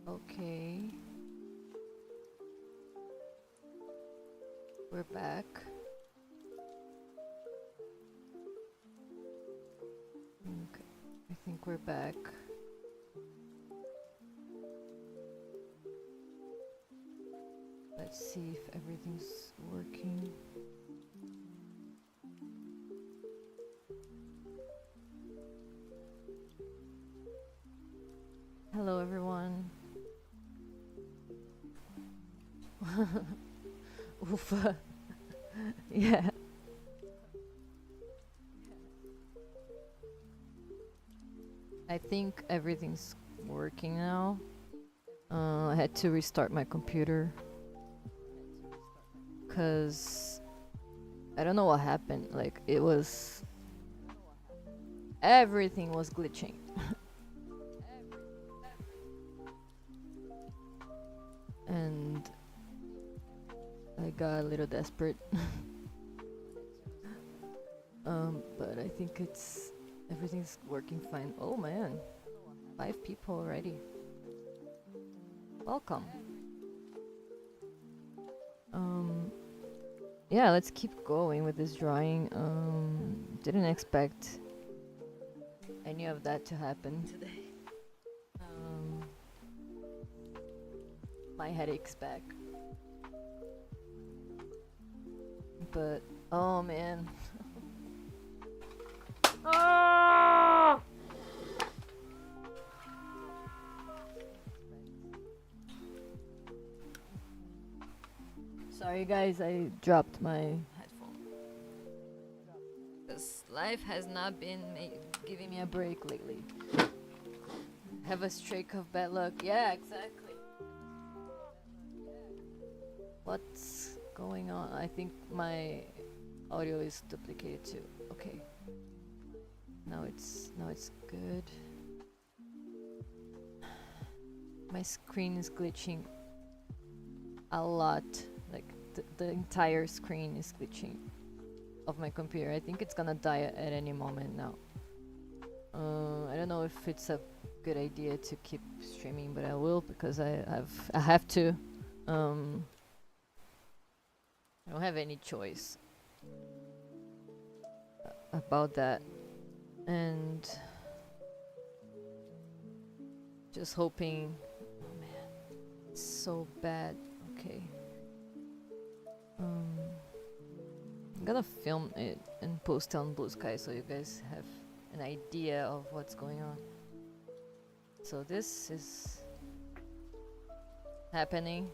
Okay. We're back. Okay. I think we're back. Let's see if everything's working. Hello, everyone. Oof. Yeah. I think everything's working now. I had to restart my computer because I don't know what happened. Like, it was. Everything was glitching. And I got a little desperate. But I think everything's working fine. Oh man, 5 people already. Welcome. Yeah, let's keep going with this drawing. Didn't expect any of that to happen today. My headache's back. But, oh man. Ah! Sorry guys, I dropped my headphone. Because life has not been giving me a break lately. Have a streak of bad luck. Yeah, exactly. What's going on? I think my audio is duplicated too. Okay. Now it's good. My screen is glitching a lot. Like the entire screen is glitching of my computer. I think it's gonna die at any moment now. I don't know if it's a good idea to keep streaming, but I will because I have to. I don't have any choice about that, and just hoping. Oh man, it's so bad. Okay. I'm gonna film it and post it on BlueSky so you guys have an idea of what's going on. So this is happening.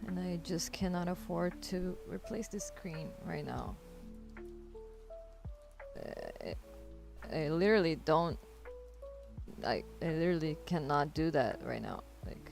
And I just cannot afford to replace the screen right now. I literally don't. I literally cannot do that right now. Like.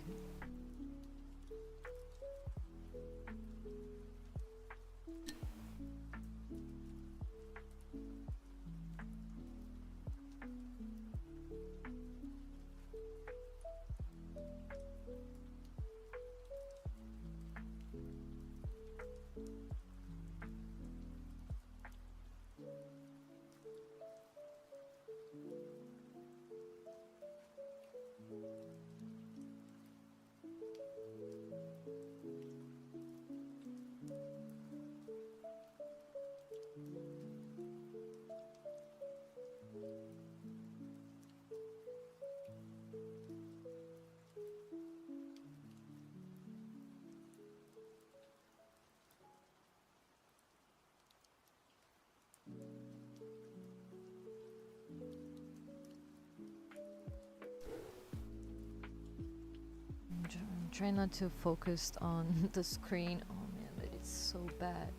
I'm trying not to focus on the screen. Oh man, but it's so bad.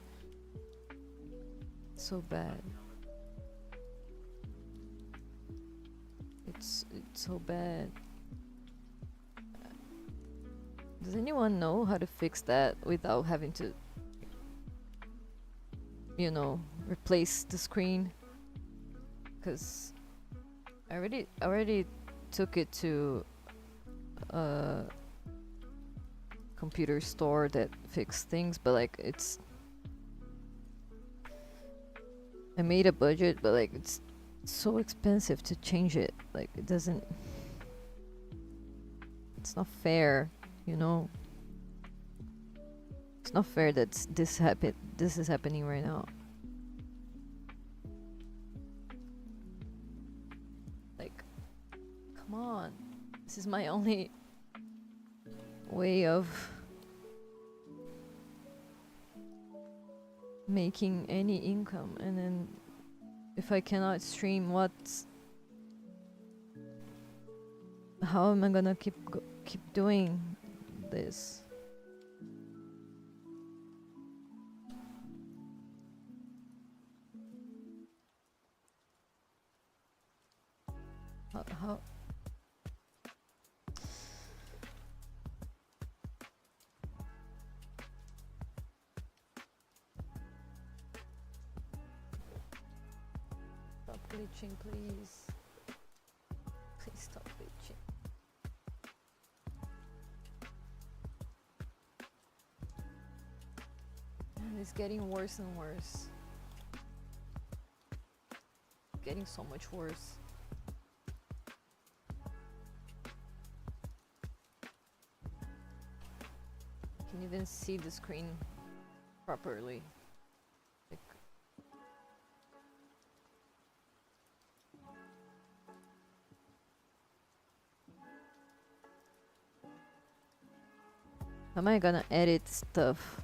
So bad. It's so bad. Does anyone know how to fix that without having to, you know, replace the screen? Because I already took it to a computer store that fixed things, but like it's I made a budget, but like it's so expensive to change it. Like it doesn't. It's not fair, you know. It's not fair that this is happening right now. Like, come on. This is my only way of making any income, and then if I cannot stream, how am I gonna keep doing this? How stop glitching, please. Please stop glitching. And it's getting worse and worse. Getting so much worse. Can even see the screen properly. Like, how am I gonna edit stuff?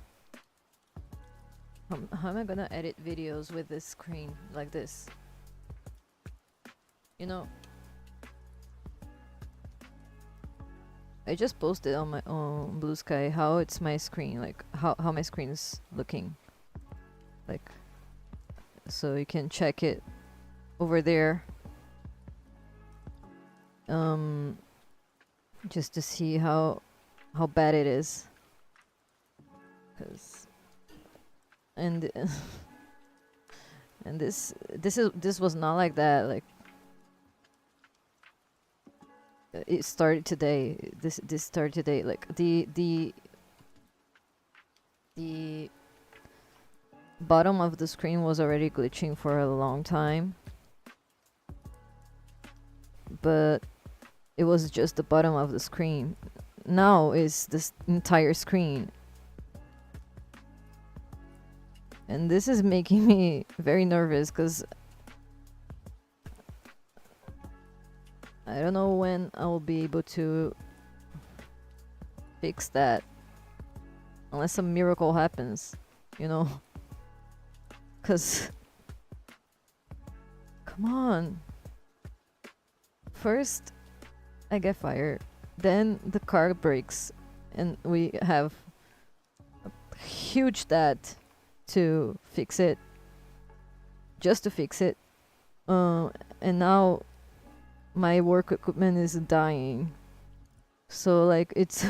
How am I gonna edit videos with this screen like this? You know, I just posted on my own BlueSky how it's my screen, like how my screen is looking, like, so you can check it over there, just to see how bad it is. 'Cause and and this was not like that. Like, it started today. This started today. Like the bottom of the screen was already glitching for a long time, but it was just the bottom of the screen. Now is this entire screen, and this is making me very nervous because I don't know when I will be able to fix that, unless a miracle happens, you know. Cause come on, first I get fired, then the car breaks, and we have a huge debt to fix it, just to fix it, and now my work equipment is dying. So like it's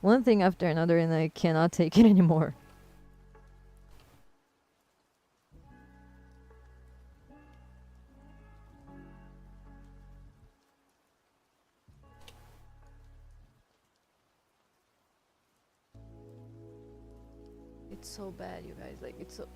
one thing after another, and I cannot take it anymore. It's so bad, you guys. Like, it's so...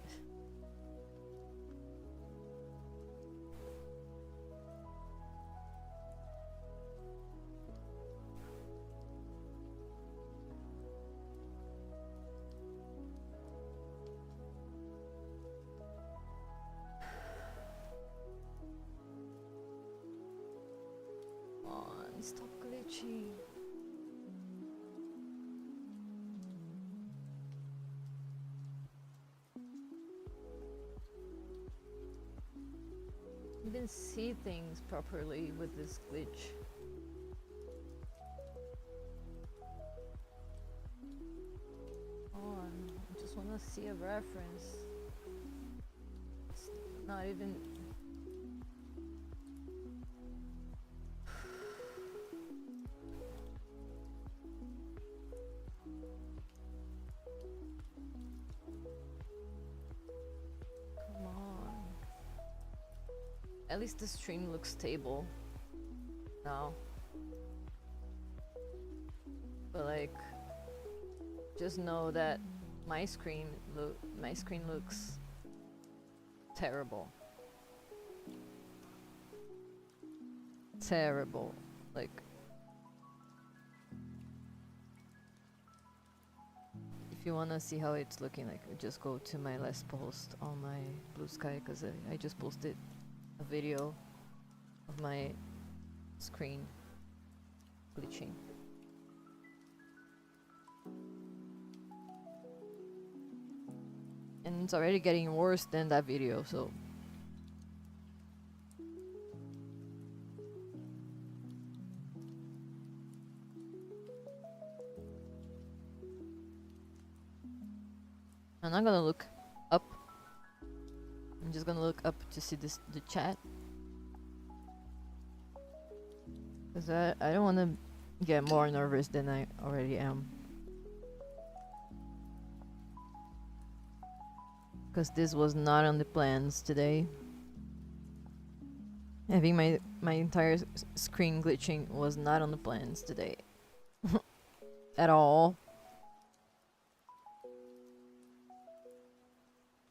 Come on, stop glitching. Even see things properly with this glitch. On, I just want to see a reference. It's not even... Come on. At least the stream looks stable now. But like, just know that my screen looks terrible. Terrible. Like, if you wanna see how it's looking like, just go to my last post on my BlueSky, because I just posted a video of my screen glitching. And it's already getting worse than that video, so I'm not gonna look up. I'm just gonna look up to see the chat, because I don't want to get more nervous than I already am. Because this was not on the plans today. Having my entire screen glitching was not on the plans today. At all.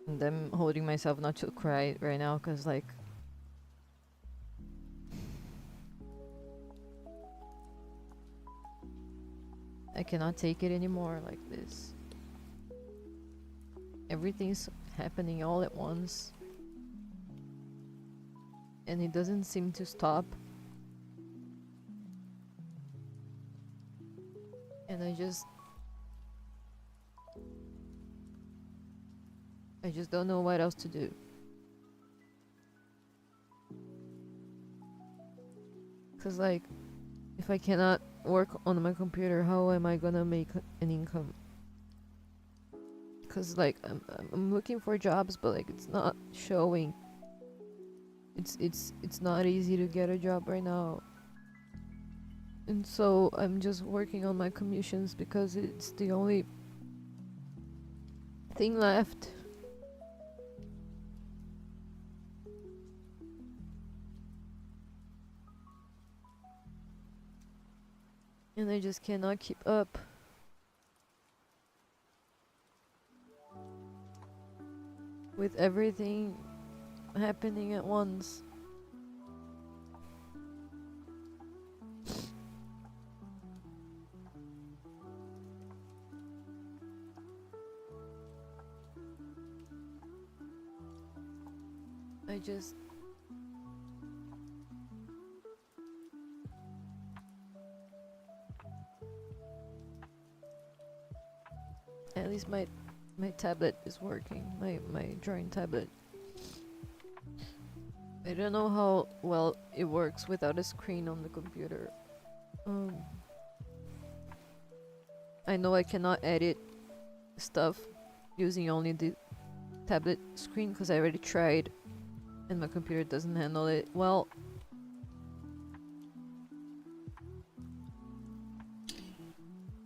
And I'm holding myself not to cry right now, because like, I cannot take it anymore like this. Everything's happening all at once, and it doesn't seem to stop. And I just don't know what else to do. Cause like, if I cannot work on my computer, how am I gonna make an income? Cause like, I'm looking for jobs, but like, it's not showing. It's not easy to get a job right now. And so I'm just working on my commissions because it's the only thing left. And I just cannot keep up. With everything happening at once. I just at least my tablet is working, my drawing tablet. I don't know how well it works without a screen on the computer. I know I cannot edit stuff using only the tablet screen because I already tried and my computer doesn't handle it well.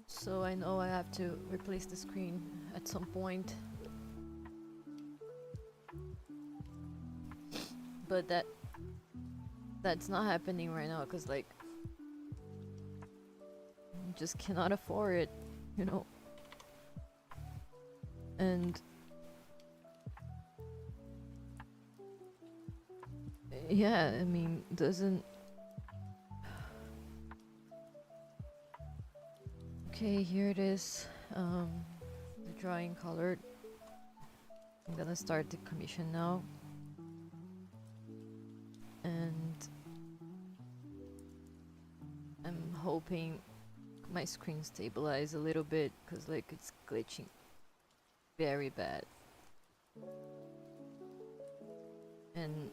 So I know I have to replace the screen at some point. But that's not happening right now because like, I just cannot afford it, you know. And yeah, I mean, doesn't. Okay, here it is. The drawing colored. I'm gonna start the commission now. And I'm hoping my screen stabilize a little bit because like it's glitching very bad. And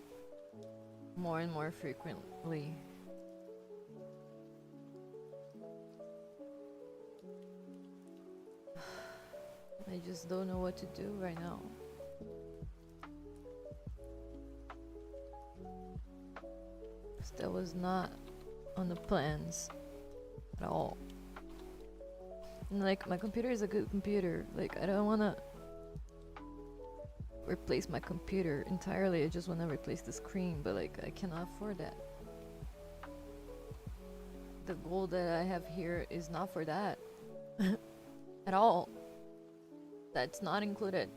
more frequently. I just don't know what to do right now. That was not on the plans at all. And like, my computer is a good computer. Like, I don't wanna replace my computer entirely. I just wanna replace the screen, but like, I cannot afford that. The goal that I have here is not for that at all. That's not included.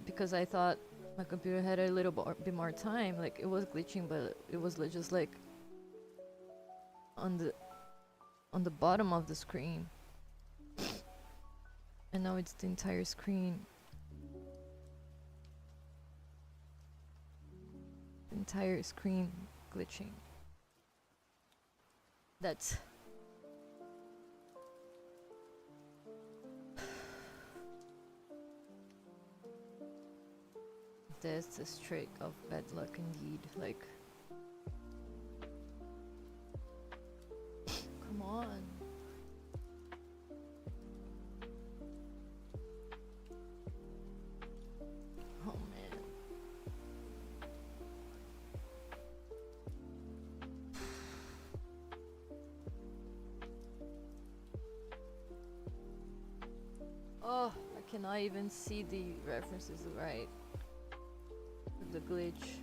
Because I thought my computer had a little bit more time. Like it was glitching, but it was just like on the bottom of the screen, and now it's the entire screen. The entire screen glitching. That's that's a streak of bad luck indeed. Like, come on. Oh man. Oh, I cannot even see the references right. The glitch.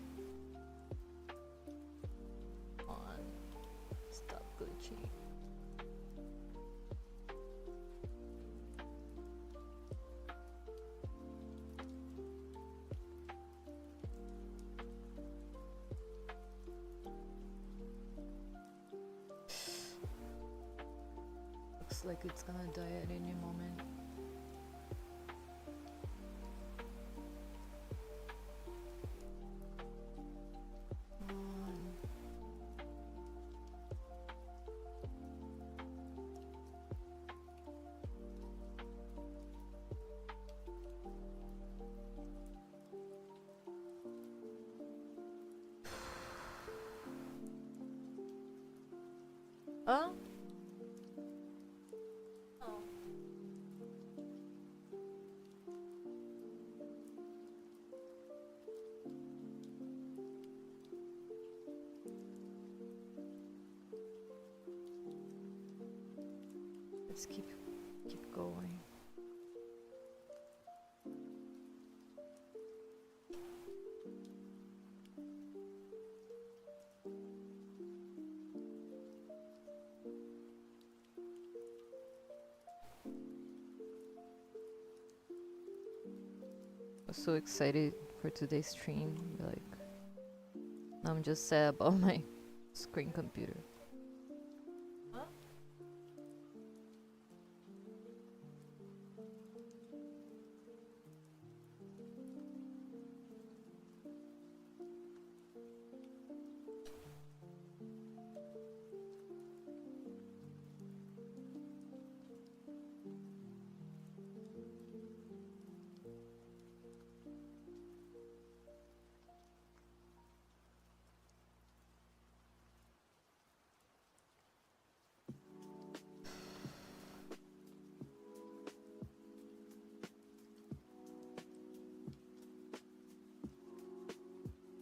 Come on. Stop glitching. Looks like it's gonna die at any moment. Oh? Oh. Let's keep going. I was so excited for today's stream, like now I'm just sad about my screen computer. Huh?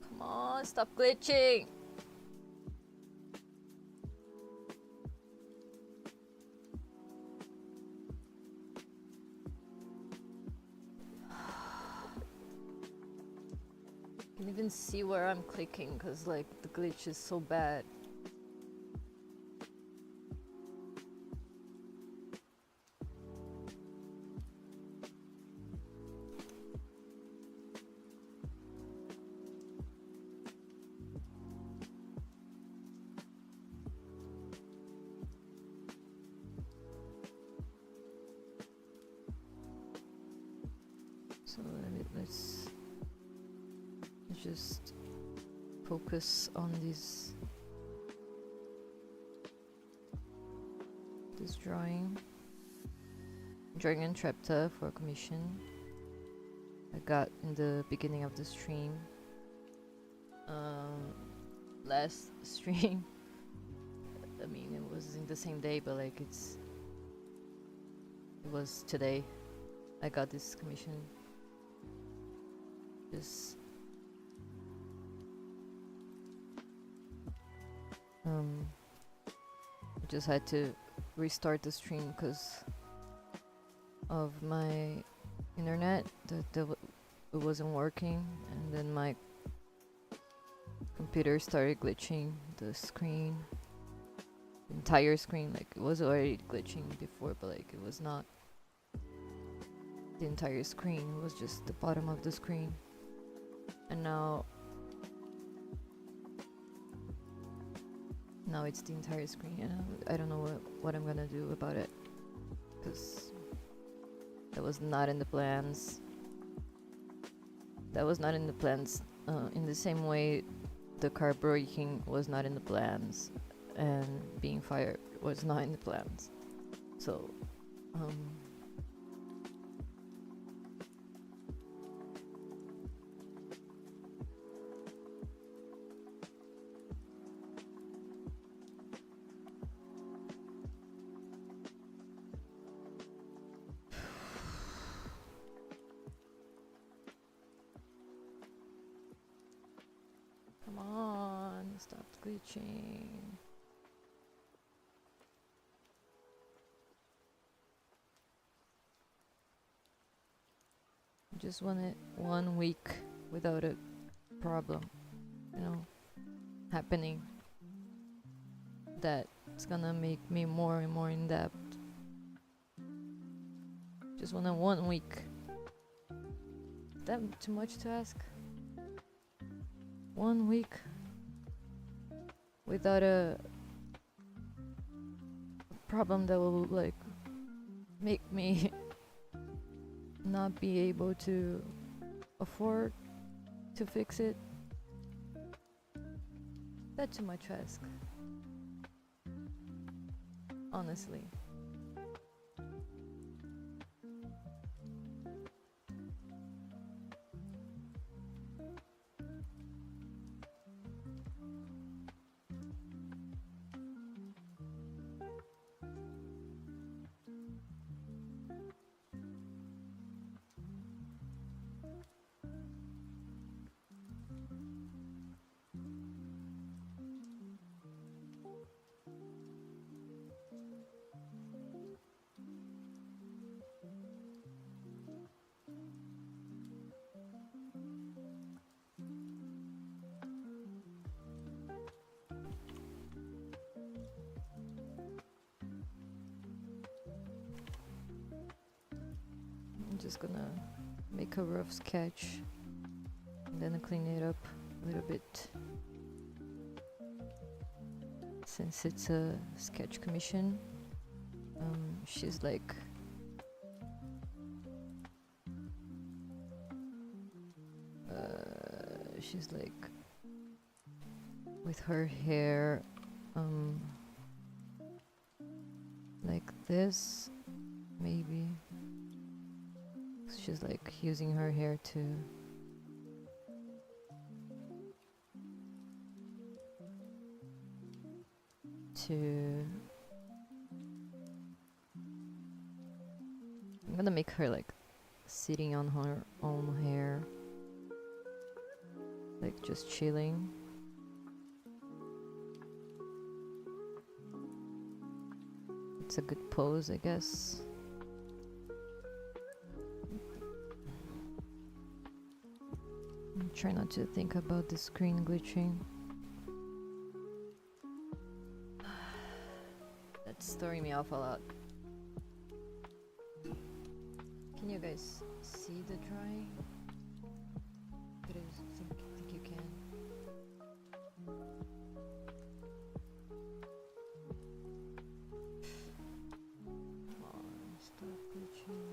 Come on, stop glitching! I can't even see where I'm clicking because like the glitch is so bad. So let's just focus on this drawing and Trepta for commission I got in the beginning of the stream. Last stream, I mean it was in the same day, but like it was today I got this commission. I just had to restart the stream because of my internet that it wasn't working, and then my computer started glitching the screen, the entire screen. Like it was already glitching before, but like it was not the entire screen, it was just the bottom of the screen. And now it's the entire screen, and I don't know what I'm gonna do about it, because that was not in the plans. That was not in the plans. In the same way, the car braking was not in the plans, and being fired was not in the plans. So, come on, stop glitching. Just want it 1 week without a problem, happening. That's gonna make me more and more in debt. Just want 1 week. Is that too much to ask? 1 week without a problem that will like make me not be able to afford to fix it. That's too much to ask, honestly. I'm just gonna make a rough sketch and then clean it up a little bit, since it's a sketch commission. She's like with her hair like this, maybe. She's like using her hair to I'm gonna make her like sitting on her own hair, like just chilling. It's a good pose, I guess. Try not to think about the screen glitching. That's throwing me off a lot. Can you guys see the drawing? I think you can. Come on, stop glitching.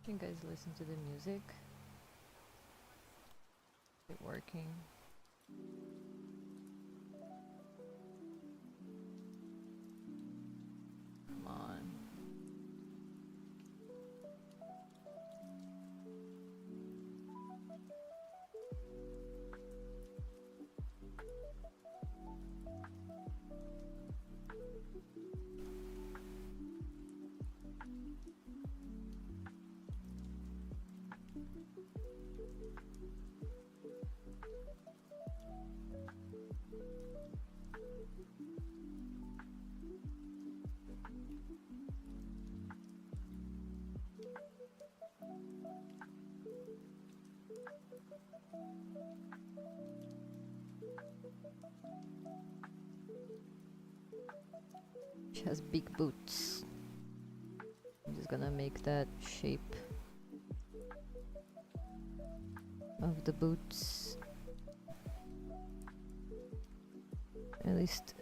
Can you guys listen to the music? Is it working? Come on. She has big boots. I'm just gonna make that shape of the boots. At least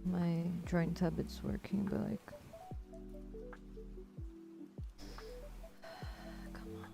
my drawing tablet's working, but like, come on.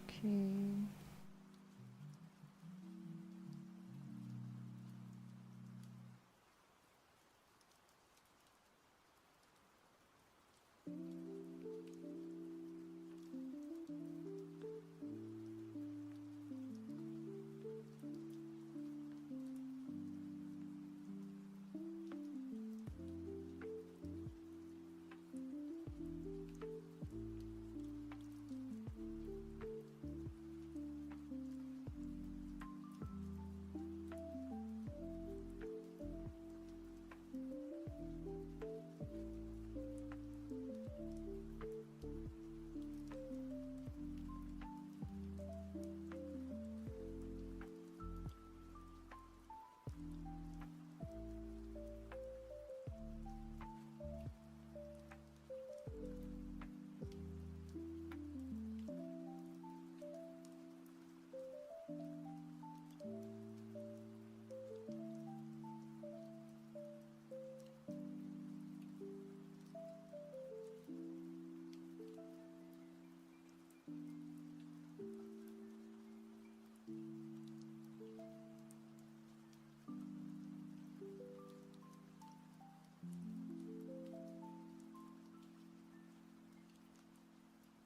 Okay.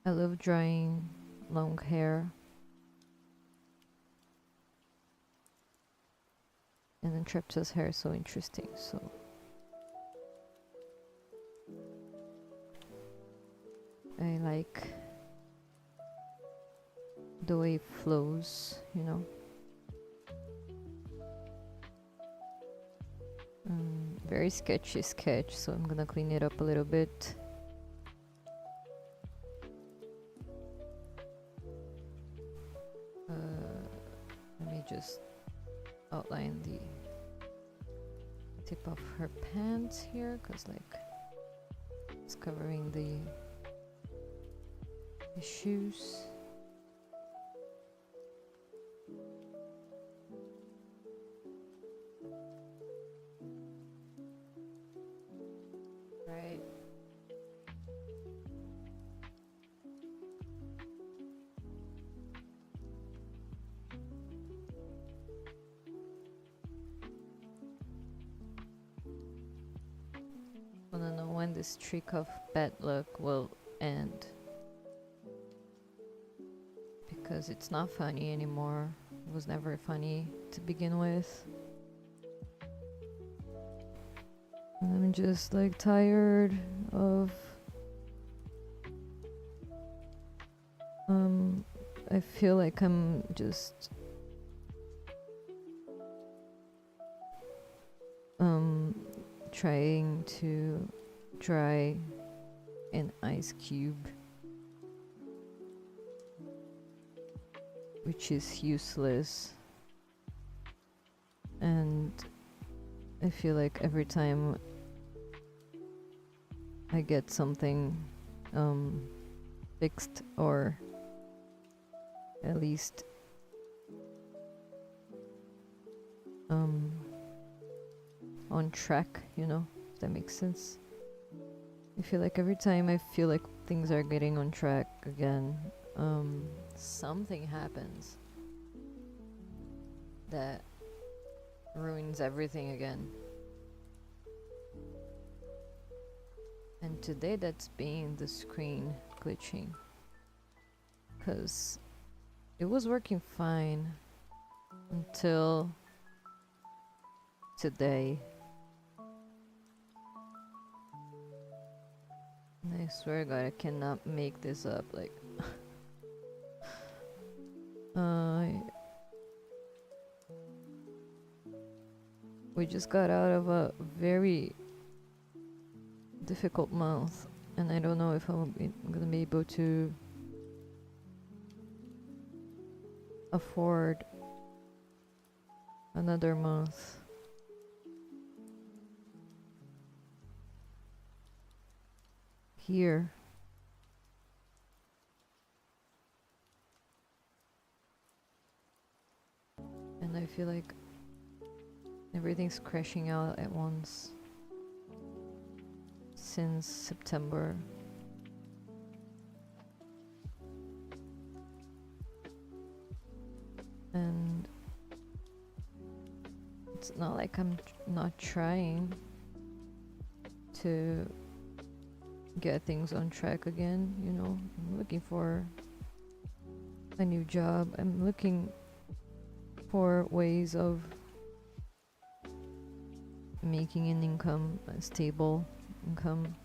I love drawing long hair. And then Trepta's hair is so interesting, so I like the way it flows, you know. very sketchy sketch, so I'm gonna clean it up a little bit. Let me just outline the tip of her pants here, because like it's covering the shoes. Right. I don't know when this streak of bad luck will end, because it's not funny anymore. It was never funny to begin with. And I'm just like tired of I feel like I'm just trying to dry an ice cube, which is useless. And I feel like every time I get something fixed, or at least on track, you know, if that makes sense. I feel like every time I feel like things are getting on track again, something happens that ruins everything again. And today that's been the screen glitching, because it was working fine until today. And I swear to God, I cannot make this up. Like, we just got out of a very difficult month, and I don't know if I'm gonna be able to afford another month. Here. And I feel like everything's crashing out at once since September. And it's not like I'm not trying to get things on track again, you know. I'm looking for a new job. I'm looking for ways of making an income, a stable income.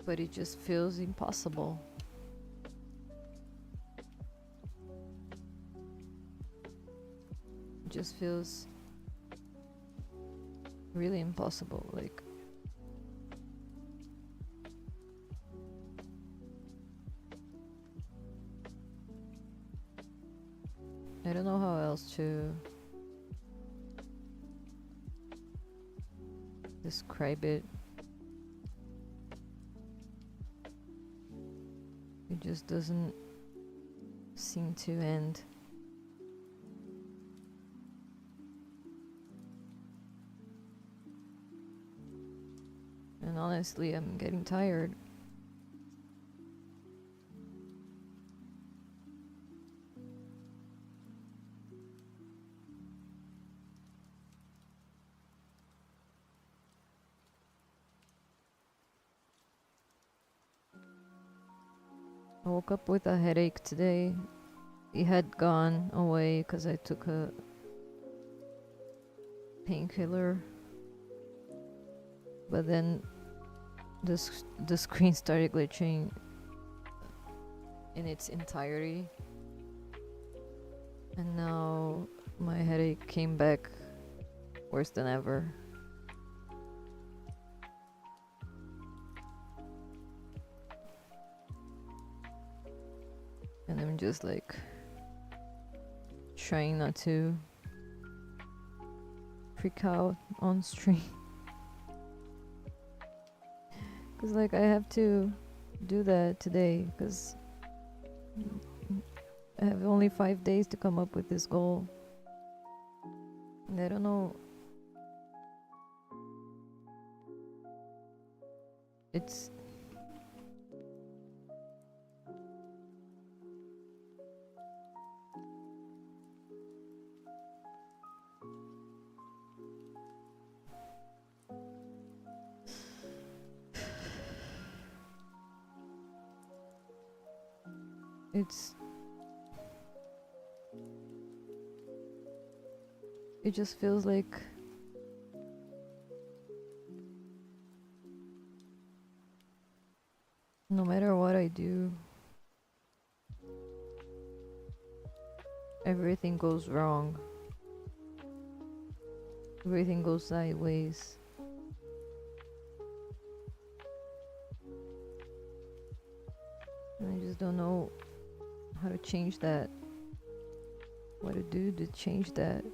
But it just feels impossible. It just feels really impossible. Like, I don't know how else to describe it. It just doesn't seem to end. And honestly, I'm getting tired. I woke up with a headache today. It had gone away because I took a painkiller. But then the screen started glitching in its entirety. And now my headache came back worse than ever. And I'm just like trying not to freak out on stream. Cause like I have to do that today because I have only 5 days to come up with this goal. And I don't know. It's it just feels like no matter what I do, everything goes wrong. Everything goes sideways. And I just don't know how to change that. What to do to change that.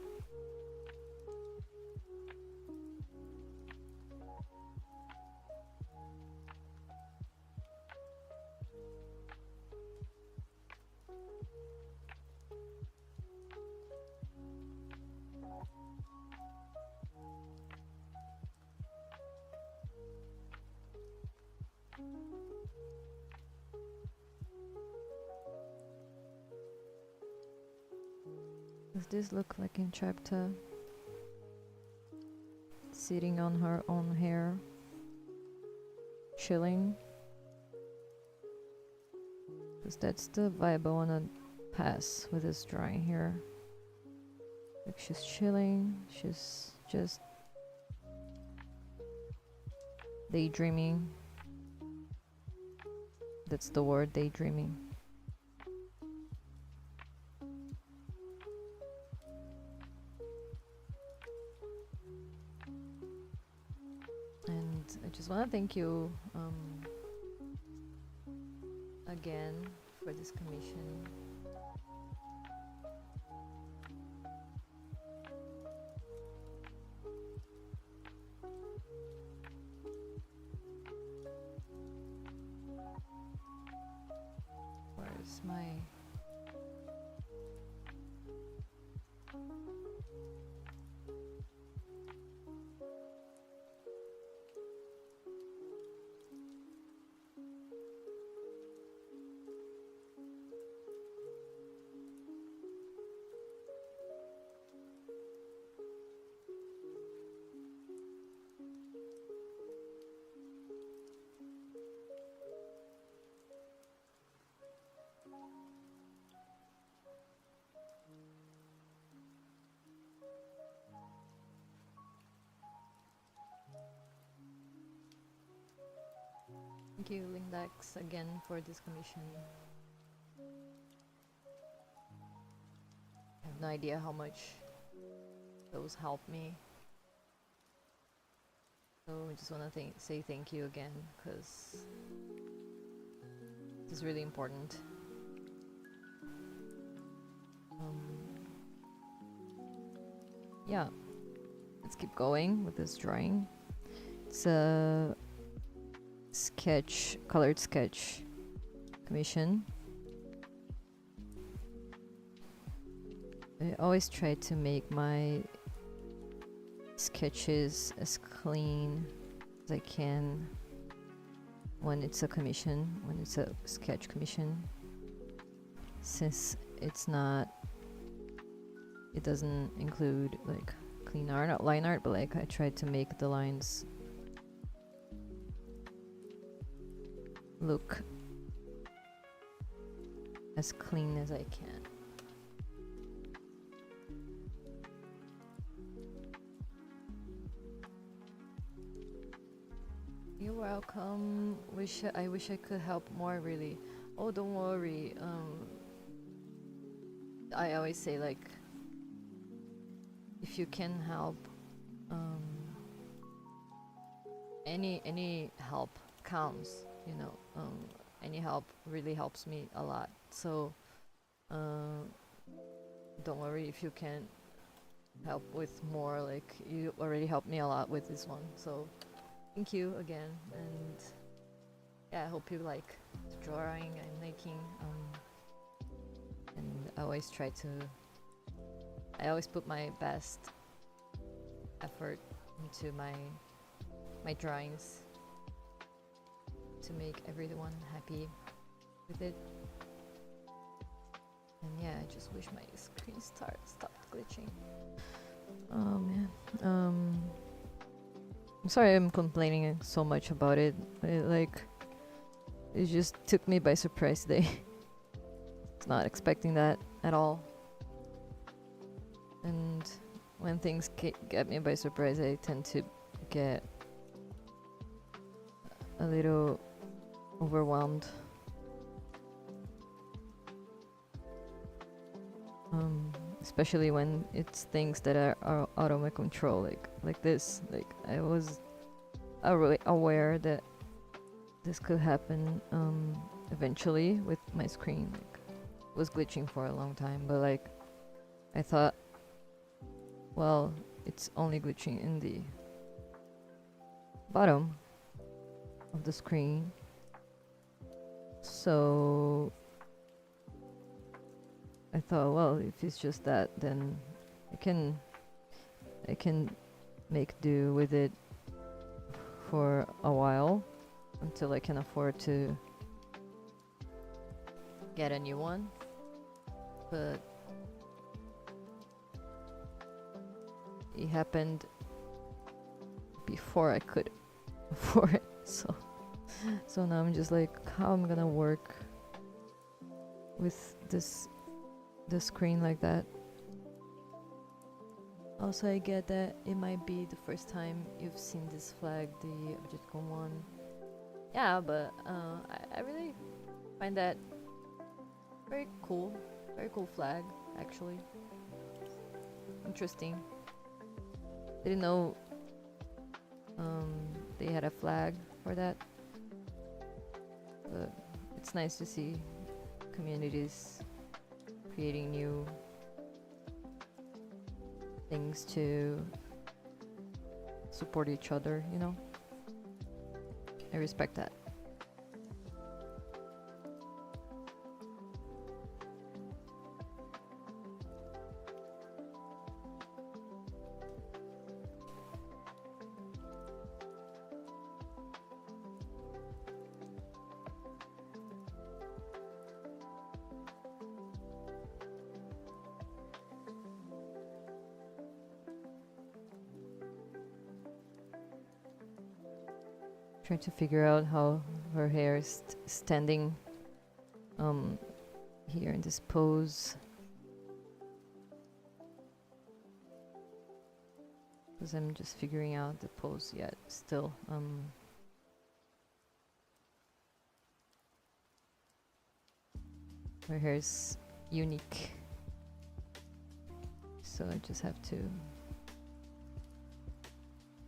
Does this look like in chapter? Sitting on her own hair, chilling. Because that's the vibe I wanna pass with this drawing here. Like she's chilling, she's just daydreaming. That's the word, daydreaming. And I just want to thank you again for this commission. Where's my... Thank you, Lindex, again for this commission. I have no idea how much those helped me. So I just want to say thank you again, because this is really important. Yeah, let's keep going with this drawing. It's a sketch, colored sketch commission. I always try to make my sketches as clean as I can when it's a commission, when it's a sketch commission, since it's not, it doesn't include like clean art, not line art, but like I tried to make the lines look as clean as I can. You're welcome. I wish I could help more, really. Oh, don't worry. I always say, like, if you can help, um, any help counts, you know. Any help really helps me a lot. So uh, don't worry if you can help with more. Like, you already helped me a lot with this one. So thank you again, and yeah, I hope you like the drawing I'm making. And I always try to. I always put my best effort into my drawings to make everyone happy with it. And yeah, I just wish my screen stopped glitching. Oh man. I'm sorry I'm complaining so much about it. It just took me by surprise today. I was not expecting that at all. And when things get me by surprise, I tend to get a little overwhelmed. Especially when it's things that are out of my control, like this. Like, I was already aware that this could happen eventually with my screen. Like, it was glitching for a long time, but like, I thought, well, it's only glitching in the bottom of the screen, so I thought, well, if it's just that, then I can make do with it for a while until I can afford to get a new one. But it happened before I could afford it, so now I'm just like, how I'm gonna work with the screen like that. Also, I get that it might be the first time you've seen this flag, the Objectcom one. Yeah, but I really find that very cool flag, actually. Interesting. Didn't know they had a flag for that, but it's nice to see communities creating new things to support each other, you know? I respect that. Trying to figure out how her hair is standing here in this pose, because I'm just figuring out the pose yet still. Her hair is unique, so I just have to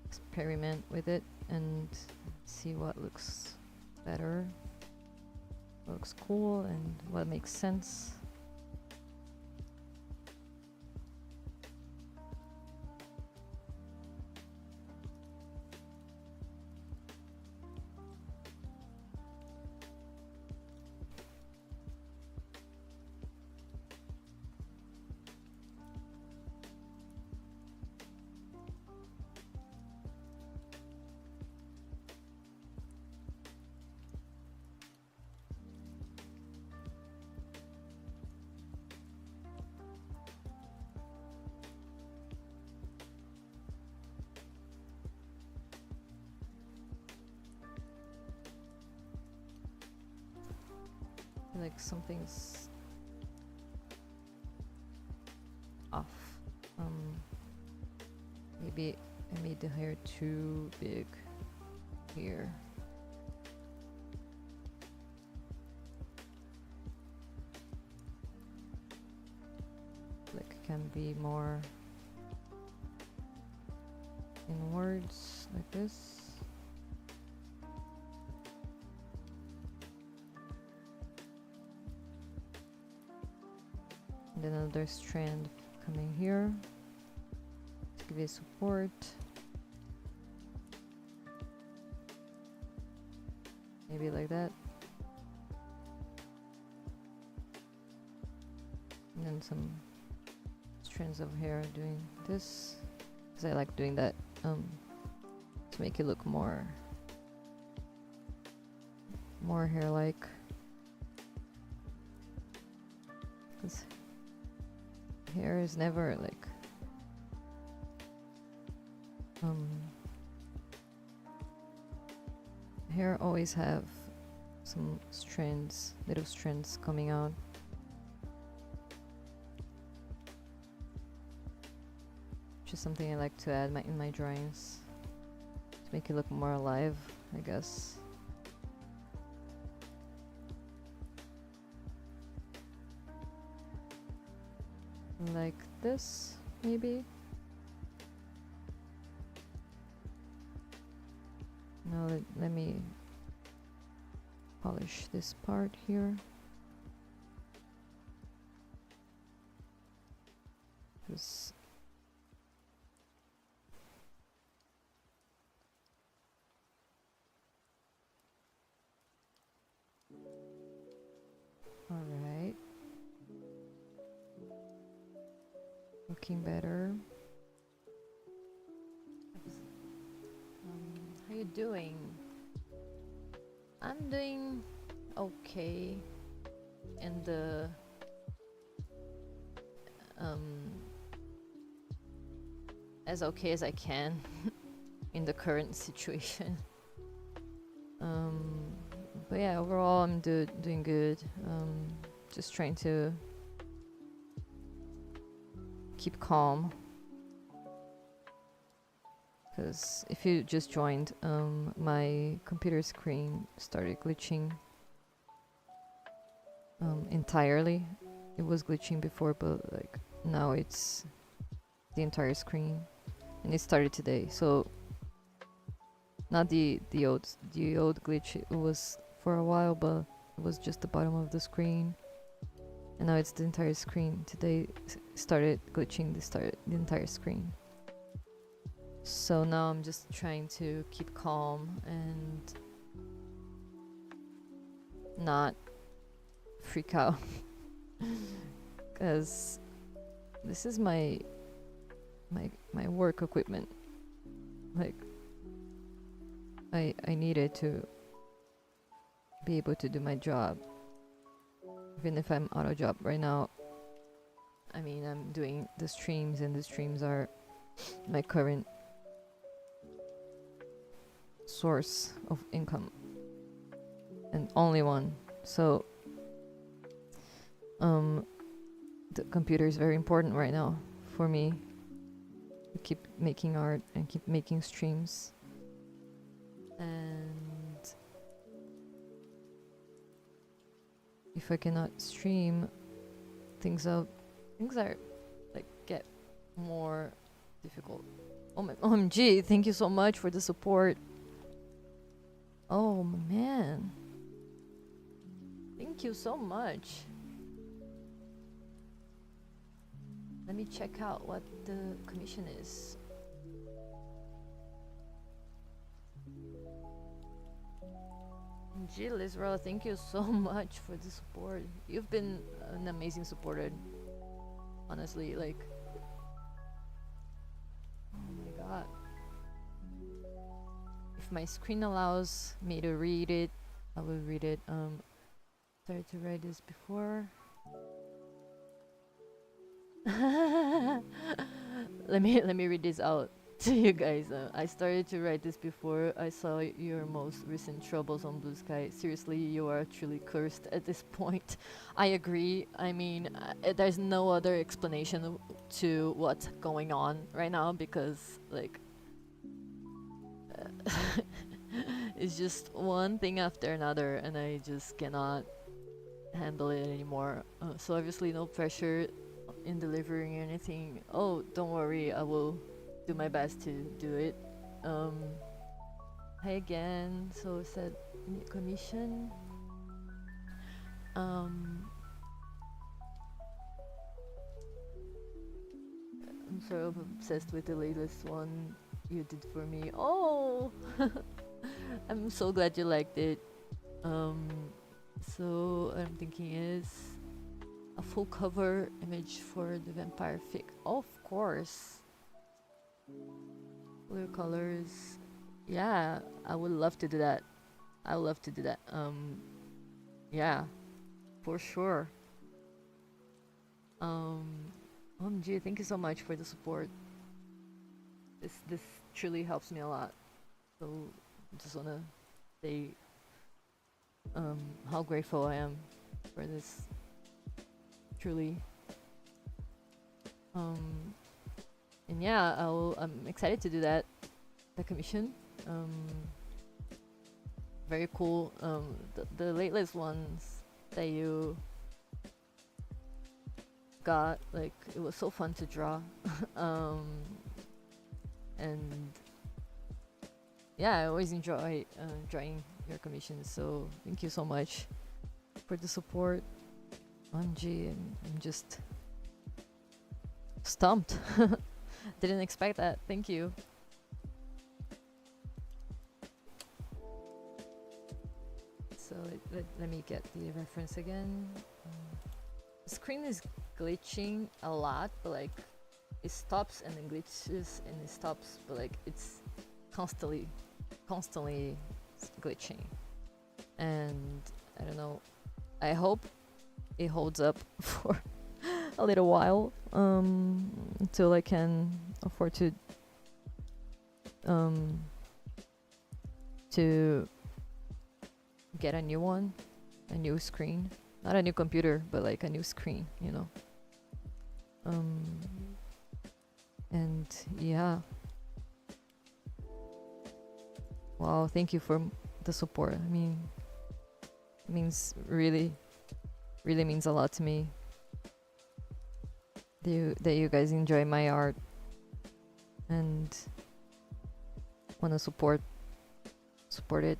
experiment with it and see what looks better, what looks cool, and what makes sense. Like something's off. Maybe I made the hair too big here. can be more inwards like this. And then another strand coming here to give it support. Maybe like that. And then some strands of hair doing this, because I like doing that to make it look more hair-like. Because hair is never like hair always have some strands, little strands coming out. Just something I like to add in my drawings to make it look more alive, I guess. Like this, maybe. Now let me polish this part here. Because alright. Looking better. How you doing? I'm doing okay in the as okay as I can in the current situation. But yeah, overall I'm doing good. Just trying to keep calm, because if you just joined, my computer screen started glitching entirely. It was glitching before, but like now it's the entire screen, and it started today. So not the old glitch. It was for a while, but it was just the bottom of the screen, and now it's the entire screen. Today started glitching the entire screen. So now I'm just trying to keep calm and not freak out, because this is my work equipment. Like I need it to be able to do my job, even if I'm out of job right now. I mean, I'm doing the streams, and the streams are my current source of income, and only one. So the computer is very important right now for me to keep making art and keep making streams. And if I cannot stream, things are like get more difficult. Oh my OMG, thank you so much for the support. Oh man, thank you so much. Let me check out what the commission is. Jill Israel, thank you so much for the support. You've been an amazing supporter, honestly. Like, oh my god. If my screen allows me to read it, I will read it. Started to write this before. let me read this out to you guys. I started to write this before I saw your most recent troubles on BlueSky. Seriously, you are truly cursed at this point. I agree. I mean, there's no other explanation to what's going on right now, because like it's just one thing after another, and I just cannot handle it anymore. So obviously no pressure in delivering anything. Oh, don't worry, I will do my best to do it. Um, Hi again. So said commission. Um, I'm sort of obsessed with the latest one you did for me. Oh, I'm so glad you liked it. Um, so what I'm thinking is a full cover image for the vampire fic. Of course, clear colors. Yeah, I would love to do that. I would love to do that. Yeah, for sure. OMG, thank you so much for the support. This truly helps me a lot. So just wanna say how grateful I am for this. Truly. And yeah, I'm excited to do that. The commission. Very cool. The latest ones that you got, like, it was so fun to draw. And yeah, I always enjoy drawing your commissions. So thank you so much for the support, OMG. And I'm just stumped. Didn't expect that. Thank you. So let me get the reference again. The screen is glitching a lot, but like it stops and then glitches and it stops, but like it's constantly glitching. And I don't know. I hope it holds up for a little while until I can afford to get a new one, a new screen, not a new computer, but like a new screen, you know. And yeah, wow, thank you for the support. I mean, it means really means a lot to me that you guys enjoy my art and want to support it,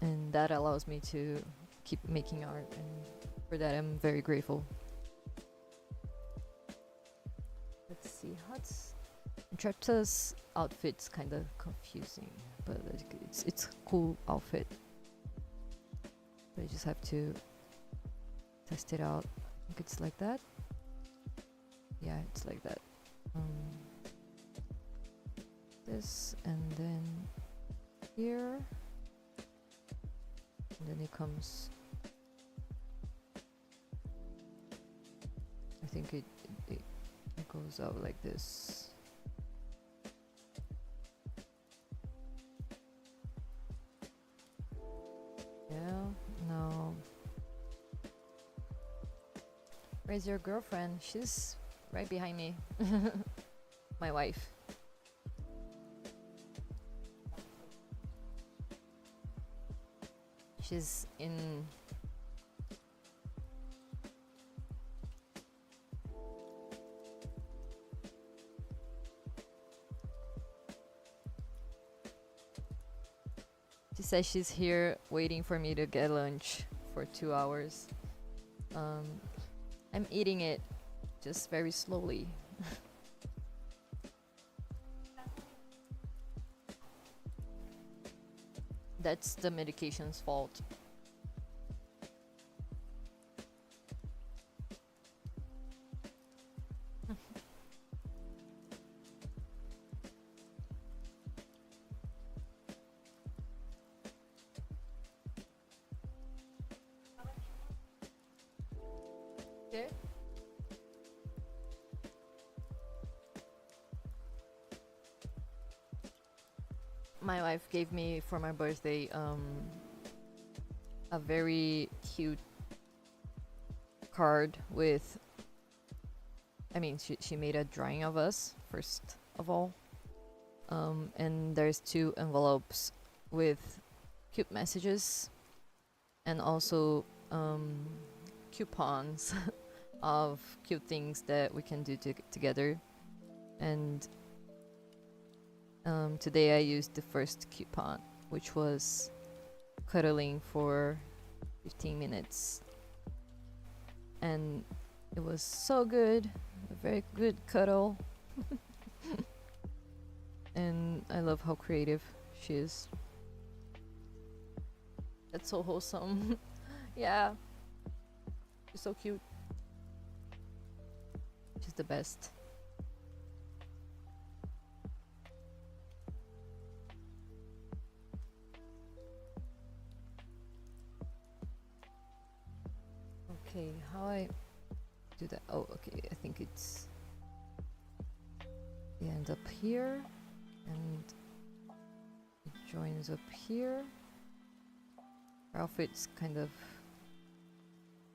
and that allows me to keep making art, and for that I'm very grateful. Let's see, Trepta's outfit's kind of confusing, but it's a cool outfit. I just have to test it out. I think it's like that. Yeah, it's like that. This, and then here, and then it comes. I think it goes out like this. Yeah, no. Where's your girlfriend? She's right behind me. My wife. She's in. She says she's here waiting for me to get lunch for 2 hours. I'm eating it just very slowly. That's the medication's fault. Okay. My wife gave me for my birthday a very cute card with, I mean, she made a drawing of us first of all, and there's 2 envelopes with cute messages and also coupons of cute things that we can do together. And today I used the first coupon, which was cuddling for 15 minutes. And it was so good, a very good cuddle. And I love how creative she is. That's so wholesome. Yeah, she's so cute. She's the best. Okay, how I do that? Oh, okay, I think it's the end up here and it joins up here. Our outfit's kind of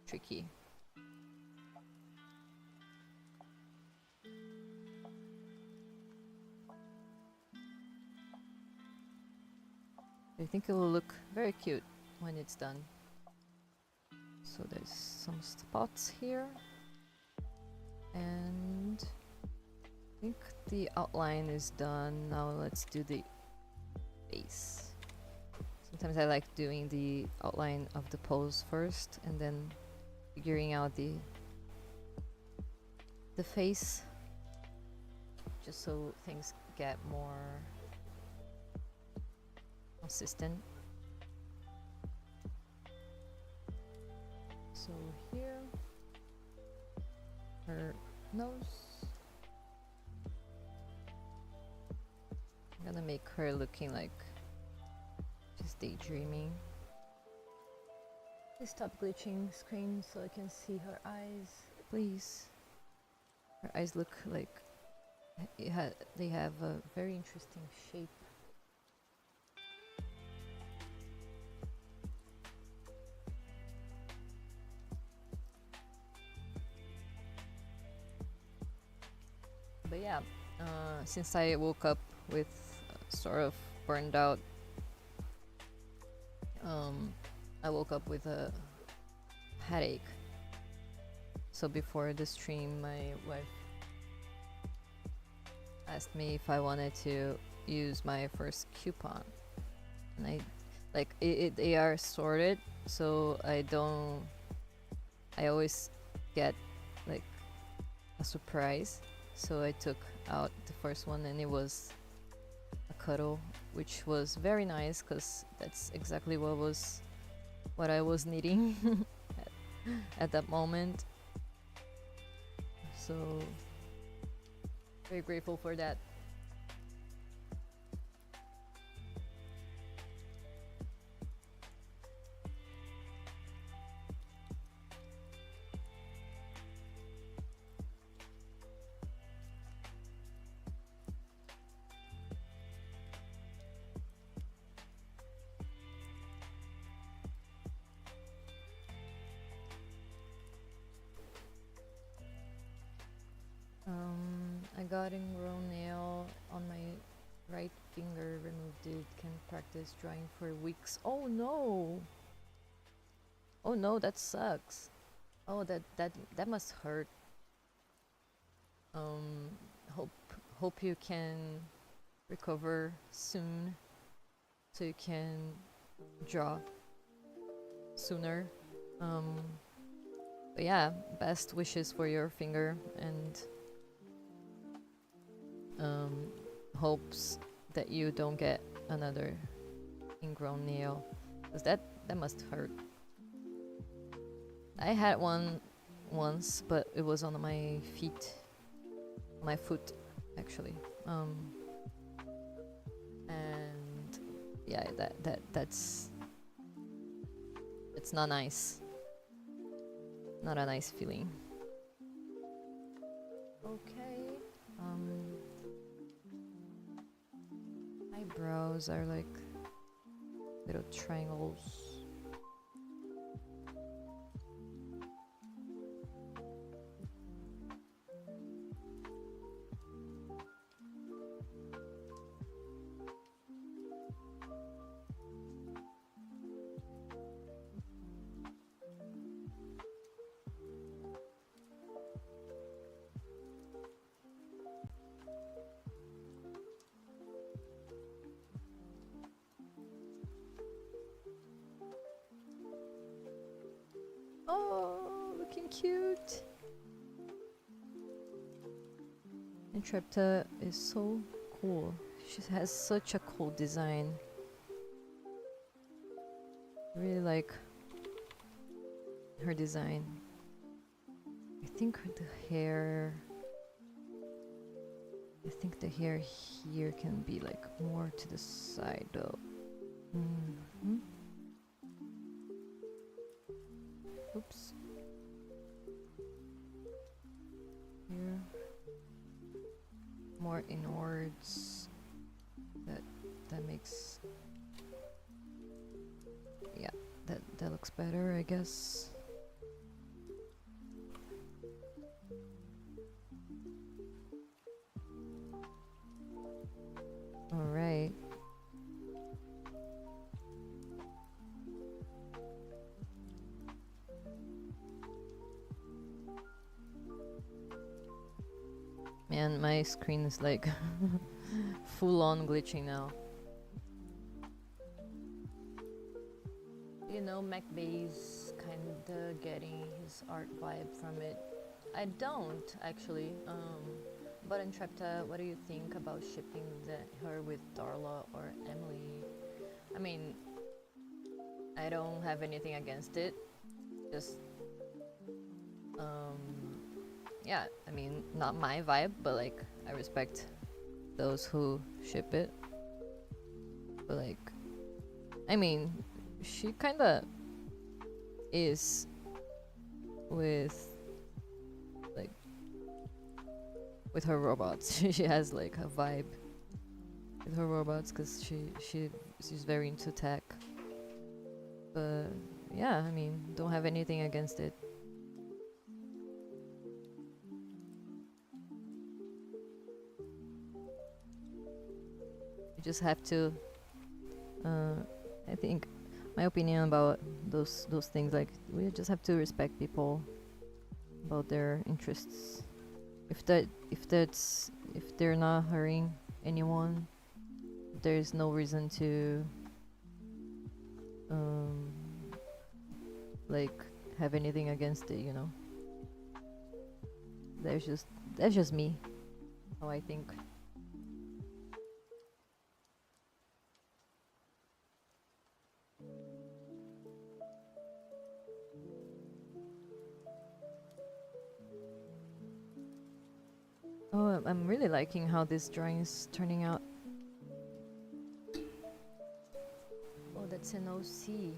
tricky. I think it will look very cute when it's done. So there's some spots here, and I think the outline is done. Now let's do the face. Sometimes I like doing the outline of the pose first and then figuring out the face, just so things get more consistent. So here, her nose. I'm gonna make her looking like she's daydreaming. Please stop glitching screen so I can see her eyes, please. Her eyes look like they have a very interesting shape. But yeah, since I woke up with sort of burned out, I woke up with a headache. So before the stream, my wife asked me if I wanted to use my first coupon, and I like they are sorted, so I always get like a surprise. So I took out the first one and it was a cuddle, which was very nice because that's exactly what I was needing at that moment. So very grateful for that. I got ingrown nail on my right finger, removed it, can practice drawing for weeks. Oh no! Oh no, that sucks. Oh, that must hurt. Hope you can recover soon so you can draw sooner. But yeah, best wishes for your finger, and hopes that you don't get another ingrown nail, because that must hurt. I had one once, but it was on my foot actually. And yeah, that's not nice. Not a nice feeling. Okay. Eyebrows are like little triangles. freaking cute. And Krita is so cool. She has such a cool design. Really like her design. I think the hair here can be like more to the side though. Oops. Here. More inwards. That makes, yeah, that looks better, I guess. All right. Man, my screen is like full on glitching now. You know, MacBay's kinda getting his art vibe from it. I don't actually. But Krita, what do you think about shipping her with Darla or Emily? I mean, I don't have anything against it. Just, yeah, I mean, not my vibe, but like, I respect those who ship it. But like, I mean, she kinda is with her robots. She has like a vibe with her robots because she's very into tech. But yeah, I mean, don't have anything against it. You just have to. I think my opinion about those things, like, we just have to respect people about their interests. If they're not hurting anyone, there's no reason to like have anything against it, you know. That's just me, how I think. Oh, I'm really liking how this drawing is turning out. Oh, that's an OC.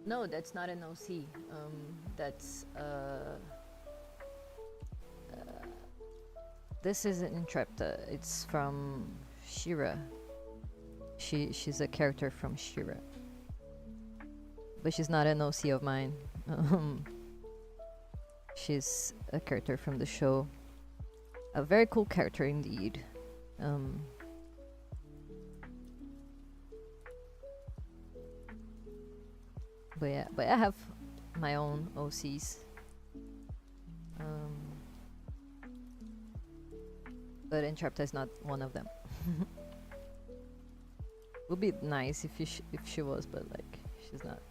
No, that's not an OC. That's this isn't Krita. It's from Shira. She's a character from Shira, but she's not an OC of mine. She's a character from the show. A very cool character indeed. But I have my own OCs. But Krita is not one of them. Would be nice if she was, but like, she's not.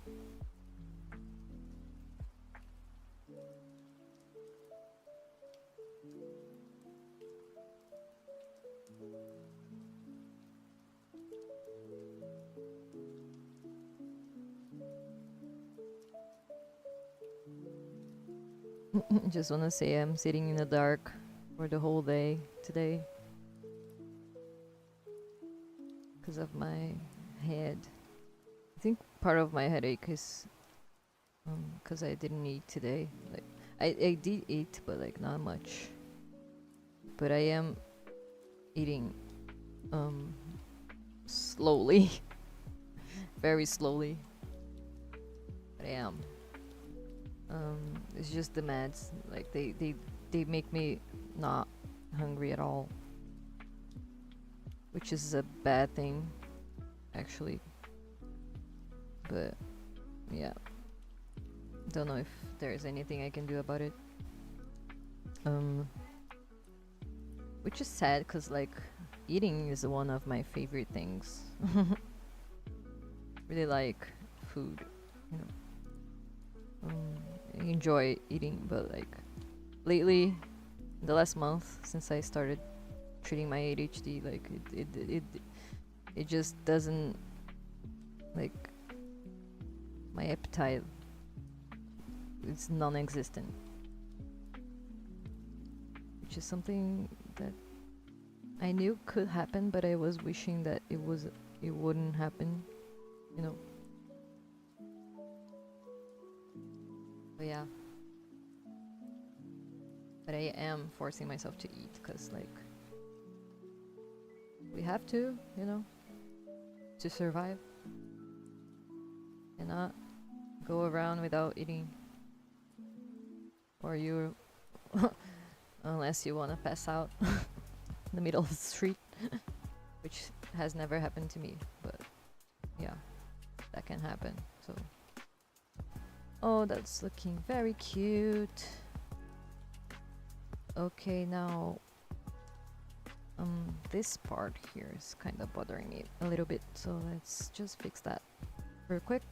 Just wanna say I'm sitting in the dark for the whole day today because of my head. I think part of my headache is because I didn't eat today. Like, I did eat, but like not much. But I am eating slowly, very slowly. But I am. It's just the meds. Like they make me not hungry at all, which is a bad thing, actually. But yeah, don't know if there's anything I can do about it. Which is sad, cause like eating is one of my favorite things. Really like food, you know. I enjoy eating, but like lately, the last month since I started treating my ADHD, like it just doesn't, like, my appetite, it's non-existent, which is something that I knew could happen, but I was wishing that it wouldn't happen, you know. But yeah, but I am forcing myself to eat because, like, we have to, you know, to survive. Cannot go around without eating, or you, unless you want to pass out in the middle of the street, which has never happened to me, but yeah, that can happen. So, oh, that's looking very cute. Okay, now this part here is kind of bothering me a little bit, so let's just fix that real quick.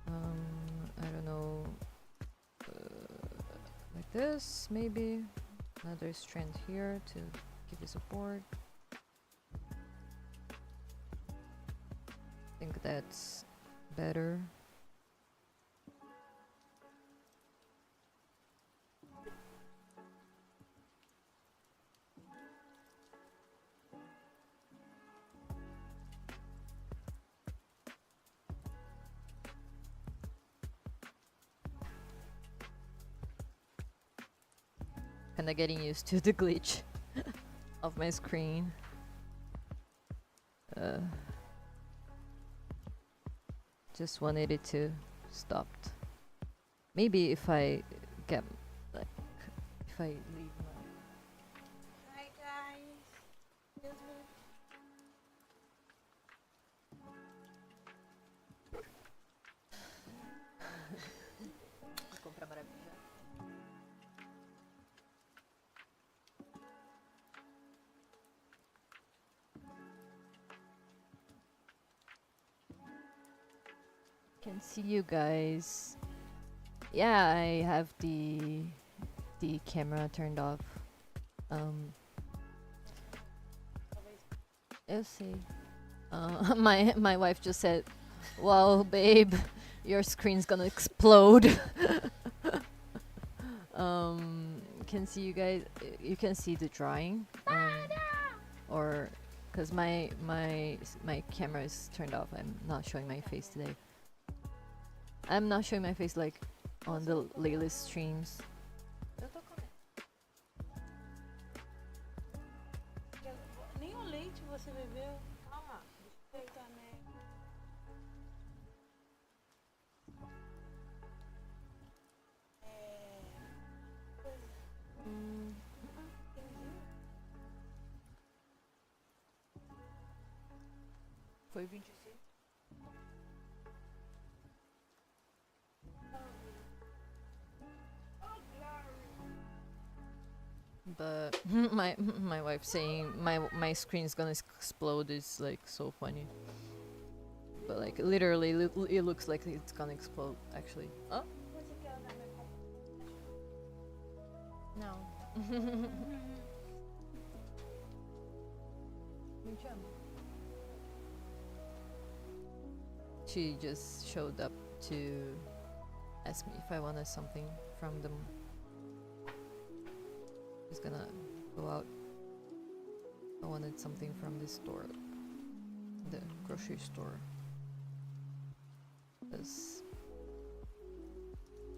I don't know, like this maybe, another strand here to give you support. I think that's better. Kinda getting used to the glitch of my screen. Just wanted it to stop. Maybe if I get, like, if I leave my... Hi guys. Excuse me. Can see you guys. Yeah, I have the camera turned off. Let's see. My wife just said, "Wow, babe, your screen's gonna explode." Can see you guys. You can see the drawing, or because my camera is turned off. I'm not showing my face today. I'm not showing my face like on the latest streams. Nem o leite você bebeu. Calma, deixa eu ver também. Foi 25. But my wife saying my screen's gonna explode is like so funny. But like literally, it looks like it's gonna explode actually. Oh Você quer usar minha no. She just showed up to ask me if I wanted something from them. She's gonna go out. I wanted something from this store, the grocery store. Because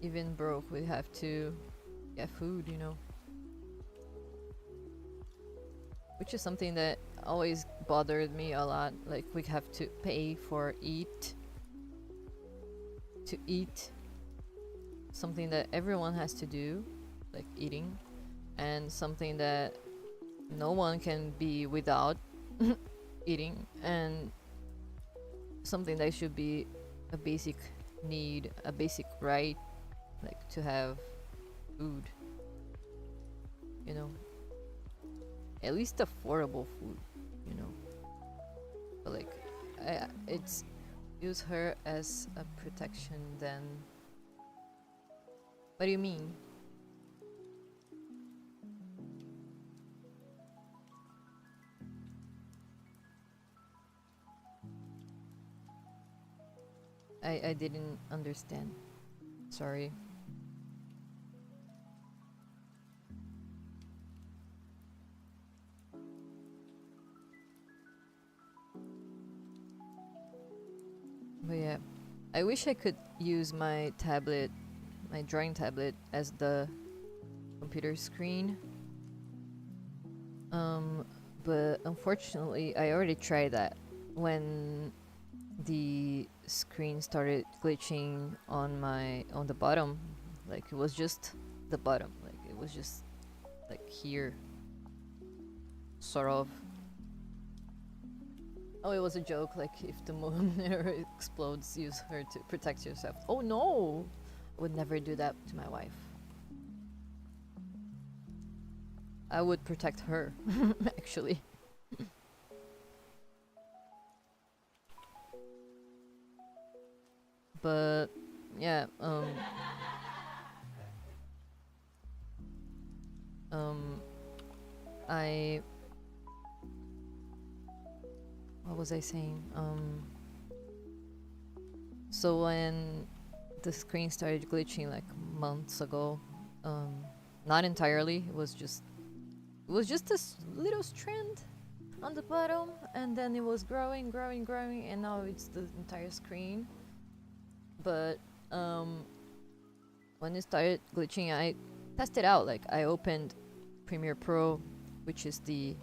even broke, we have to get food, you know. Which is something that always bothered me a lot. Like, we have to pay for to eat. Something that everyone has to do, like eating. And something that no one can be without eating, and something that should be a basic need, a basic right, like to have food, you know, at least affordable food, you know. But like, use her as a protection then. What do you mean? I didn't understand. Sorry. But yeah, I wish I could use my tablet, my drawing tablet, as the computer screen. But unfortunately, I already tried that when the screen started glitching on the bottom. Like it was just the bottom. Like it was just like here, sort of. Oh, it was a joke. Like if the moon explodes, use her to protect yourself. Oh no! I would never do that to my wife. I would protect her, actually. But yeah, I what was I saying? So when the screen started glitching like months ago, not entirely. It was just a little strand on the bottom, and then it was growing, and now it's the entire screen. But when it started glitching, I tested out. Like I opened Premiere Pro, which is the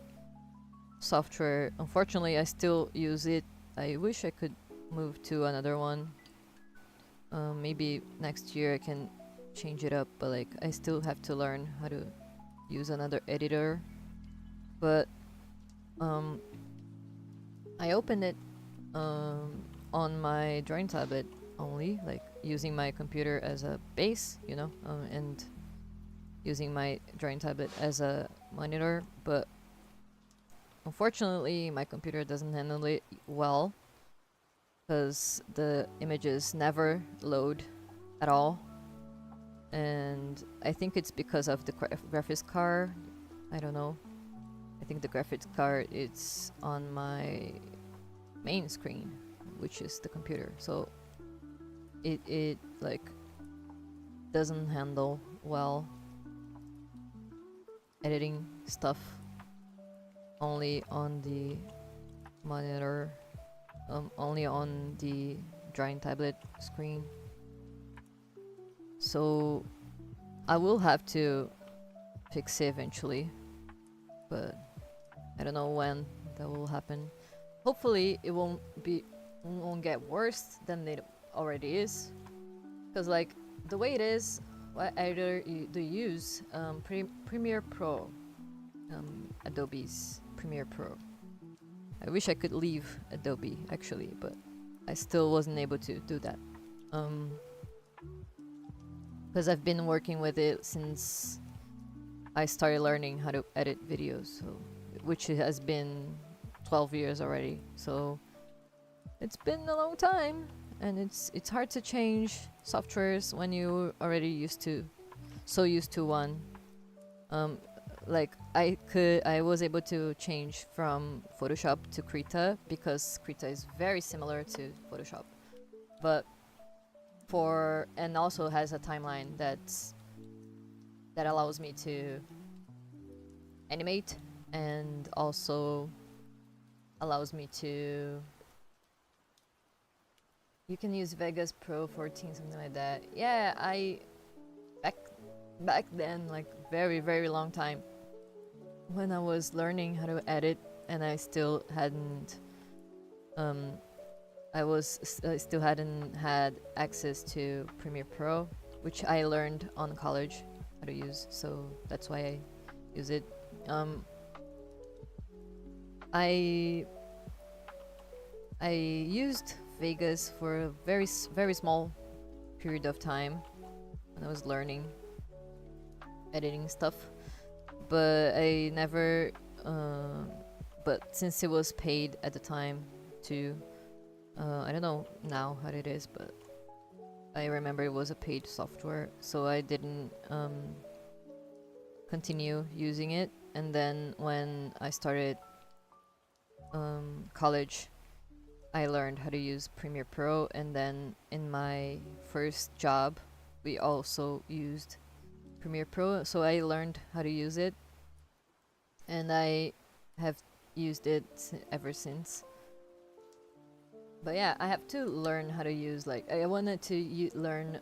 software. Unfortunately, I still use it. I wish I could move to another one. Maybe next year I can change it up, but like I still have to learn how to use another editor. But I opened it on my drawing tablet only, like using my computer as a base, you know, and using my drawing tablet as a monitor. But unfortunately, my computer doesn't handle it well because the images never load at all. And I think it's because of the graphics card. I don't know. I think the graphics card is on my main screen, which is the computer. So it like doesn't handle well editing stuff only on the monitor, only on the drawing tablet screen. So I will have to fix it eventually, but I don't know when that will happen. Hopefully it won't get worse than it already is, because like the way it is, either you use Premiere Pro, Adobe's Premiere Pro. I wish I could leave Adobe actually, but I still wasn't able to do that. Because I've been working with it since I started learning how to edit videos, so which has been 12 years already. So it's been a long time, and it's hard to change softwares when you already used to one. Like I was able to change from Photoshop to Krita because Krita is very similar to Photoshop, but and also has a timeline that allows me to animate, and also allows me to, you can use Vegas Pro 14, something like that. Yeah, I back then, like very long time, when I was learning how to edit, and I still hadn't still hadn't had access to Premiere Pro, which I learned on college how to use, so that's why I use it. I used Vegas for a very small period of time when I was learning editing stuff, but I never but since it was paid at the time too, I don't know now how it is, but I remember it was a paid software, so I didn't continue using it. And then when I started college, I learned how to use Premiere Pro, and then in my first job, we also used Premiere Pro, so I learned how to use it, and I have used it ever since. But yeah, I have to learn how to use, like, I wanted to learn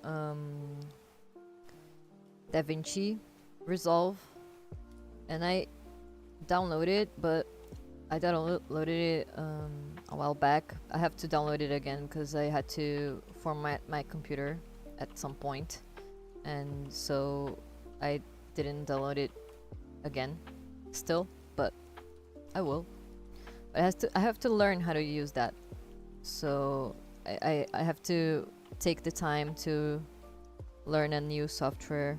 DaVinci Resolve, and I downloaded, but I downloaded it a while back. I have to download it again because I had to format my computer at some point, and so I didn't download it again still, but I will. I have to learn how to use that, so I have to take the time to learn a new software.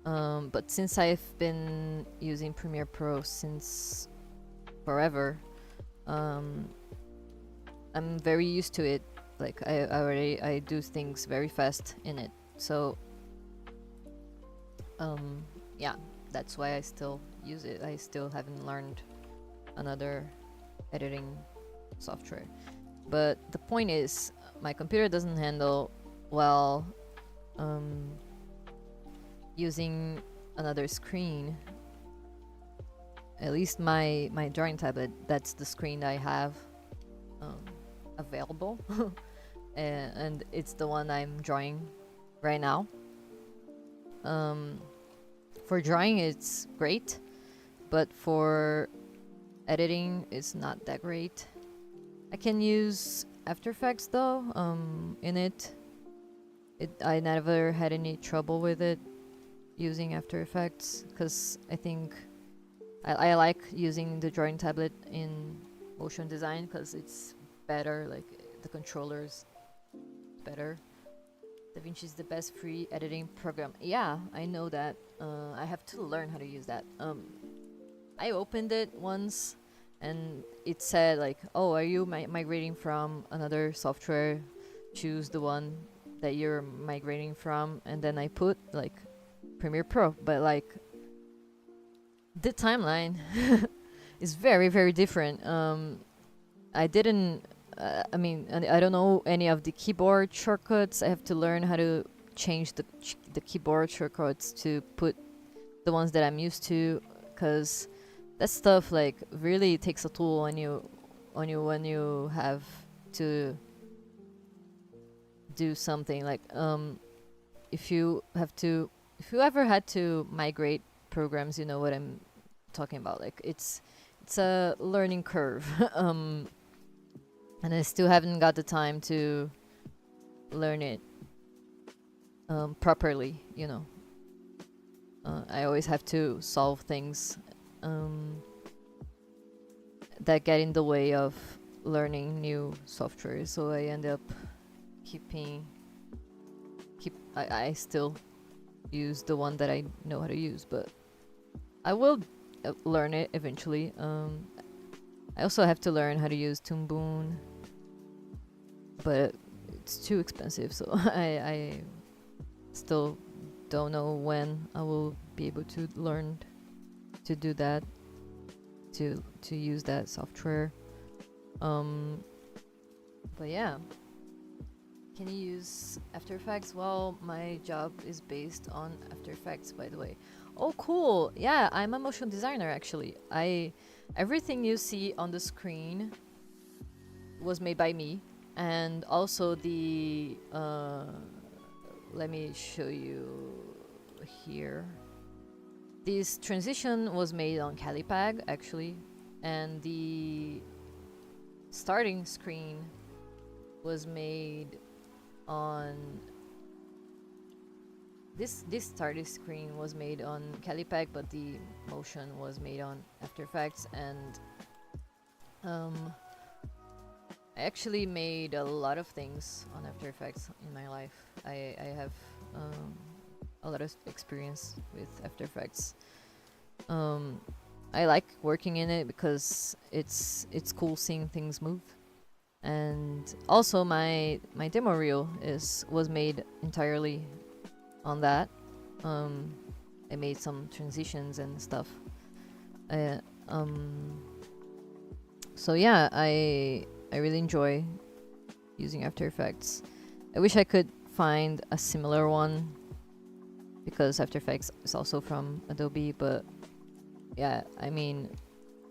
But since I've been using Premiere Pro since forever, I'm very used to it. Like I do things very fast in it. So yeah, that's why I still use it. I still haven't learned another editing software. But the point is, my computer doesn't handle well using another screen. At least my drawing tablet, that's the screen I have available. And it's the one I'm drawing right now. For drawing it's great, but for editing it's not that great. I can use After Effects though. In it I never had any trouble with it using After Effects, because I think I like using the drawing tablet in motion design because it's better, like the controllers better. DaVinci is the best free editing program. Yeah, I know that. I have to learn how to use that. I opened it once and it said like, oh, are you migrating from another software? Choose the one that you're migrating from. And then I put like Premiere Pro, but like the timeline is very, very different. I didn't I mean, I don't know any of the keyboard shortcuts. I have to learn how to change the keyboard shortcuts to put the ones that I'm used to, because that stuff like really takes a toll on you when you have to do something like if you ever had to migrate programs, you know what I'm talking about. Like it's a learning curve. And I still haven't got the time to learn it properly, you know. I always have to solve things that get in the way of learning new software, so I end up I still use the one that I know how to use, but I will learn it eventually. I also have to learn how to use Toon Boom, but it's too expensive, so I still don't know when I will be able to learn to do that, to use that software. But yeah, can you use After Effects? Well, my job is based on After Effects, by the way. Oh, cool. Yeah, I'm a motion designer, actually. Everything you see on the screen was made by me, and also the let me show you here. This transition was made on Callipeg, actually, and the starting screen was made on this starting screen was made on Callipeg, but the motion was made on After Effects. And I actually made a lot of things on After Effects in my life. I have a lot of experience with After Effects. I like working in it because it's cool seeing things move. And also my demo reel was made entirely on that. um I made some transitions and stuff. uh, um so yeah, I really enjoy using After Effects. I wish I could find a similar one because After Effects is also from Adobe, but yeah, I mean,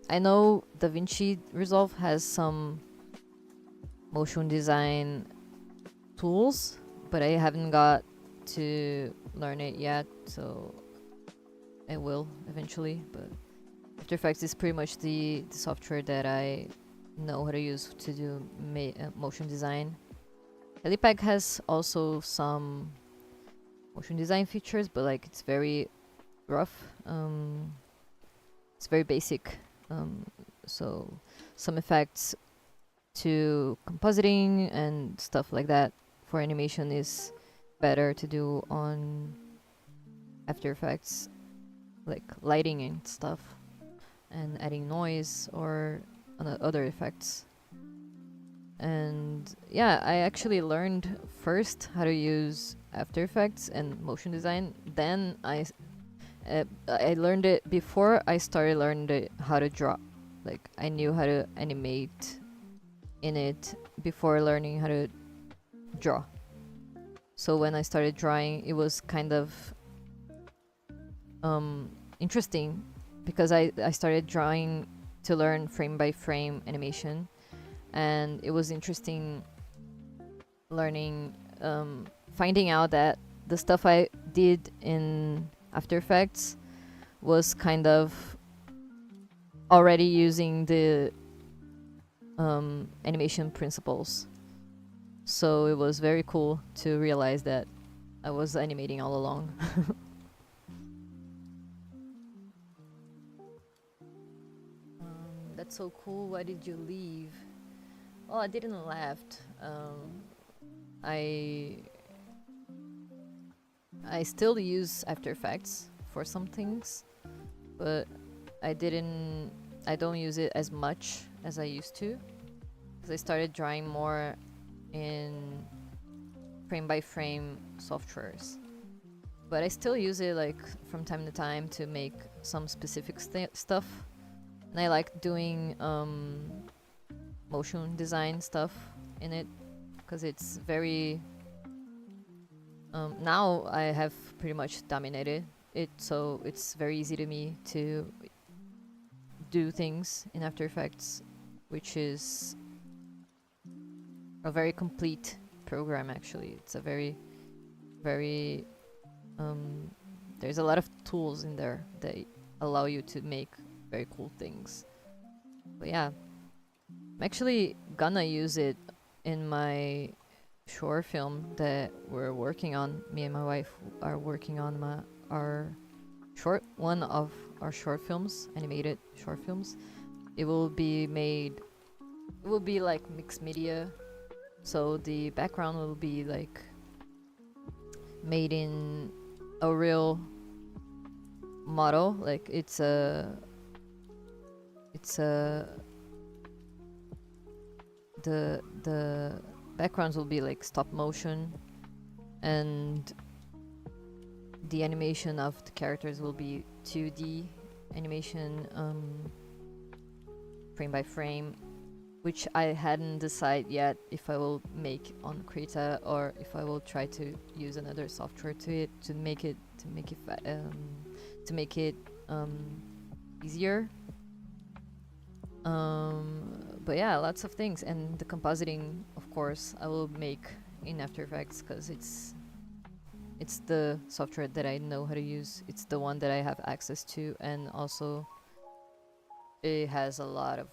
I know DaVinci Resolve has some motion design tools, but I haven't got to learn it yet, so I will eventually. But After Effects is pretty much the software that I know how to use to do motion design. Callipeg has also some motion design features, but like it's very rough. It's very basic. So some effects to compositing and stuff like that for animation is better to do on After Effects, like lighting and stuff, and adding noise or other effects. And yeah, I actually learned first how to use After Effects and motion design. Then I learned it before I started learning how to draw. Like I knew how to animate in it before learning how to draw. So when I started drawing, it was kind of interesting because I started drawing to learn frame by frame animation, and it was interesting learning, finding out that the stuff I did in After Effects was kind of already using the animation principles. So it was very cool to realize that I was animating all along. That's so cool. Why did you leave? Well, I didn't left. I I still use After Effects for some things, but I didn't. I don't use it as much as I used to because I started drawing more in frame by frame softwares. But I still use it like from time to time to make some specific stuff, and I like doing motion design stuff in it because it's very. Now I have pretty much dominated it, so it's very easy to me to do things in After Effects, which is a very complete program. Actually, it's a very there's a lot of tools in there that allow you to make very cool things. But yeah, I'm actually gonna use it in my short film that we're working on. Me and my wife are working on our one of our short films, animated short films. It will be made. It will be like mixed media, so the background will be like made in a real model. Like it's a the backgrounds will be like stop motion, and the animation of the characters will be 2D animation, frame by frame, which I hadn't decided yet if I will make on Krita or if I will try to use another software to make it easier. But yeah, lots of things, and the compositing, of course, I will make in After Effects because it's the software that I know how to use. It's the one that I have access to, and also it has a lot of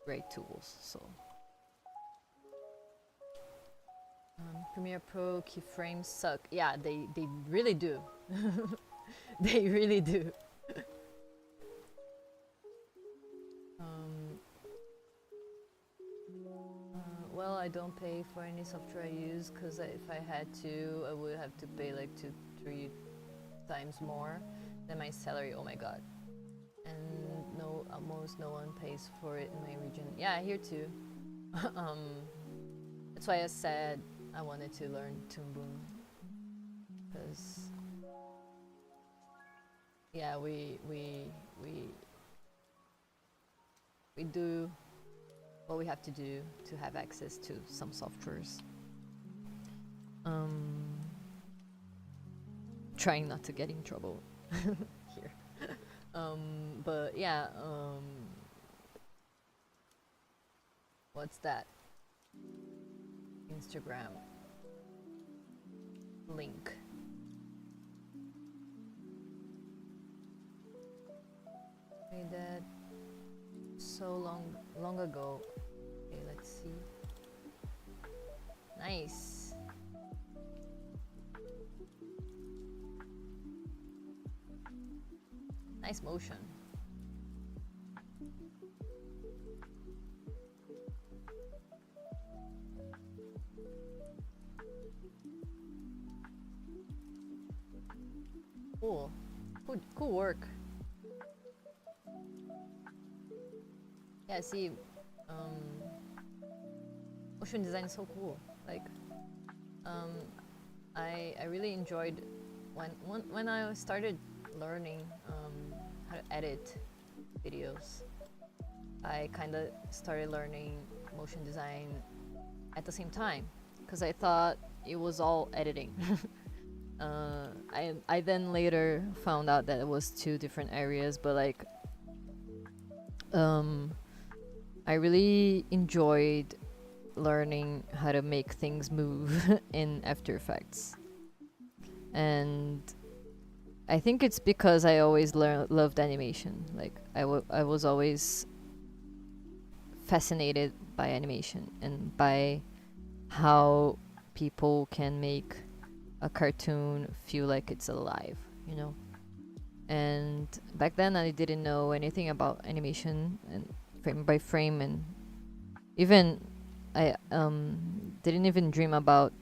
great tools. So Premiere Pro keyframes suck. Yeah, they really do. They really do. Well, I don't pay for any software I use because if I had to, I would have to pay like 2-3 times more than my salary. Oh my god. And almost no one pays for it in my region. Yeah, here too. um, that's why I said I wanted to learn Tumbun, because yeah, we do what we have to do to have access to some softwares. Trying not to get in trouble here. But yeah, what's that? Instagram link. Made that so long ago. Okay, let's see. Nice. Nice motion. Cool. Cool work. Yeah, see, motion design is so cool. Like, I really enjoyed when I started learning how to edit videos. I kind of started learning motion design at the same time because I thought it was all editing. I then later found out that it was two different areas, but like, I really enjoyed learning how to make things move in After Effects. And I think it's because I always loved animation. Like, I was always fascinated by animation and by how people can make a cartoon feel like it's alive, you know? And back then I didn't know anything about animation and frame by frame, and even I didn't even dream about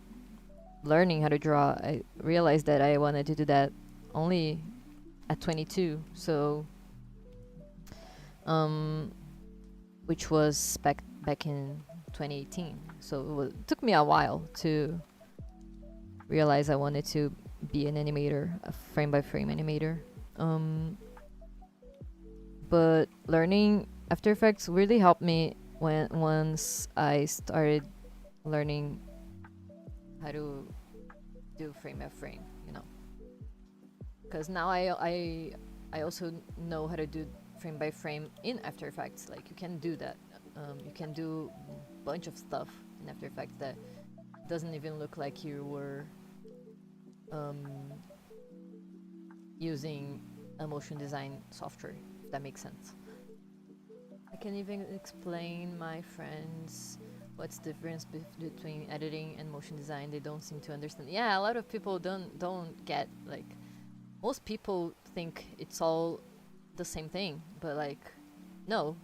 learning how to draw. I realized that I wanted to do that only at 22, so which was back in 2018. So it took me a while to realize I wanted to be an animator, a frame by frame animator. But learning After Effects really helped me once I started learning how to do frame by frame, you know. Because now I also know how to do frame by frame in After Effects. Like, you can do that. You can do a bunch of stuff in After Effects that doesn't even look like you were using a motion design software, if that makes sense. I can even explain my friends what's the difference between editing and motion design. They don't seem to understand. Yeah, a lot of people don't get, like, most people think it's all the same thing, but like, no,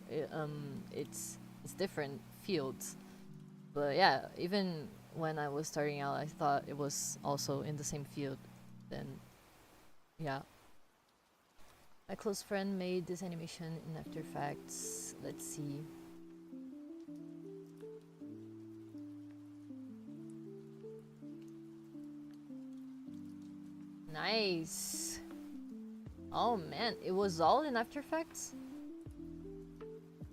it's different fields. But yeah, even when I was starting out, I thought it was also in the same field. Then, yeah. My close friend made this animation in After Effects. Let's see. Nice. Oh man, it was all in After Effects?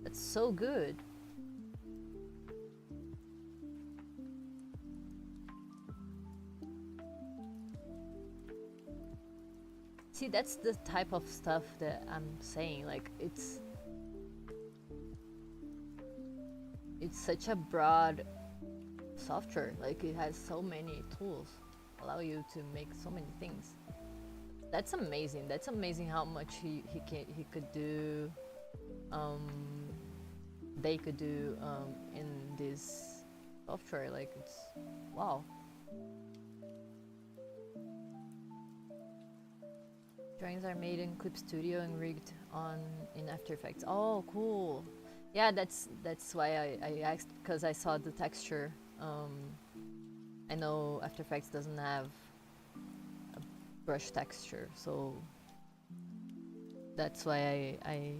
That's so good. See, that's the type of stuff that I'm saying. Like, it's such a broad software. Like, it has so many tools, allow you to make so many things. That's amazing. That's amazing how much he could do. They could do in this software. Like, it's wow. Drawings are made in Clip Studio and rigged in After Effects. Oh, cool. Yeah, that's why I asked, because I saw the texture. I know After Effects doesn't have a brush texture, so that's why I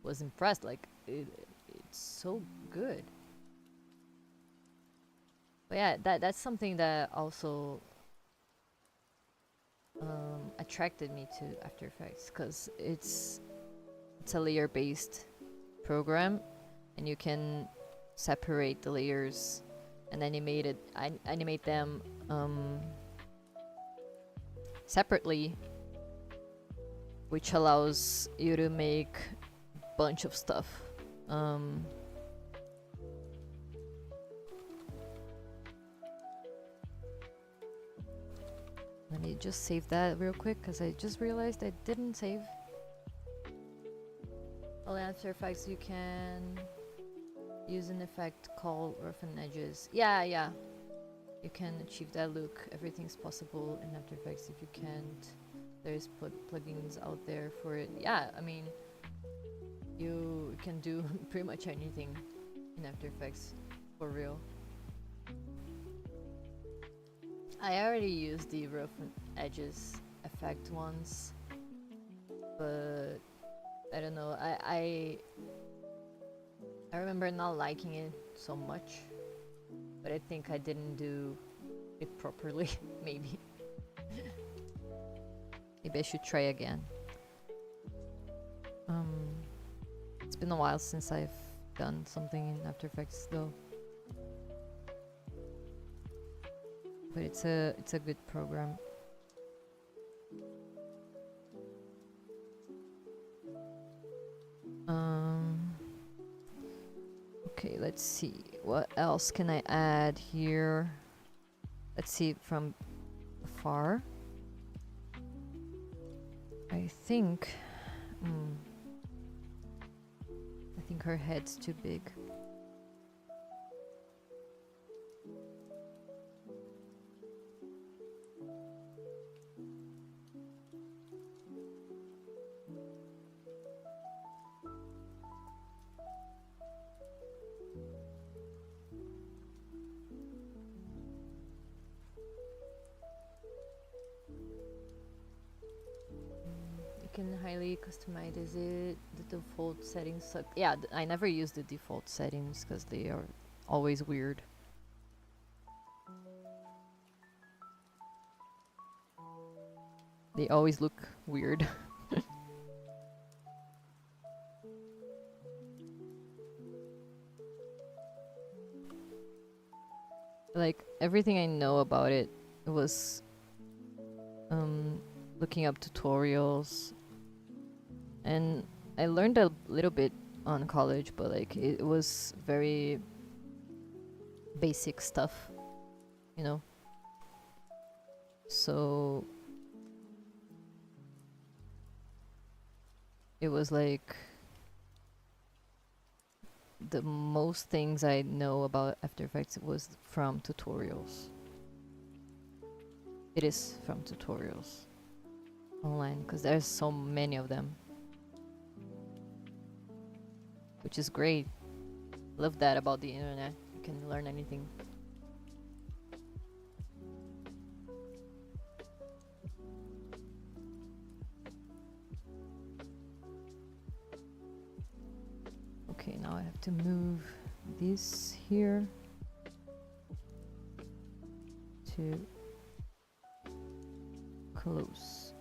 was impressed. Like, it's so good. But yeah, that's something that also attracted me to After Effects, because it's a layer based program, and you can separate the layers and animate them separately, which allows you to make a bunch of stuff. Let me just save that real quick, because I just realized I didn't save. Well, After Effects, you can use an effect called roughen edges. Yeah, you can achieve that look. Everything's possible in After Effects. If you can't, there's plugins out there for it. Yeah, I mean, you can do pretty much anything in After Effects, for real. I already used the roughen edges effect once, but I don't know. I remember not liking it so much, but I think I didn't do it properly. Maybe. Maybe I should try again. It's been a while since I've done something in After Effects though. But it's a good program. Okay, let's see. What else can I add here? Let's see from afar. I think her head's too big. Can highly customize it. The default settings suck. Yeah, I never use the default settings because they are always weird. They always look weird. Like, everything I know about it was looking up tutorials, and I learned a little bit on college, but like it was very basic stuff, you know. So it was like the most things I know about After Effects was from tutorials. It is from tutorials online, because there's so many of them, which is great. Love that about the internet. You can learn anything. Okay, now I have to move this here to close.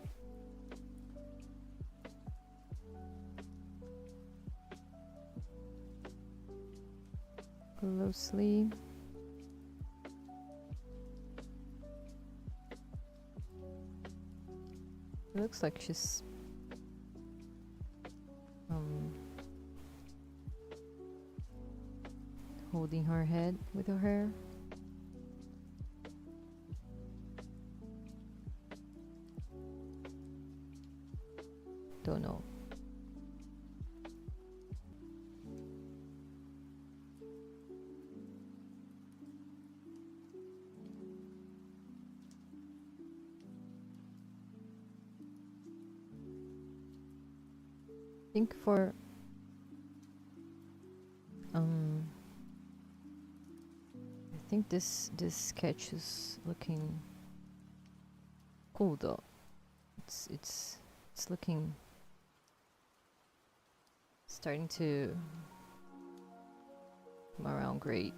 Closely. It looks like she's holding her head with her hair. Don't know. I think for I think this sketch is looking cool though. It's looking starting to come around great.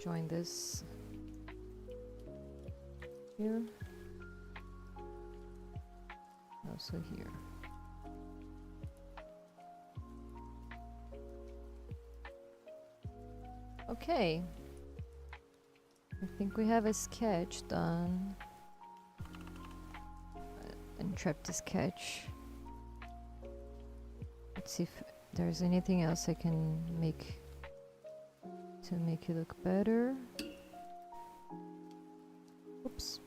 join this here. Also here. Okay. I think we have a sketch done. Untrap the sketch. Let's see if there's anything else I can make to make it look better. Oops.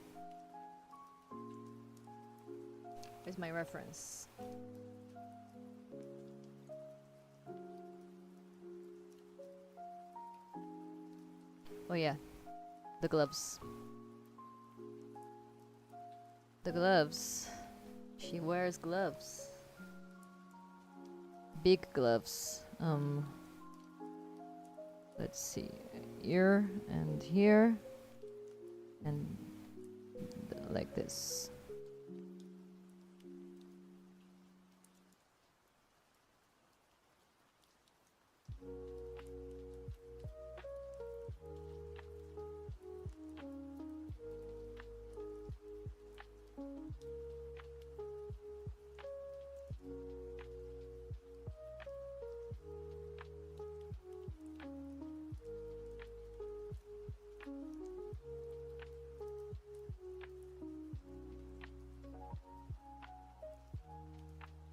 Where's my reference? Oh yeah, the gloves. The gloves. She wears gloves. Big gloves. Let's see, here and here, and like this.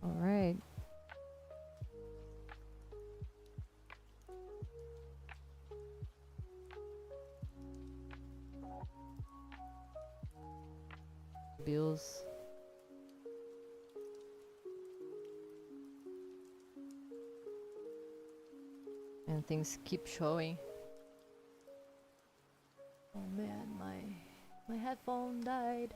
All right. Bills. And things keep showing. Oh man, my headphone died.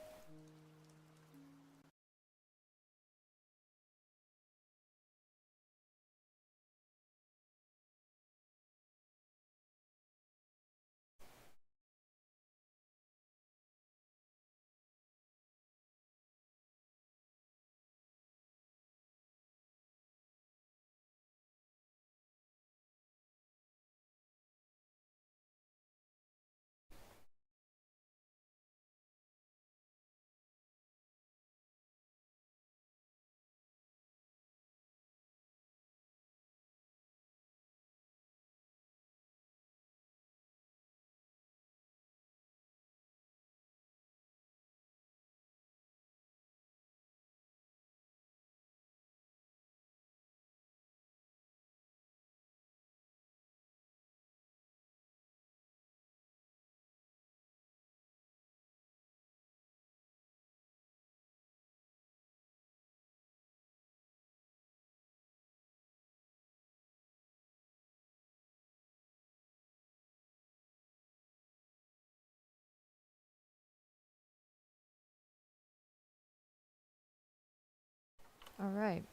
All right. I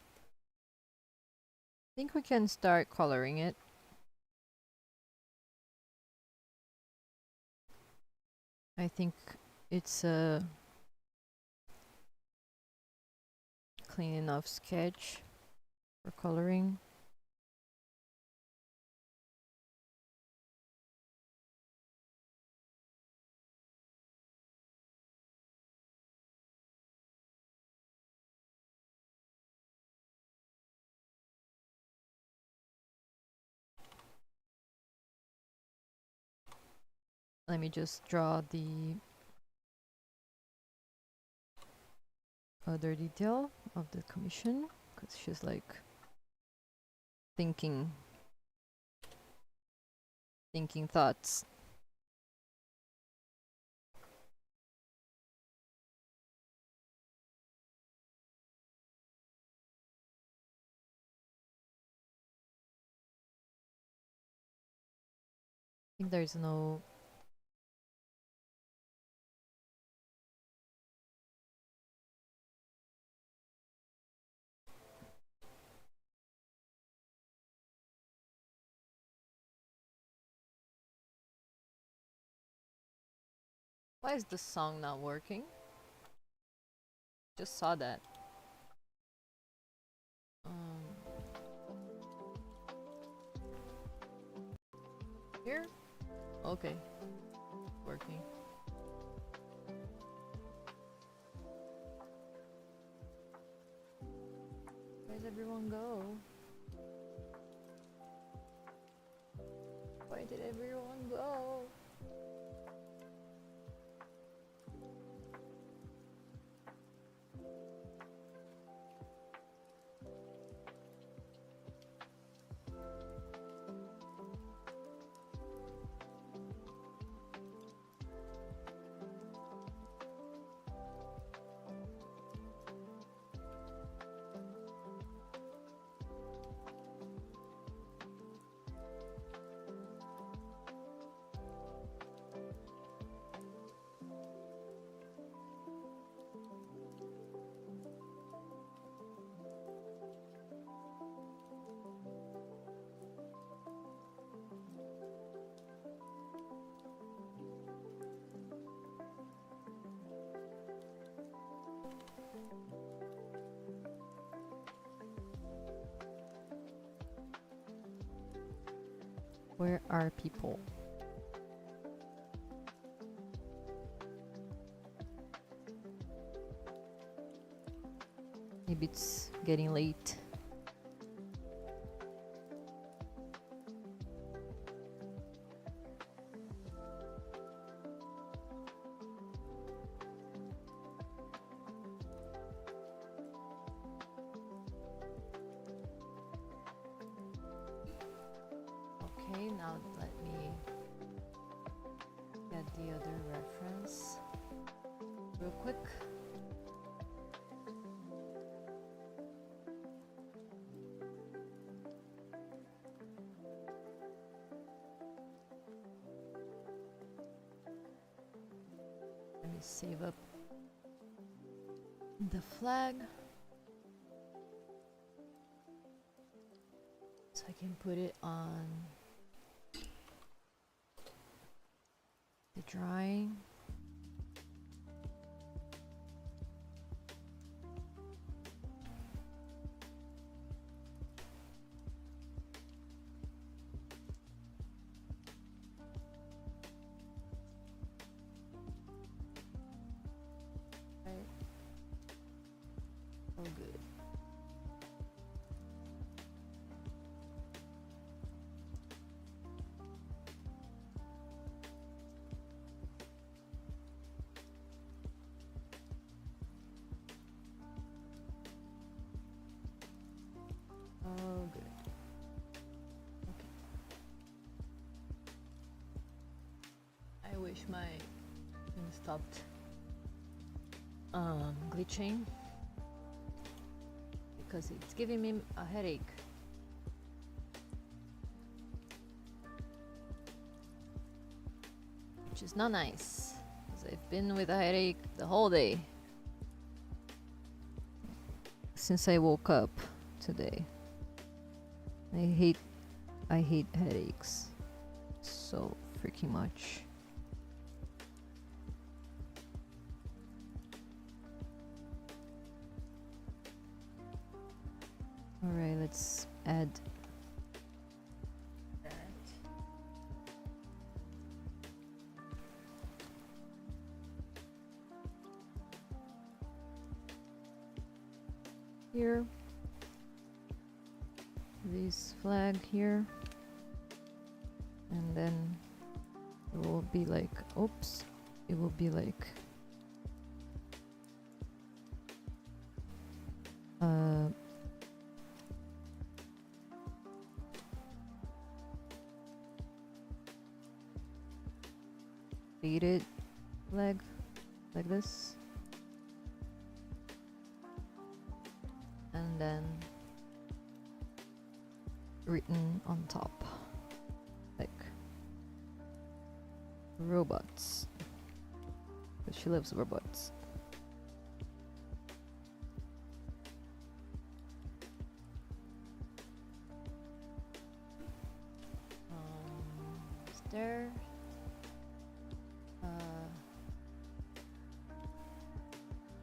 think we can start coloring it. I think it's a clean enough sketch for coloring. Let me just draw the other detail of the commission, because she's like thinking thoughts. I think there's no Why is the song not working? Just saw that. Here? Okay, working. Where's everyone go? Where did everyone go? Where are people? Maybe it's getting late. Okay, now let me get the other reference real quick. Let me save up the flag so I can put it on the drawing. Right. Oh, good. Oh, good. Okay. I wish my thing stopped glitching because it's giving me a headache. Which is not nice because I've been with a headache the whole day since I woke up today. I hate headaches so freaking much. All right, let's add that. Here. This flag here. And then it will be like, oops, it will be like faded flag like this, and then written on top like robots, because she loves robots. There.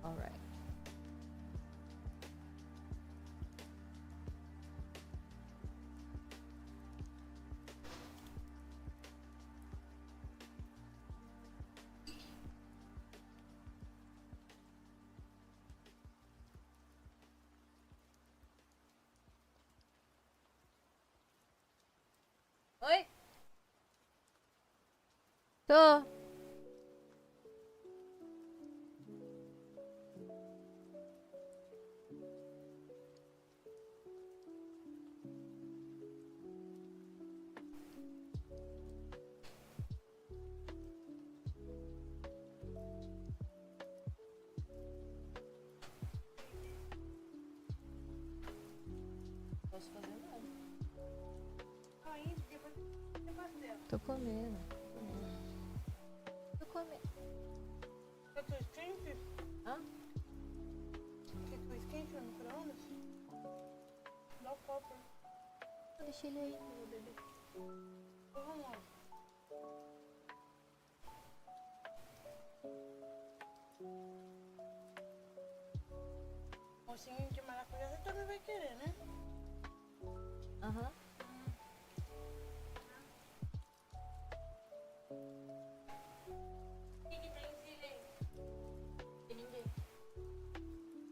All right. Oi? Tô. Posso fazer nada. Ainda, depois tem pastel. Tô comendo. Tô comendo. Quer que eu esquente? Hã? Quer que eu esquente no micro-ondas? Dá o copo. Deixa ele aí, meu bebê. Então vamos lá. Mocinho de maracujá você também vai querer, né? Aham. O que tem em cima aí? Tem ninguém.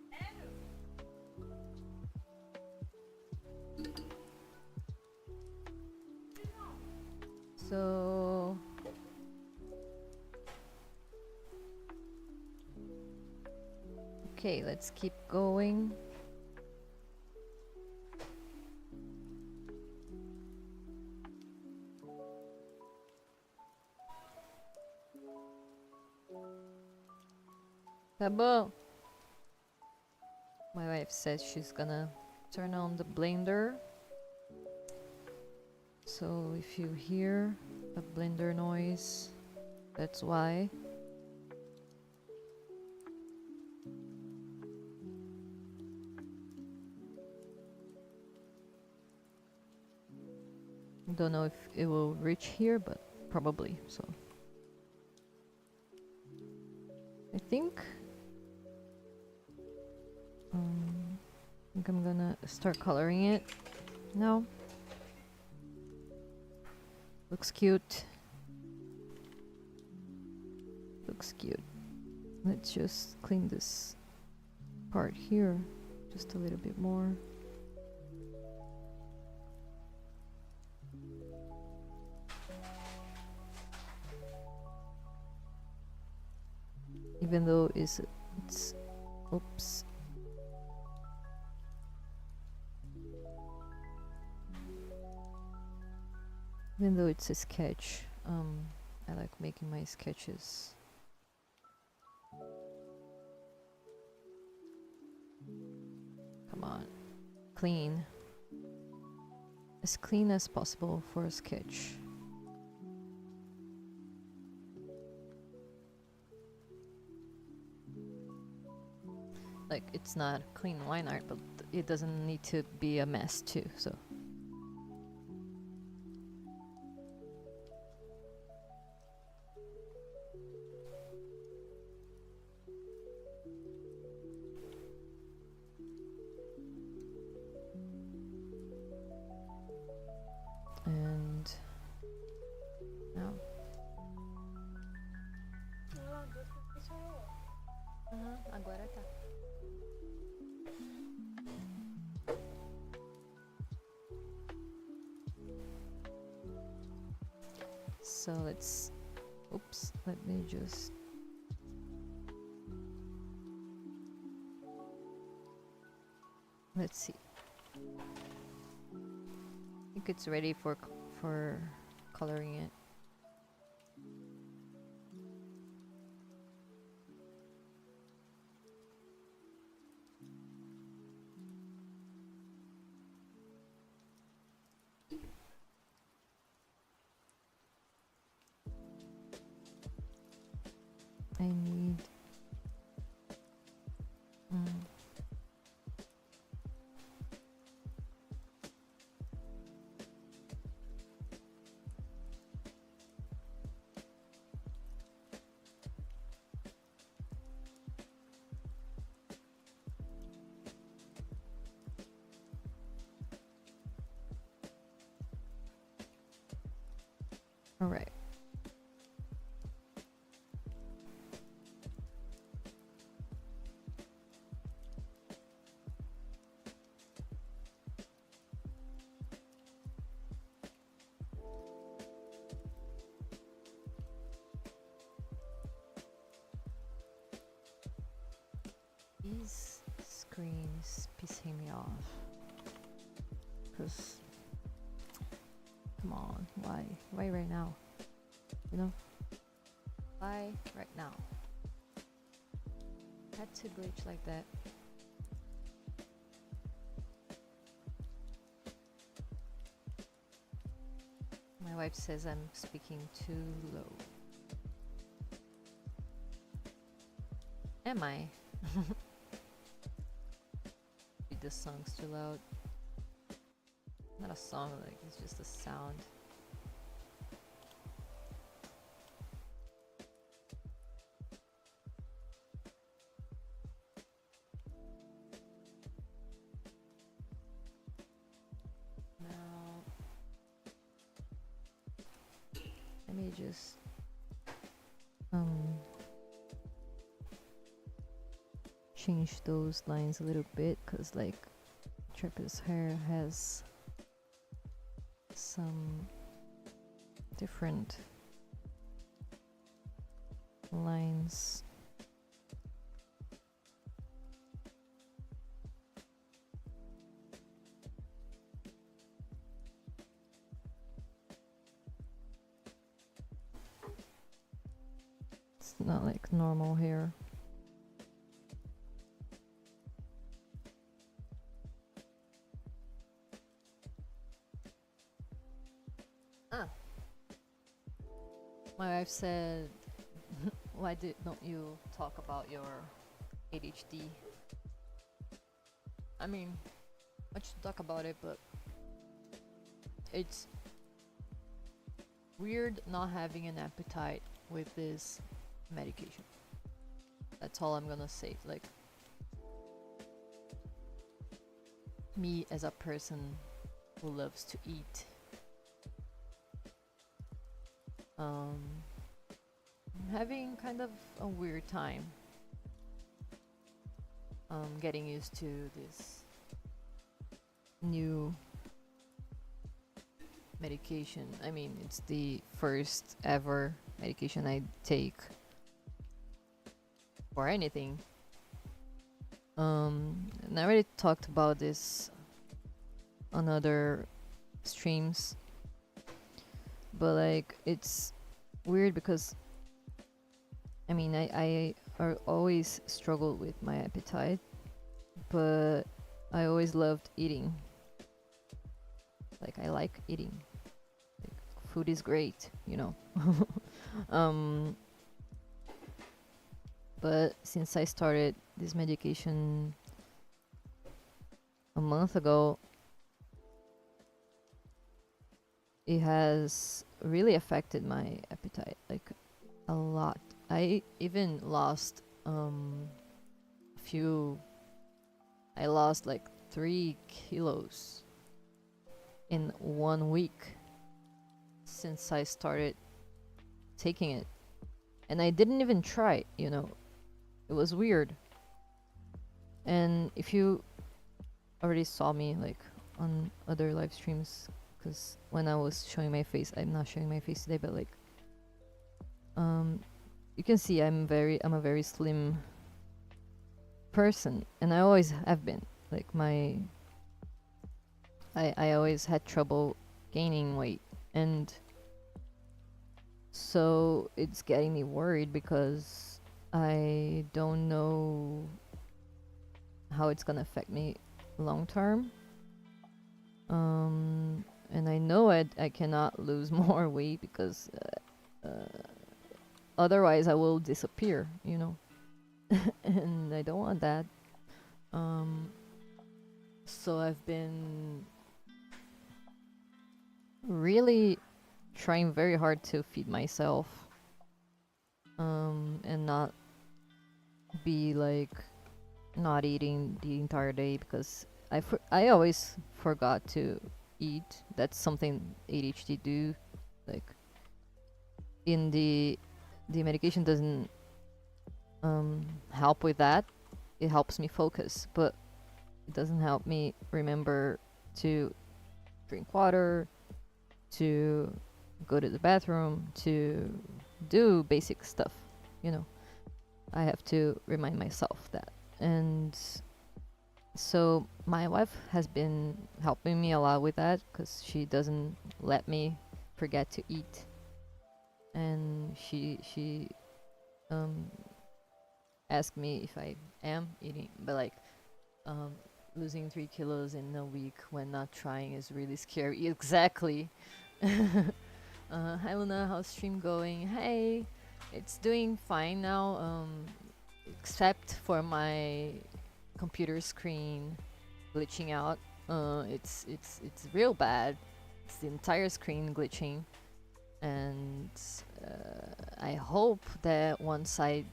Sério? So okay, let's keep going. Tá bom. My wife says she's gonna turn on the blender. So if you hear a blender noise, that's why. Don't know if it will reach here, but probably so. I think I'm gonna start coloring it now. Looks cute. Looks cute. Let's just clean this part here just a little bit more. Even though it's oops. Even though it's a sketch, I like making my sketches come on, clean, as clean as possible for a sketch. Like, it's not clean line art, but it doesn't need to be a mess too, so. And now. Ah, Deus, que isso é. Agora tá. So let's, oops, let me just, let's see. I think it's ready for coloring it. I need all right. This screen is pissing me off. Cause, come on, why? Why right now? You know? Why right now? Had to glitch like that. My wife says I'm speaking too low. Am I? The song's too loud. Not a song, like it's just a sound. Now, let me just change those lines a little bit, cause like Trip's hair has some different lines. It's not like normal hair. My wife said, why don't you talk about your ADHD? I mean, I should talk about it, but it's weird not having an appetite with this medication. That's all I'm gonna say. Like, me as a person who loves to eat, I'm having kind of a weird time getting used to this new medication. I mean, it's the first ever medication I take for anything. And I already talked about this on other streams, but like it's weird because I mean I always struggled with my appetite, but I always loved eating. Like I like eating. Like, food is great, you know. But since I started this medication a month ago, it has really affected my appetite, like a lot. I even lost I lost like 3 kilos in 1 week since I started taking it. And I didn't even try, you know. It was weird. And if you already saw me like on other live streams, because when I was showing my face, I'm not showing my face today, but like you can see I'm a very slim person, and I always have been. Like I always had trouble gaining weight, and so it's getting me worried because I don't know how it's gonna affect me long term. And I know I cannot lose more weight because otherwise I will disappear, you know. And I don't want that. So I've been really trying very hard to feed myself, and not be like not eating the entire day, because I always forgot to eat. That's something ADHD do. Like in the medication doesn't help with that. It helps me focus, but it doesn't help me remember to drink water, to go to the bathroom, to do basic stuff, you know. I have to remind myself that. And so my wife has been helping me a lot with that because she doesn't let me forget to eat. And she um asked me if I am eating, but like um losing 3 kilos in a week when not trying is really scary. Exactly. Hi Luna, how's stream going? Hey, it's doing fine now. Except for my computer screen glitching out. It's real bad. It's the entire screen glitching, and I hope that once I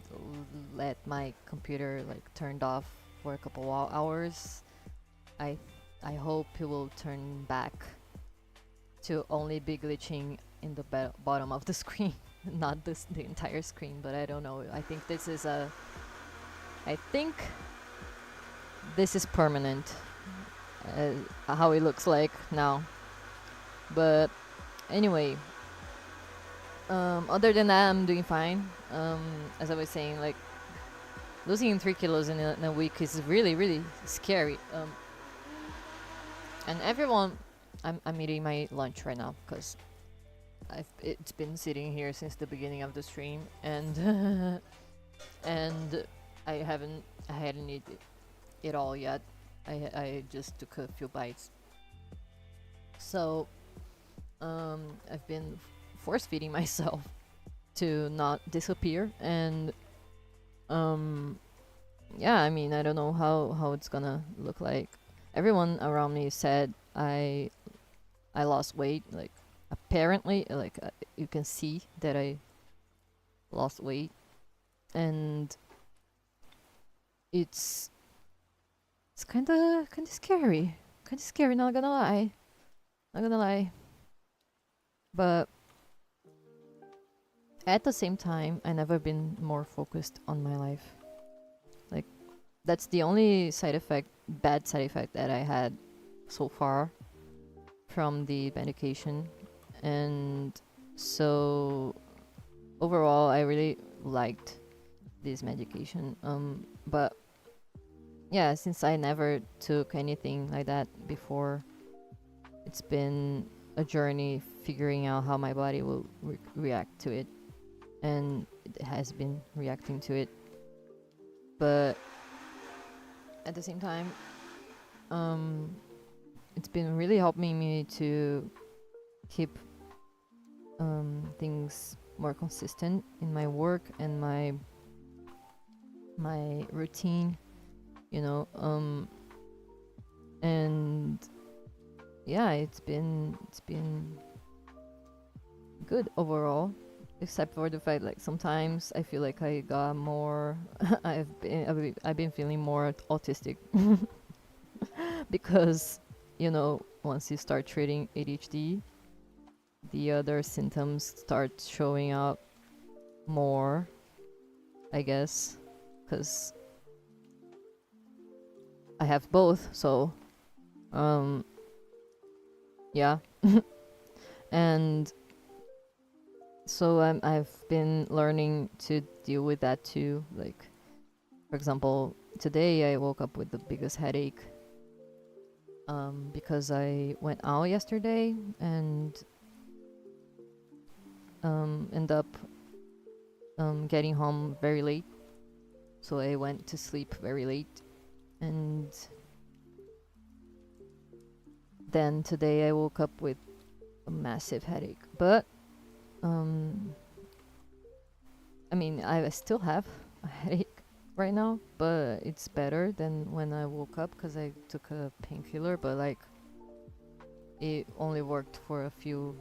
let my computer like turned off for a couple hours, I I hope it will turn back to only be glitching in the bottom of the screen, not the entire screen. But I don't know. I think this is permanent. How it looks like now. But anyway, other than that, I'm doing fine. As I was saying, like losing 3 kilos in a week is really, really scary. And everyone, I'm eating my lunch right now because it's been sitting here since the beginning of the stream, and and I hadn't eaten it all yet. I just took a few bites. So I've been force feeding myself to not disappear, and yeah, I mean, I don't know how it's gonna look like. Everyone around me said I lost weight. Like apparently, like you can see that I lost weight, and it's kind of scary. Kind of scary. Not gonna lie. Not gonna lie. But at the same time, I never been more focused on my life. Like that's the only bad side effect that I had so far from the medication. And so overall I really liked this medication. But yeah, since I never took anything like that before, it's been a journey figuring out how my body will react to it, and it has been reacting to it. But at the same time, it's been really helping me to keep things more consistent in my work and my routine, you know. And yeah, it's been good overall, except for the fact like sometimes I feel like I got more I've been feeling more autistic because, you know, once you start treating ADHD, the other symptoms start showing up more, I guess, because I have both. So yeah. And so I've been learning to deal with that too. Like, for example, today I woke up with the biggest headache because I went out yesterday and end up getting home very late. So I went to sleep very late, and then today I woke up with a massive headache. But I mean, I still have a headache right now, but it's better than when I woke up because I took a painkiller. But like, it only worked for a few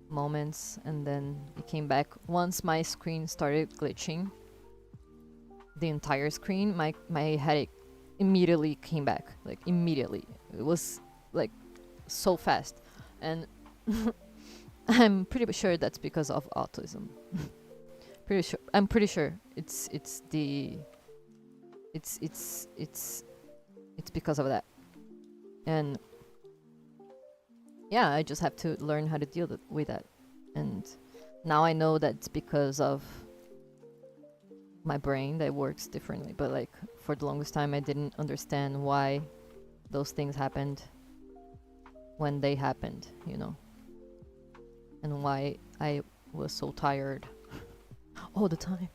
moments, and then it came back once my screen started glitching. The entire screen, my headache immediately came back. Like immediately, it was like so fast, and I'm pretty sure that's because of autism. I'm pretty sure it's because of that. And yeah, I just have to learn how to deal with that. And now I know that's because of my brain that works differently. But like for the longest time, I didn't understand why those things happened when they happened, you know, and why I was so tired all the time.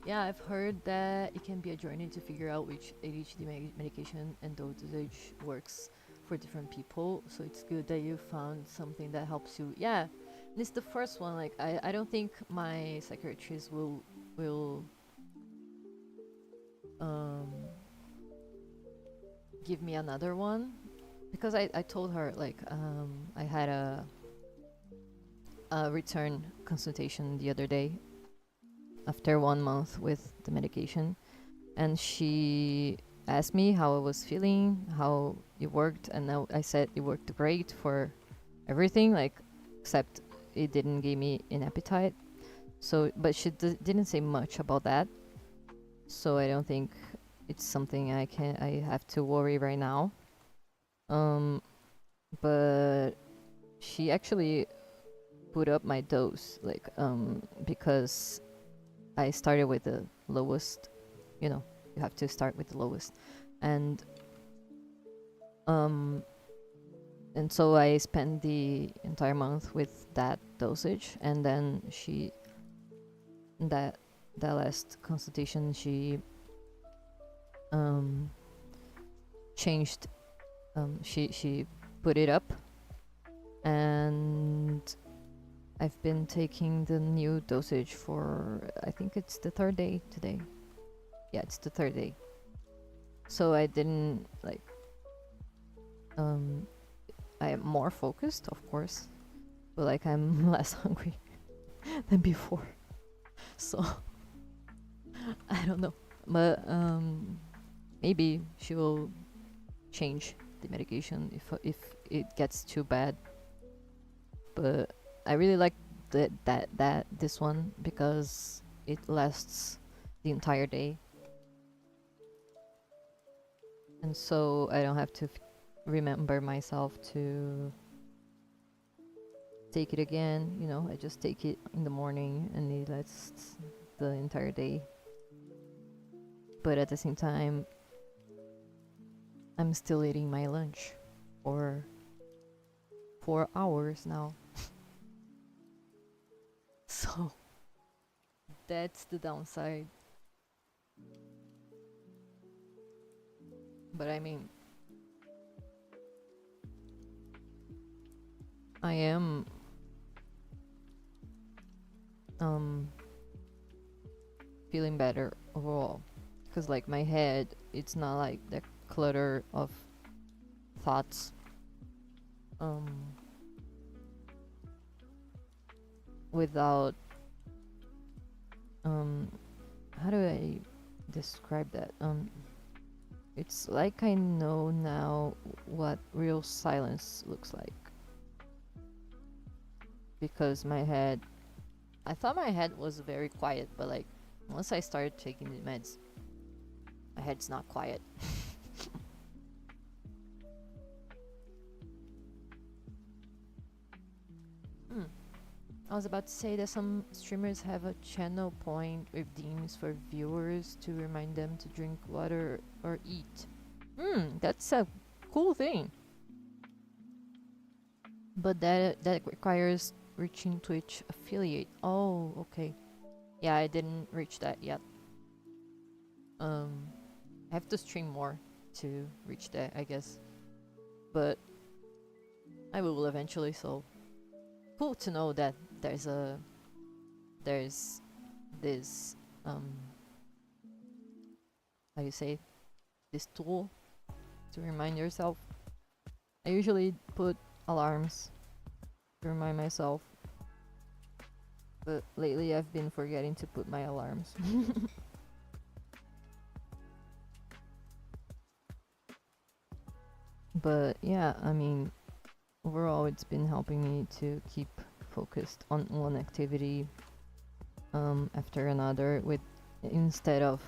Yeah, I've heard that it can be a journey to figure out which ADHD medication and dosage works for different people. So it's good that you found something that helps you. Yeah, this is the first one. Like I don't think my psychiatrist will um give me another one because I told her like I had a return consultation the other day after 1 month with the medication, and she asked me how I was feeling, how it worked, and I said it worked great for everything, like except it didn't give me an appetite. So, but she didn't say much about that. So I don't think it's something I have to worry right now. Um, but she actually put up my dose, like because I started with the lowest. You know, you have to start with the lowest, and um, and so I spent the entire month with that dosage, and then that that last consultation she um changed, she put it up, and I've been taking the new dosage for, I think it's the third day today. Yeah, it's the third day. So I didn't like I am more focused, of course, but like I'm less hungry than before. So I don't know, but maybe she will change the medication if it gets too bad. But I really like that this one because it lasts the entire day, and so I don't have to remember myself to take it again. You know, I just take it in the morning and it lasts the entire day. But at the same time, I'm still eating my lunch for 4 hours now. So that's the downside. But I mean, I am feeling better overall, because like my head, it's not like the clutter of thoughts without how do I describe that? It's like I know now what real silence looks like, because my head, I thought my head was very quiet, but like once I started taking the meds, my head's not quiet. I was about to say that some streamers have a channel point redeems for viewers to remind them to drink water or eat. That's a cool thing. But that requires reaching Twitch affiliate. Oh, okay. Yeah, I didn't reach that yet. I have to stream more to reach that, I guess. But I will eventually, so cool to know that there's this how you say, this tool to remind yourself. I usually put alarms to remind myself, but lately I've been forgetting to put my alarms. But yeah, I mean, overall it's been helping me to keep focused on one activity after another, with instead of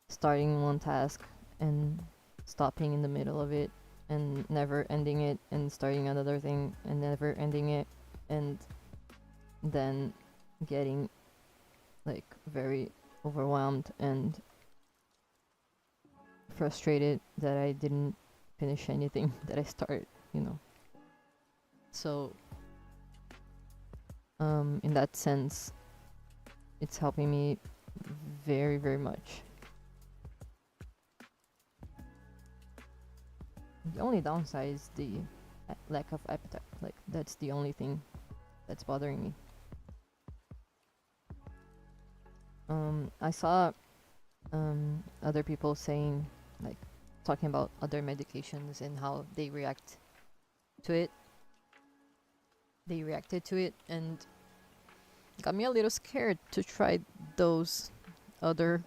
starting one task and stopping in the middle of it and never ending it, and starting another thing and never ending it, and than getting like very overwhelmed and frustrated that I didn't finish anything that I started, you know. So in that sense, it's helping me very, very much. The only downside is the lack of appetite. Like, that's the only thing that's bothering me. I saw other people saying, like, talking about other medications and how they react to it. They reacted to it and got me a little scared to try those other,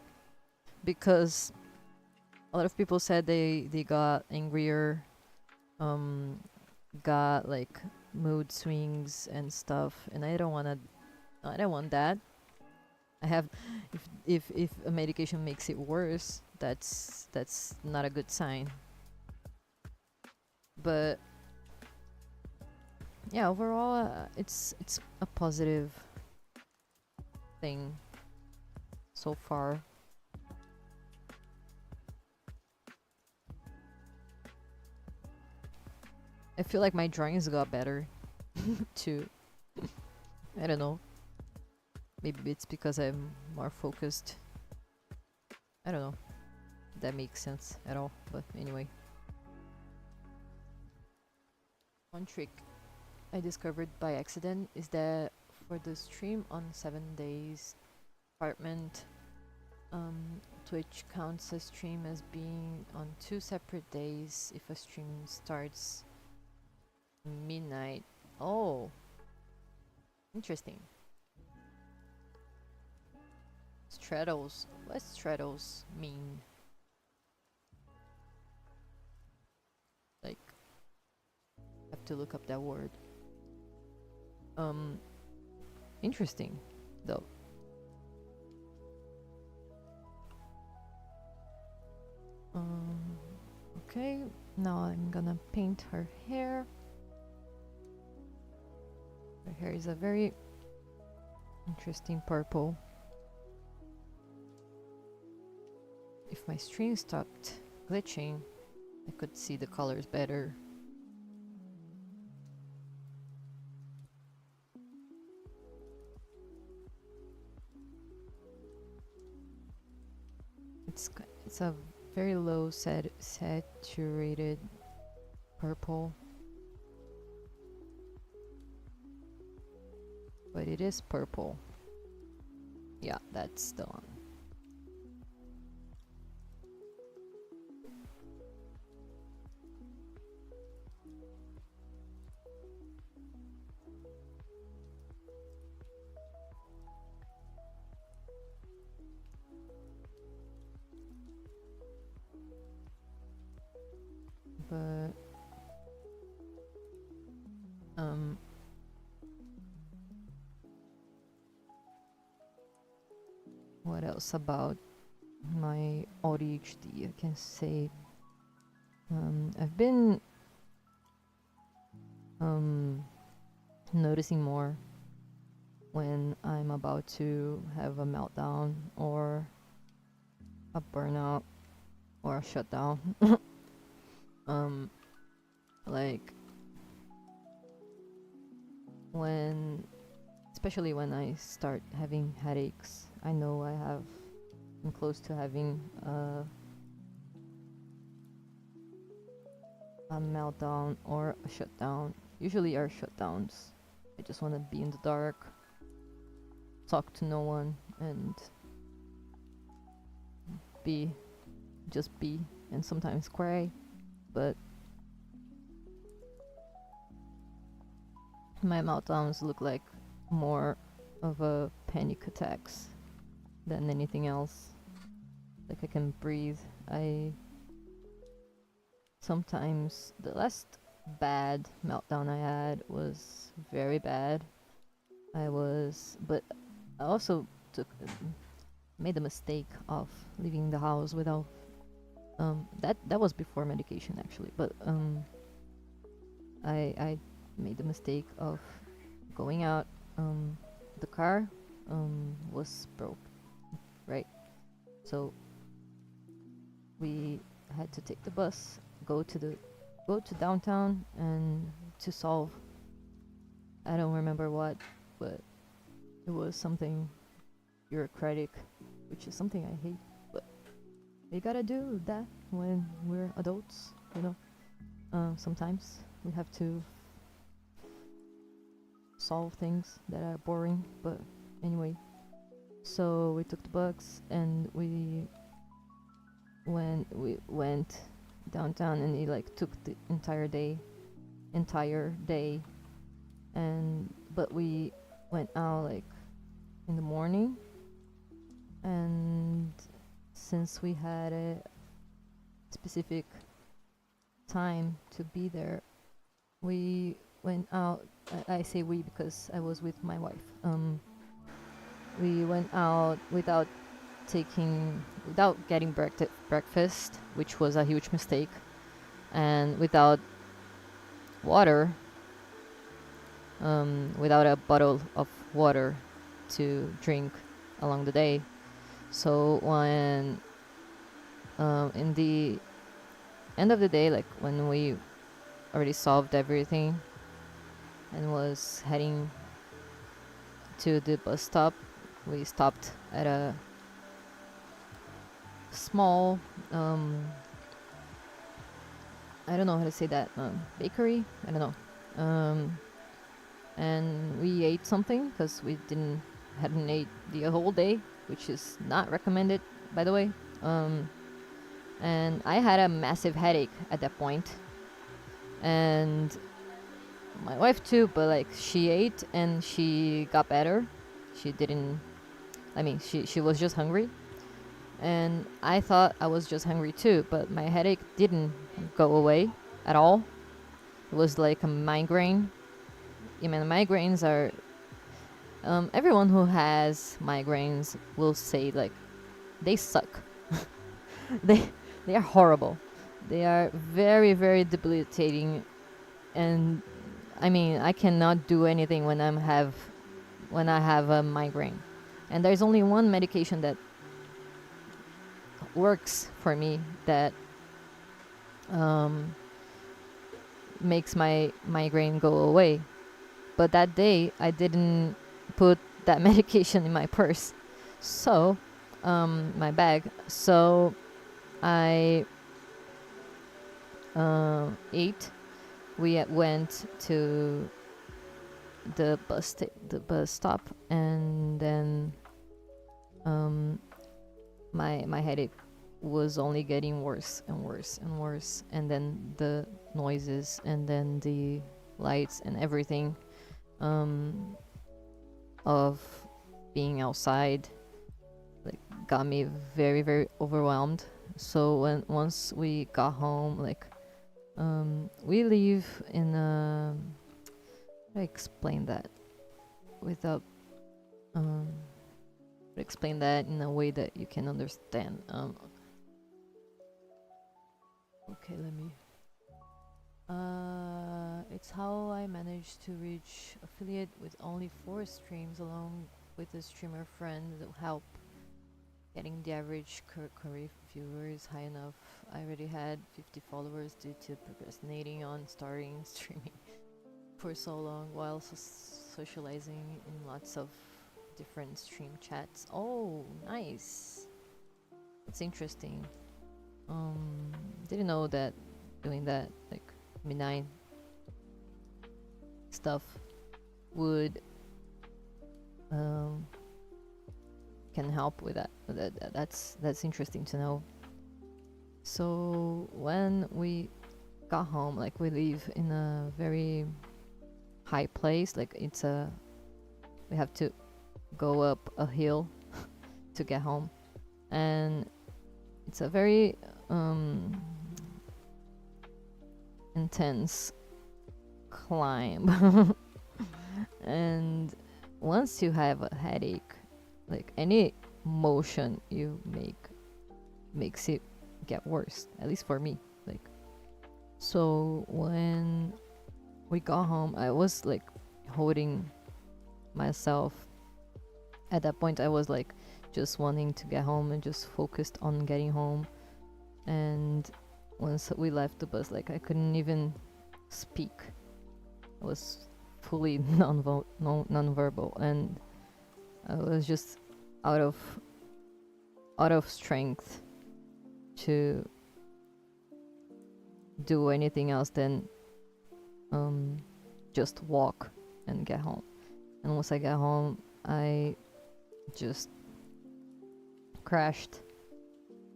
because a lot of people said they got angrier, got like mood swings and stuff, and I don't want that. I have, if a medication makes it worse, that's not a good sign. But yeah, overall, it's a positive thing so far. I feel like my drawings got better too. I don't know. Maybe it's because I'm more focused. I don't know if that makes sense at all, but anyway. One trick I discovered by accident is that for the stream on 7 days apartment, Twitch counts a stream as being on 2 separate days if a stream starts midnight. Oh, interesting. Straddles. What straddles mean? Like, have to look up that word. Interesting, though. Okay, now I'm gonna paint her hair. Her hair is a very interesting purple. If my stream stopped glitching, I could see the colors better. It's a very low saturated purple, but it is purple. Yeah, that's the one. But what else about my ADHD I can say? I've been noticing more when I'm about to have a meltdown or a burnout or a shutdown. Like especially when I start having headaches, I know I'm close to having a meltdown or a shutdown. Usually are shutdowns. I just want to be in the dark, talk to no one, and just be, and sometimes cry, but my meltdowns look like more of a panic attacks than anything else. Like, I can breathe. Sometimes the last bad meltdown I had was very bad. But I also made the mistake of leaving the house without that was before medication actually, but I made the mistake of going out the car was broke, right? So we had to take the bus, go to downtown, and to solve, I don't remember what, but it was something bureaucratic, which is something I hate. But we gotta do that when we're adults, you know. Sometimes we have to solve things that are boring, but anyway. So we took the bus and we went downtown, and it like took the entire day, and but we went out like in the morning, and since we had a specific time to be there, we went out. I say we because I was with my wife. We went out without getting breakfast, which was a huge mistake, and without water, without a bottle of water to drink along the day. So when in the end of the day, like when we already solved everything and was heading to the bus stop, we stopped at a small I don't know how to say that, bakery, I don't know, and we ate something because we hadn't ate the whole day, which is not recommended, by the way. And I had a massive headache at that point, and my wife too, but like she ate and she got better. She didn't, I mean, she was just hungry, and I thought I was just hungry too, but my headache didn't go away at all. It was like a migraine. I mean, migraines are everyone who has migraines will say like they suck. they they are horrible. They are very, very debilitating, and I mean, I cannot do anything when I have a migraine. And there's only one medication that works for me, that makes my migraine go away. But that day I didn't put that medication in my purse, so my bag. So I ate. We went to the bus stop, and then my headache was only getting worse and worse and worse, and then the noises, and then the lights and everything of being outside like got me very, very overwhelmed. So once we got home, like we live in a, how do I explain that without explain that in a way that you can understand. Okay, let me. It's how I managed to reach affiliate with only 4 streams, along with a streamer friend that help getting the average curry viewers high enough. I already had 50 followers due to procrastinating on starting streaming for so long, while socializing in lots of different stream chats. Oh, nice. That's interesting. Didn't know that doing that, like midnight stuff, would can help with that. That's interesting to know. So when we got home, like we live in a very high place, like we have to go up a hill to get home, and it's a very intense climb. And once you have a headache, like any motion you make makes it get worse, at least for me. Like, so when we got home, I was like holding myself. At that point I was like just wanting to get home and just focused on getting home. And once we left the bus, like I couldn't even speak. I was fully non-verbal, and I was just out of strength to do anything else than just walk and get home. And once I got home, I just crashed,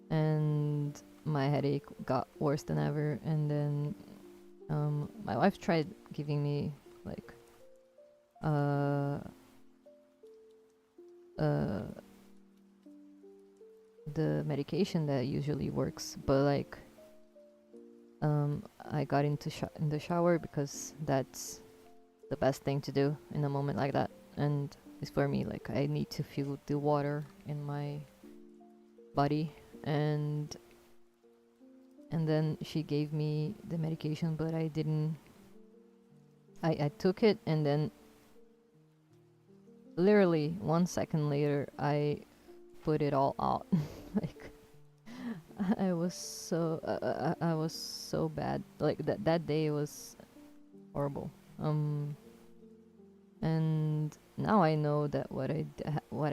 and my headache got worse than ever. And then my wife tried giving me like the medication that usually works, but like I got in the shower because that's the best thing to do in a moment like that. And it's for me, like I need to feel the water in my body. And then she gave me the medication, but I didn't. I took it, and then literally 1 second later I put it all out. Like I was so bad. Like that day was horrible. And now I know that what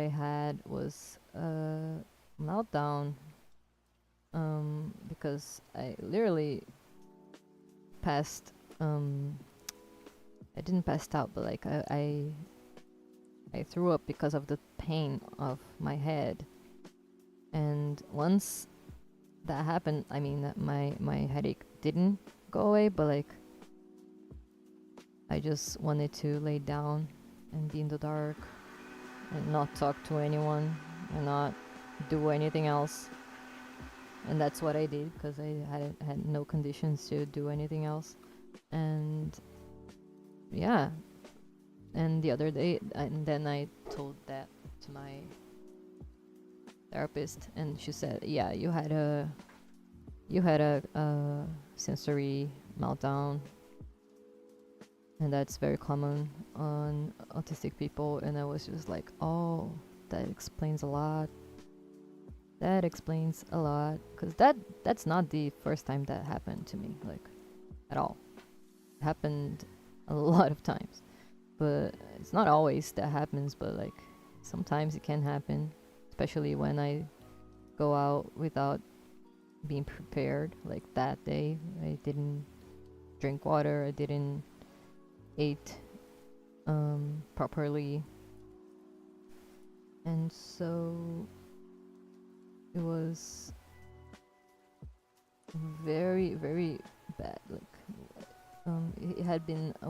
I had was a meltdown. Because I literally passed. I didn't pass out, but like I threw up because of the pain of my head. And once that happened, I mean, my headache didn't go away, but like I just wanted to lay down and be in the dark and not talk to anyone and not do anything else. And that's what I did, because I had no conditions to do anything else. And yeah, and the other day, and then I told that to my therapist, and she said, yeah, you had a sensory meltdown, and that's very common on autistic people. And I was just like, oh, that explains a lot. That explains a lot, because that's not the first time that happened to me, like, at all. It happened a lot of times, but it's not always that happens, but like sometimes it can happen, especially when I go out without being prepared. Like that day I didn't drink water, I didn't eat properly, and so it was very, very bad. Like it had been a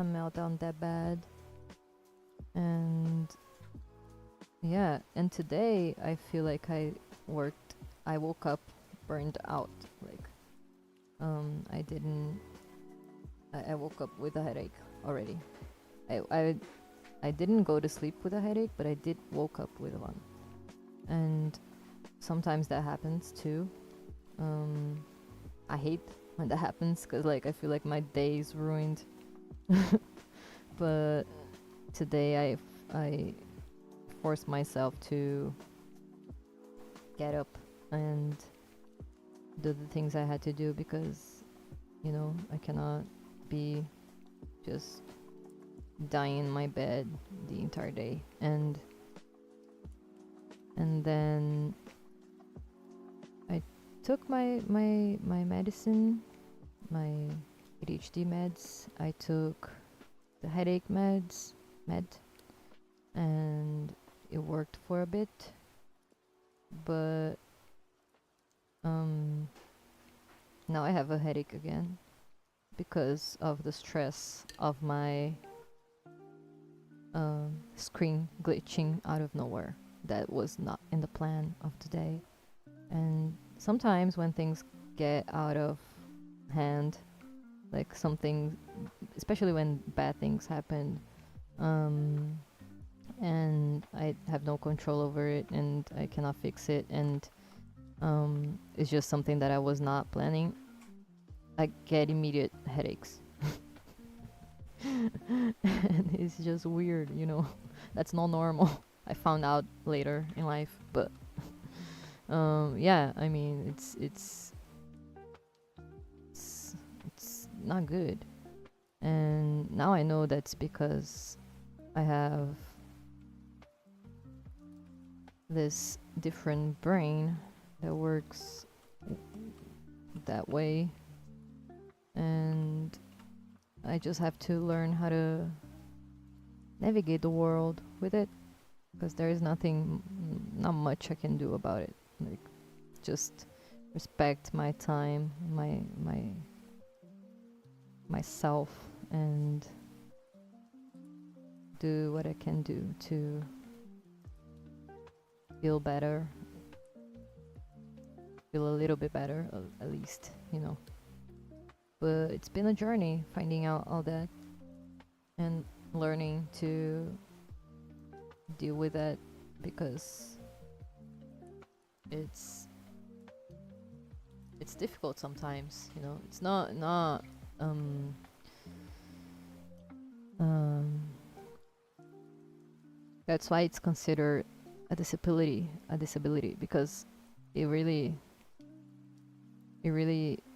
meltdown that bad. And yeah, and today I feel like I woke up burned out. Like I woke up with a headache already. I didn't go to sleep with a headache, but I did woke up with one. And sometimes that happens too. I hate when that happens, because like I feel like my day is ruined. But today I forced myself to get up and do the things I had to do, because I cannot be just dying in my bed the entire day. And then I took my medicine, my ADHD meds. I took the headache med, and it worked for a bit. But now I have a headache again because of the stress of my screen glitching out of nowhere. That was not in the plan of today. And sometimes when things get out of hand, like something, especially when bad things happen, and I have no control over it and I cannot fix it, and it's just something that I was not planning, I get immediate headaches. And is just weird, you know. That's not normal. I found out later in life, but yeah, I mean, it's not good. And now I know that's because I have this different brain that works that way, and I just have to learn how to navigate the world with it, because there is not much I can do about it. Like, just respect my time, myself, and do what I can do to feel better, feel a little bit better, at least, you know. But it's been a journey finding out all that and learning to deal with that, because it's difficult sometimes, you know. It's not um um that's why it's considered a disability, because it really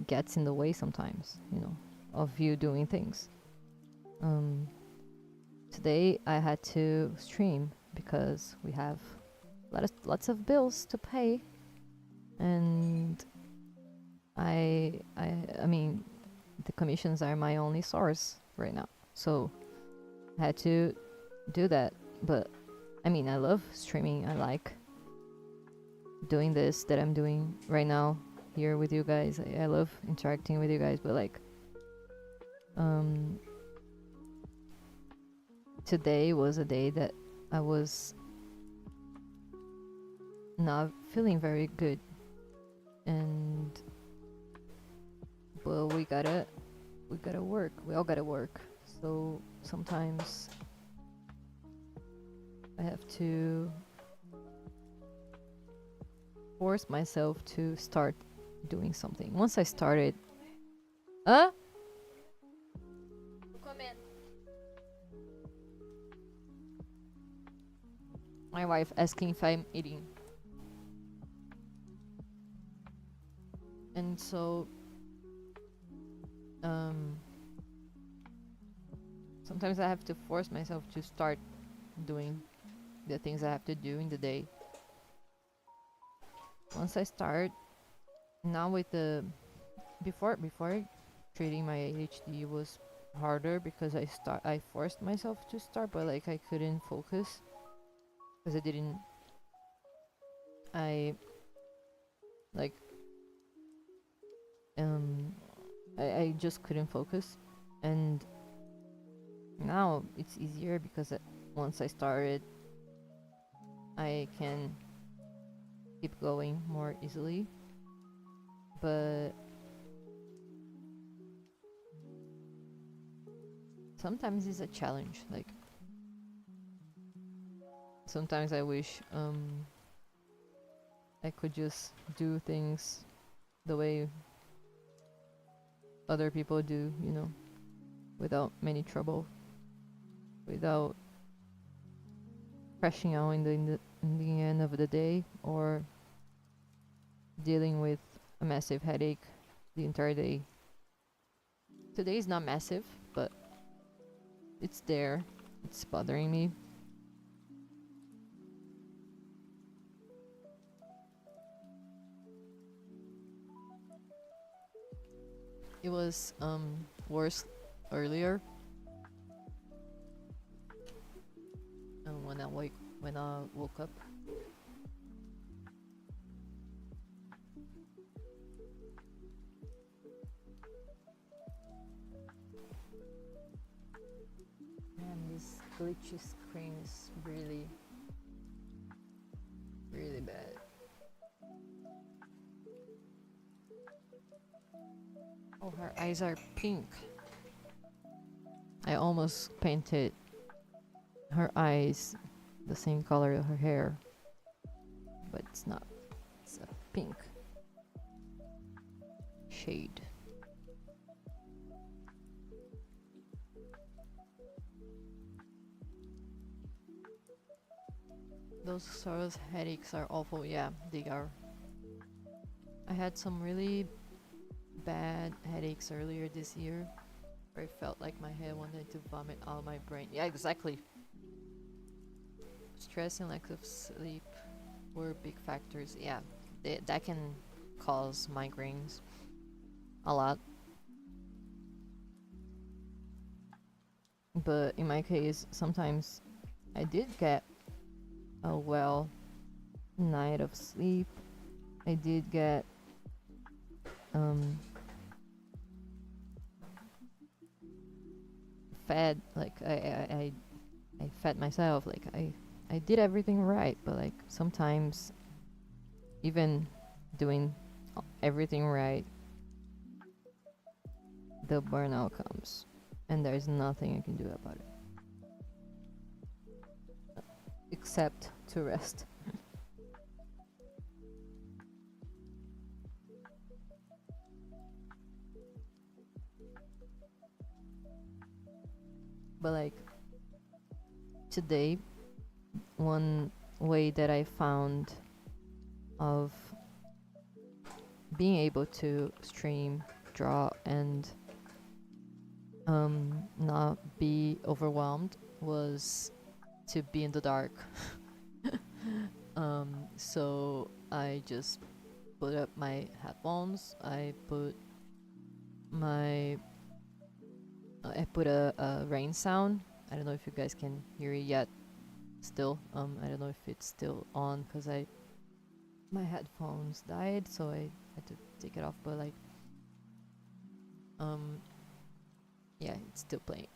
gets in the way sometimes, you know, of you doing things. Today I had to stream because we have lots of bills to pay, and I mean, the commissions are my only source right now, so I had to do that. But I mean, I love streaming. I like doing this that I'm doing right now here with you guys. I love interacting with you guys, but like, today was a day that I was not feeling very good, and but we gotta work. We all gotta work. So sometimes I have to force myself to start doing something. Once I started, my wife asking if I'm eating. And so sometimes I have to force myself to start doing the things I have to do in the day. Once I start, now with the before treating my ADHD was harder, because I forced myself to start, but like I couldn't focus because I like I just couldn't focus. And now it's easier because once I started, I can keep going more easily. But sometimes it's a challenge. Like, sometimes I wish I could just do things the way other people do, you know, without many trouble, without crashing out in the end of the day, or dealing with a massive headache the entire day. Today is not massive, but it's there. It's bothering me. It was worse earlier. And when I woke up. Man, this glitchy screen is really bad. Oh, her eyes are pink. I almost painted her eyes the same color of her hair, but it's not. It's a pink shade. Those sort of headaches are awful. Yeah, they are. I had some really bad headaches earlier this year where I felt like my head wanted to vomit out my brain. Yeah, exactly. Stress and lack of sleep were big factors. Yeah, that can cause migraines a lot. But in my case, sometimes I did get a well night of sleep. I did get um fed, like I fed myself, like I did everything right, but like sometimes even doing everything right, the burnout comes and there's nothing I can do about it except to rest. But like today, one way that I found of being able to stream, draw, and not be overwhelmed was to be in the dark. So I just put up my headphones. I put a rain sound. I don't know if you guys can hear it yet. Still, I don't know if it's still on because my headphones died, so I had to take it off. But like, yeah, it's still playing.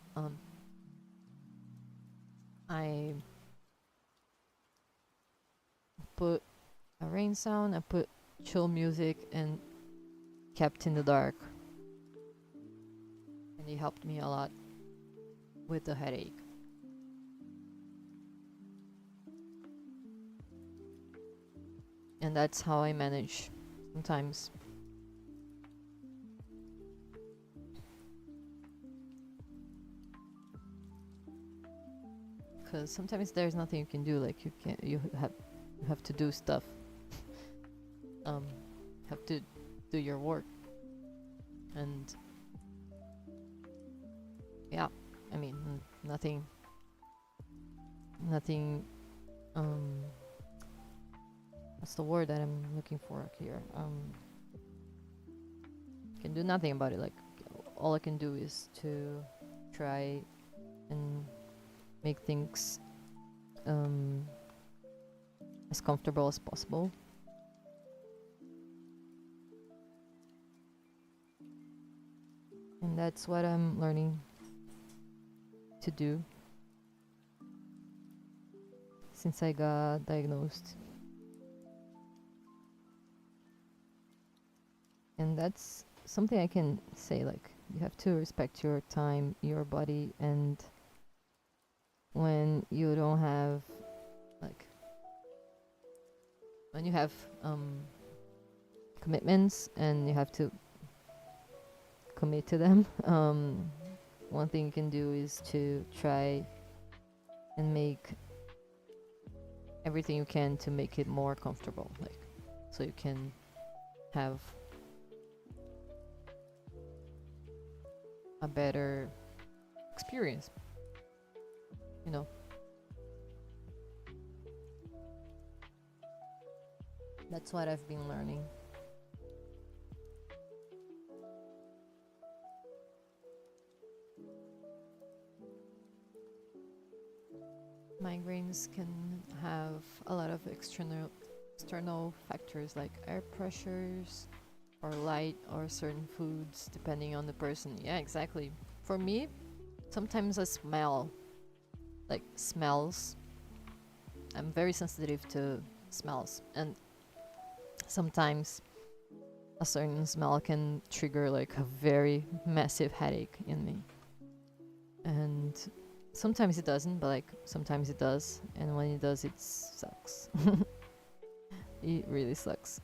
I put a rain sound. I put chill music and kept in the dark, and it helped me a lot with the headache. And that's how I manage sometimes. Because sometimes there's nothing you can do. Like you have to do stuff. Have to do your work, and yeah, I mean nothing. What's the word that I'm looking for here? Can do nothing about it. Like all I can do is to try and make things as comfortable as possible. And that's what I'm learning to do since I got diagnosed. And that's something I can say, like, you have to respect your time, your body, and when you don't have, like, when you have commitments and you have to commit to them, one thing you can do is to try and make everything you can to make it more comfortable, like, so you can have a better experience, you know. That's what I've been learning. Migraines can have a lot of external factors like air pressures or light or certain foods depending on the person. Yeah, exactly. For me, sometimes I smell, like smells. I'm very sensitive to smells, and sometimes a certain smell can trigger like a very massive headache in me. And sometimes it doesn't, but like sometimes it does, and when it does, it sucks. It really sucks.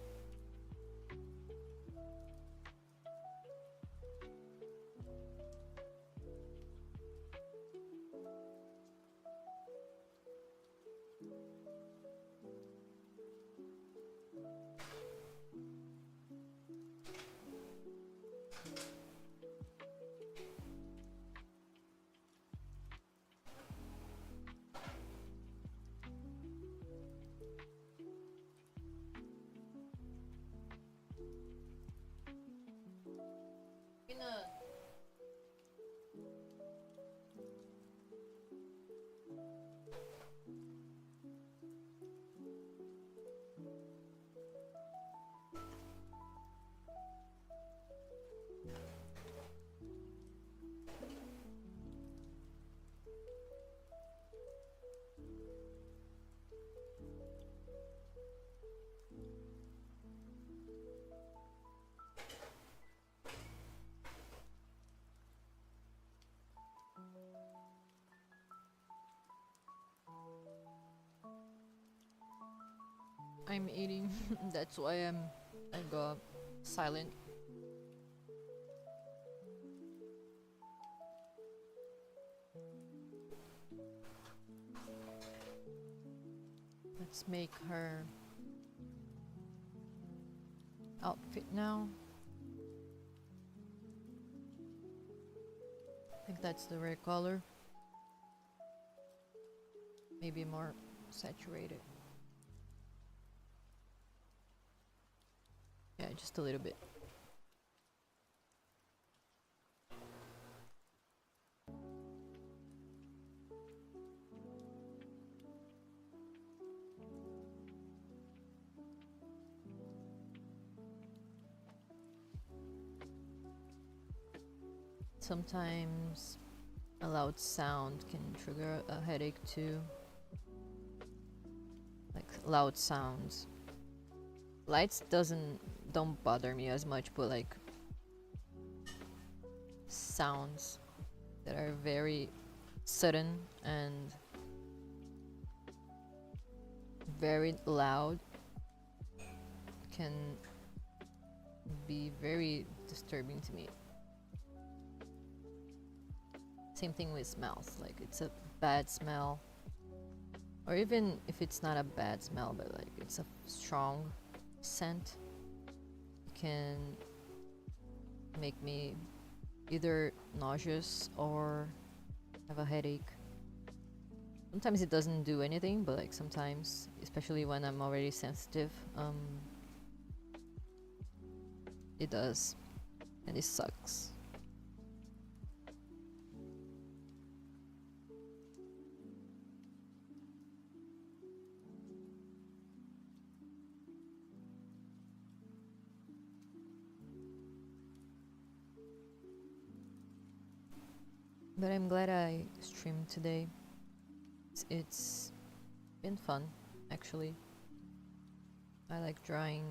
I'm eating. That's why I go silent. Let's make her outfit now. I think that's the right color. Maybe more saturated. Yeah, just a little bit. Sometimes a loud sound can trigger a headache too. Like loud sounds. Lights don't bother me as much, but like sounds that are very sudden and very loud can be very disturbing to me. Same thing with smells, like it's a bad smell, or even if it's not a bad smell but like it's a strong scent, it can make me either nauseous or have a headache. Sometimes it doesn't do anything, but like sometimes, especially when I'm already sensitive, it does, and it sucks. But I'm glad I streamed today. It's been fun, actually. I like drawing.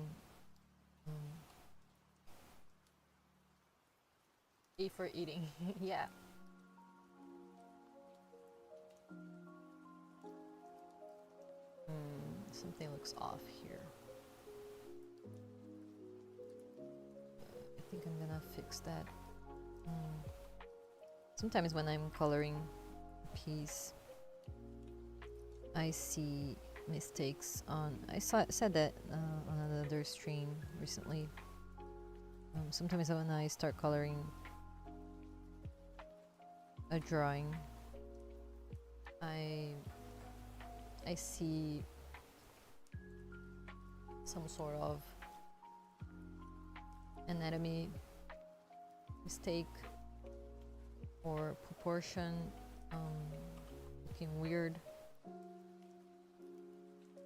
E for eating, yeah. Something looks off here. I think I'm gonna fix that. Sometimes when I'm coloring a piece, I see mistakes on. Said that on another stream recently. Sometimes when I start coloring a drawing, I see some sort of anatomy mistake or proportion looking weird,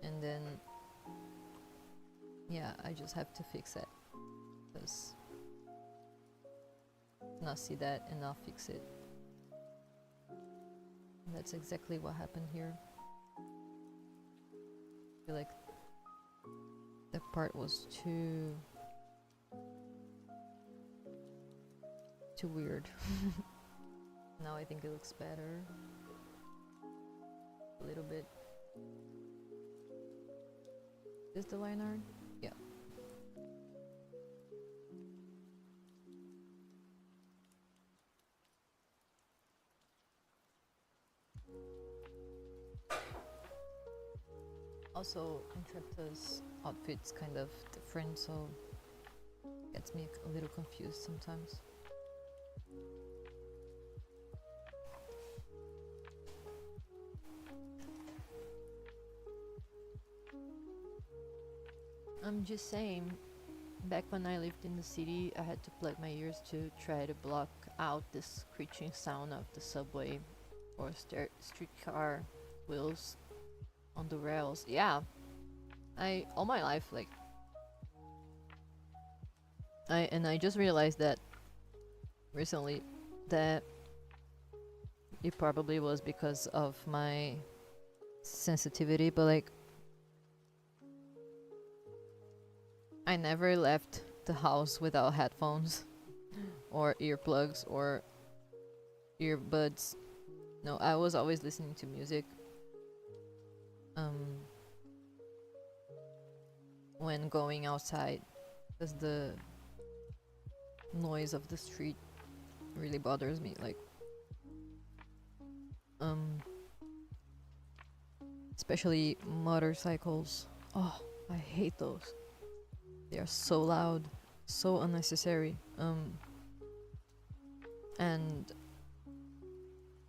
and then yeah, I just have to fix it because not see that and not fix it. And that's exactly what happened here. I feel like that part was too weird. Now I think it looks better. A little bit. Is the line art? Yeah. Also, Intrepta's outfit's kind of different, so gets me a little confused sometimes. I'm just saying, back when I lived in the city, I had to plug my ears to try to block out the screeching sound of the subway or streetcar wheels on the rails. Yeah, all my life, like, I just realized that recently that it probably was because of my sensitivity, but like I never left the house without headphones or earplugs or earbuds. No, I was always listening to music. when going outside, because the noise of the street really bothers me. Like, especially motorcycles. Oh, I hate those. They are so loud, so unnecessary. And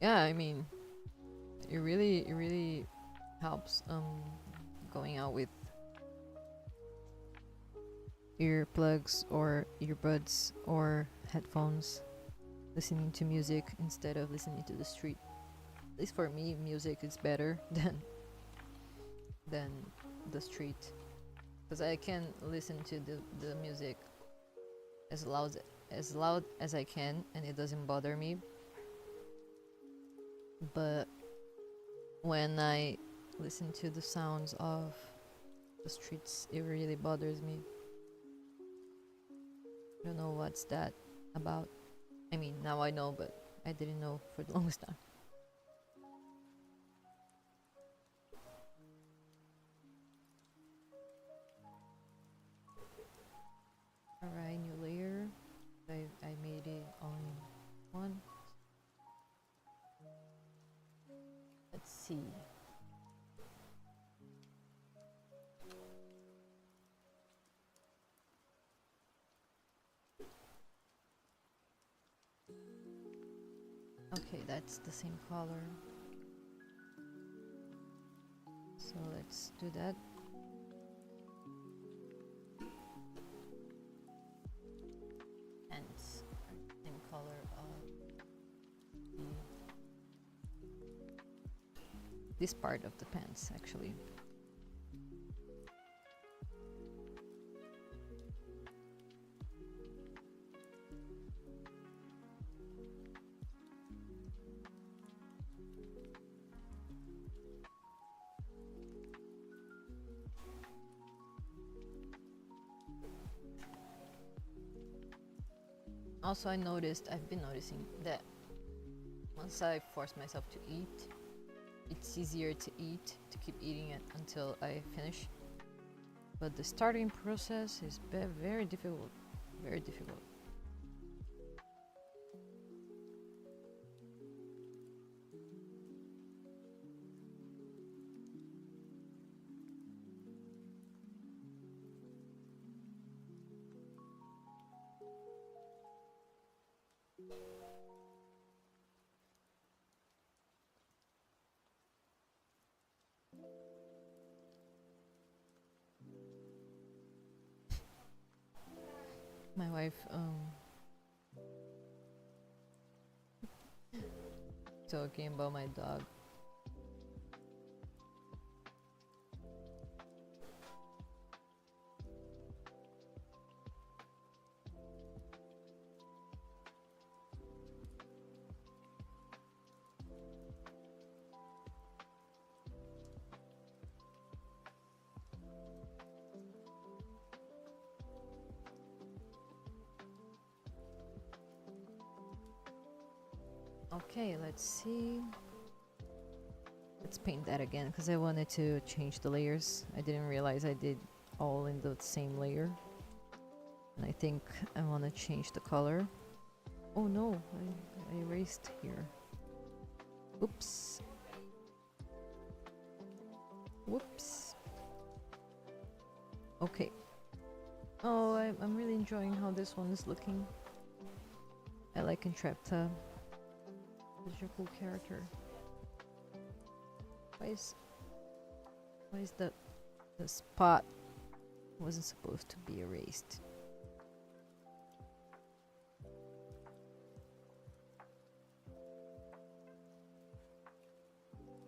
yeah, I mean, it really helps going out with earplugs or earbuds or headphones, listening to music instead of listening to the street. At least for me, music is better than the street, because I can listen to the music as loud as I can, and it doesn't bother me. But when I listen to the sounds of the streets, it really bothers me. I don't know what's that about. I mean, now I know, but I didn't know for the longest time. Alright, new layer. I made it on one. Let's see. Okay, that's the same color. So let's do that. Pants are the same color of this part of the pants, actually. Also, I've been noticing that once I force myself to eat, it's easier to eat, to keep eating it until I finish. But the starting process is very difficult, very difficult. My wife talking about my dog. Okay, let's see. Let's paint that again because I wanted to change the layers. I didn't realize I did all in the same layer. And I think I want to change the color. Oh no, I erased here. Oops. Whoops. Okay. Oh, I'm really enjoying how this one is looking. I like Entrapta. Such a cool character. Why is the spot wasn't supposed to be erased?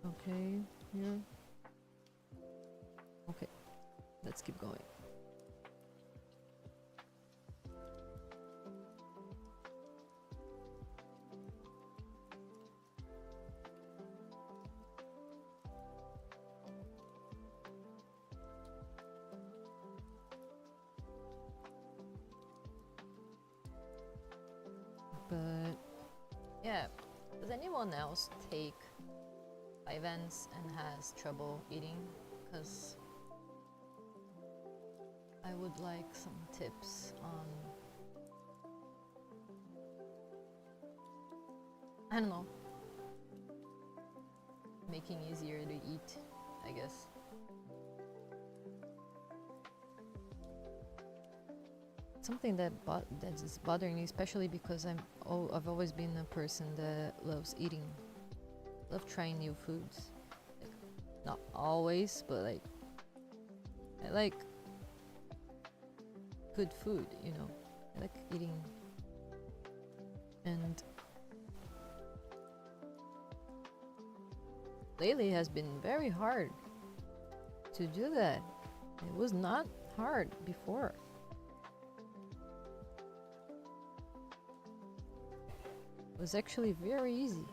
Okay, here. Okay, let's keep going. But yeah, does anyone else take events and has trouble eating? Because I would like some tips on, I don't know, making easier to eat, I guess. Something that is bothering me, especially because I've always been a person that loves eating, love trying new foods. Like, not always, but like I like good food, you know. I like eating, and lately it has been very hard to do that. It was not hard before. It was actually very easy.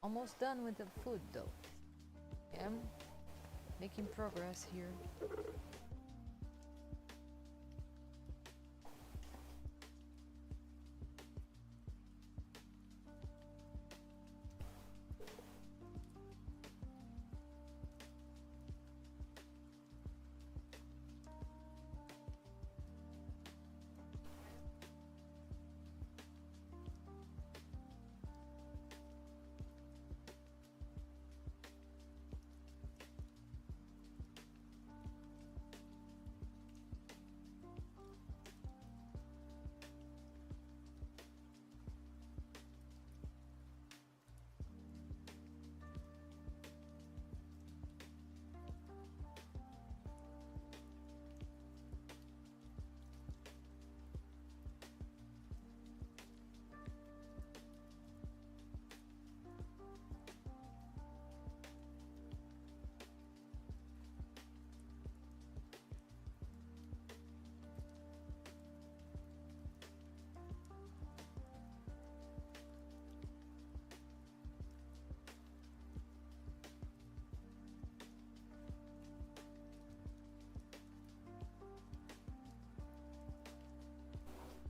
Almost done with the food though. Yeah, I'm making progress here.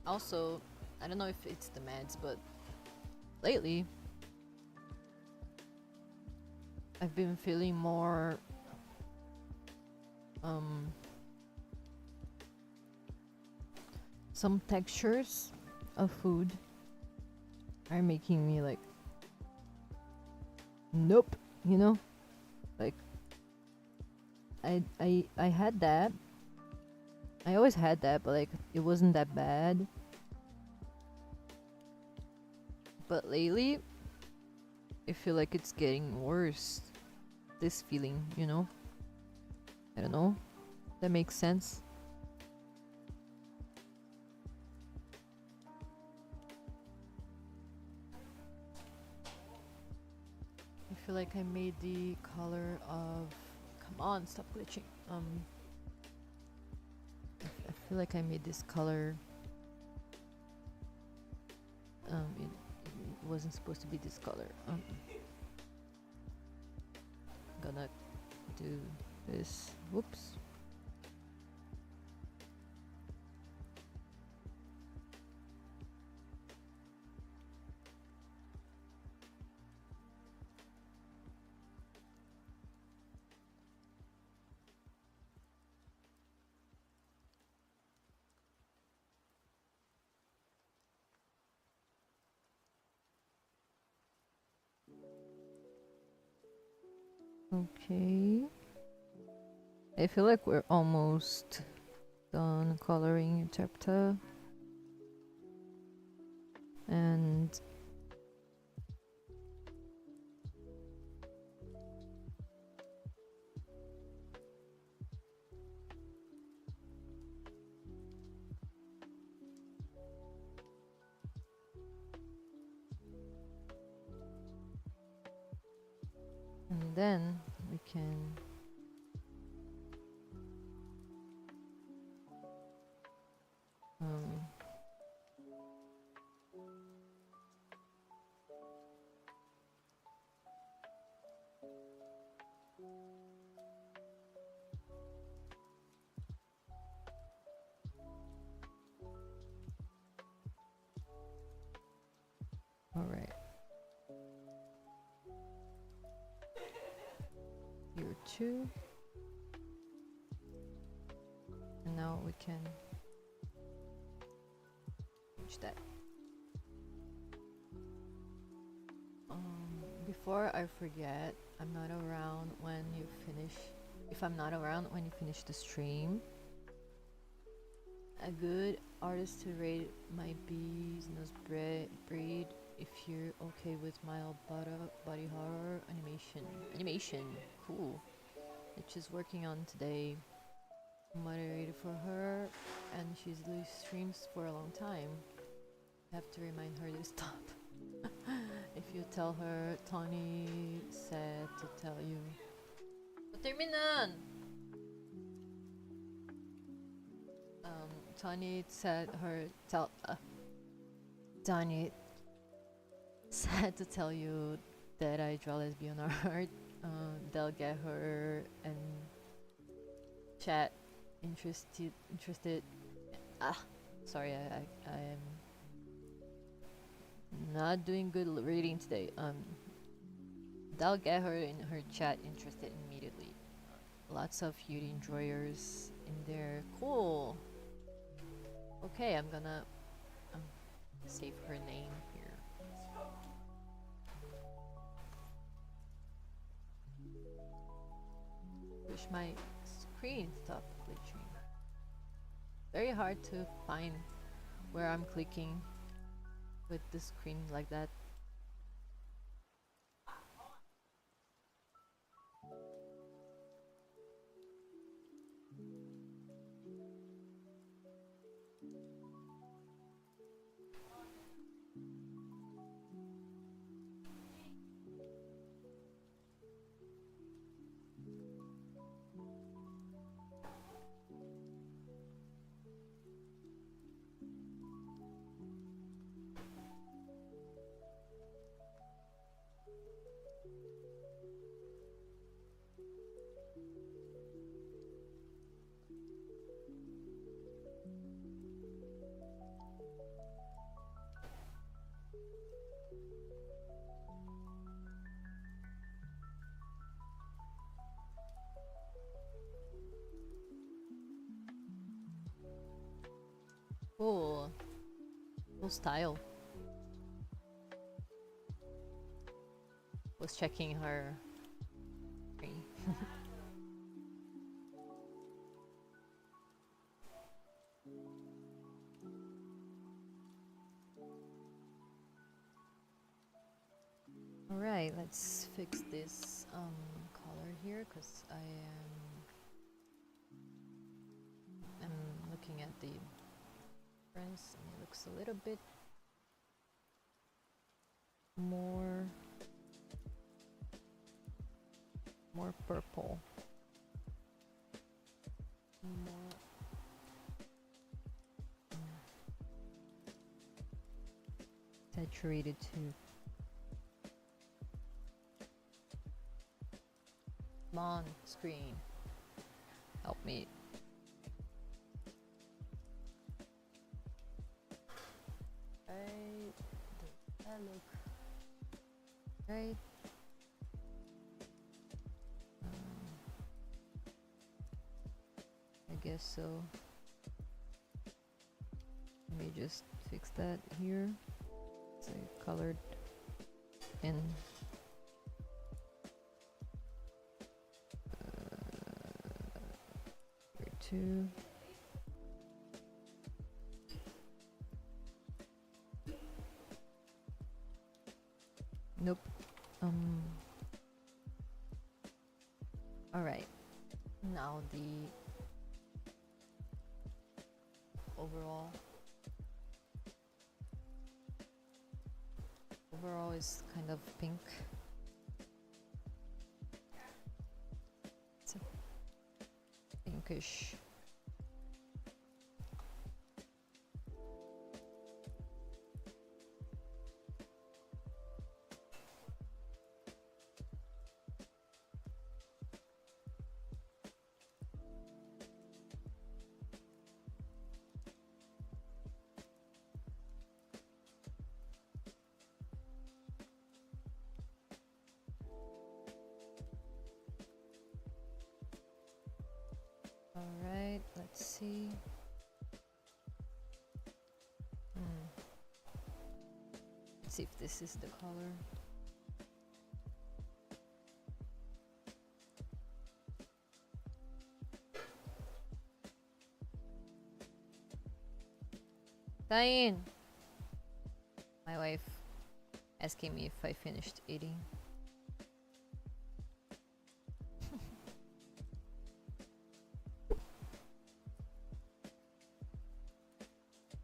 Also, I don't know if it's the meds, but lately I've been feeling more some textures of food are making me like nope, you know? Like I had that. I always had that, but like it wasn't that bad. But lately I feel like it's getting worse. This feeling, you know? I don't know. That makes sense. I feel like I made the color of, come on, stop glitching. I feel like I made this color. It wasn't supposed to be this color. Gonna do this. Whoops. Okay. I feel like we're almost done coloring Interpreter. And then we can Um, all right. Here too. And now we can change that. Before I forget, I'm not around when you finish. If I'm not around when you finish the stream, a good artist to rate my business breed if you're okay with mild body horror animation. Cool. That she's working on today. Moderated for her, and she's doing streams for a long time. I have to remind her to stop. If you tell her, Tony said to tell you. Terminan! Tony said her Tony said to tell you that I draw lesbian art. They'll get her and chat interested. Sorry, I am not doing good reading today. They'll get her in her chat interested immediately. Lots of beauty enjoyers in there. Cool. Okay, I'm gonna save her name here. Wish my screen stopped glitching. Very hard to find where I'm clicking with the screen like that. Cool. Cool style. Was checking her screen. Alright, let's fix this color here because I'm looking at the difference and it looks a little bit more purple. Saturated too. Come on, screen. Help me. Right. Does that look right? I guess so. Let me just fix that here. So colored in. Here too. Nope. All right. Now the overall is kind of pink. It's a pinkish Alright, let's see. Let's see if this is the color. Diane! My wife asking me if I finished eating.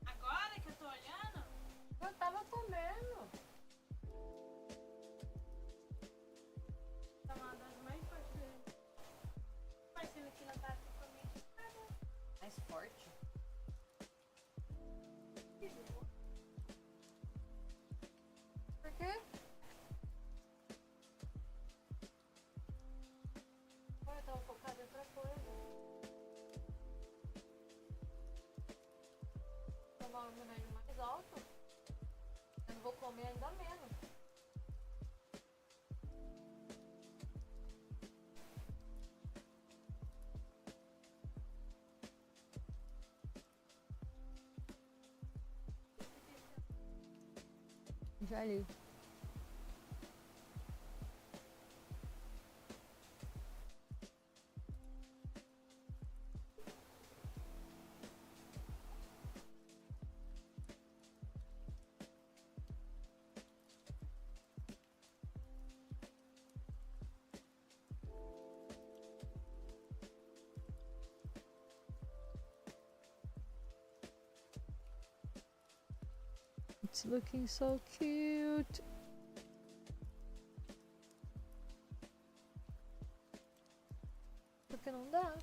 Agora que eu tô olhando, eu tava comendo. Tá uma das mais fortes. Parecendo que não tá totalmente nada. Mais forte? Por quê? Eu tava focada em outra coisa. Tomar um remédio mais alto, eu não vou comer ainda menos. Já li. It's looking so cute. Porque não dá.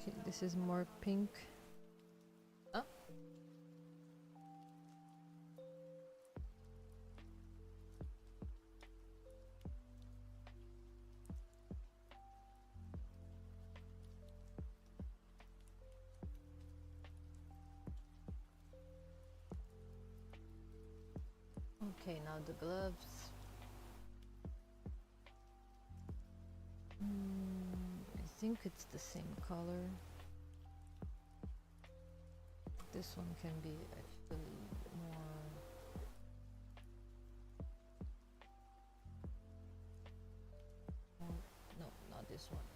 Okay, this is more pink. Huh? Okay, now the gloves. I think it's the same color. This one can be actually more. No, not this one.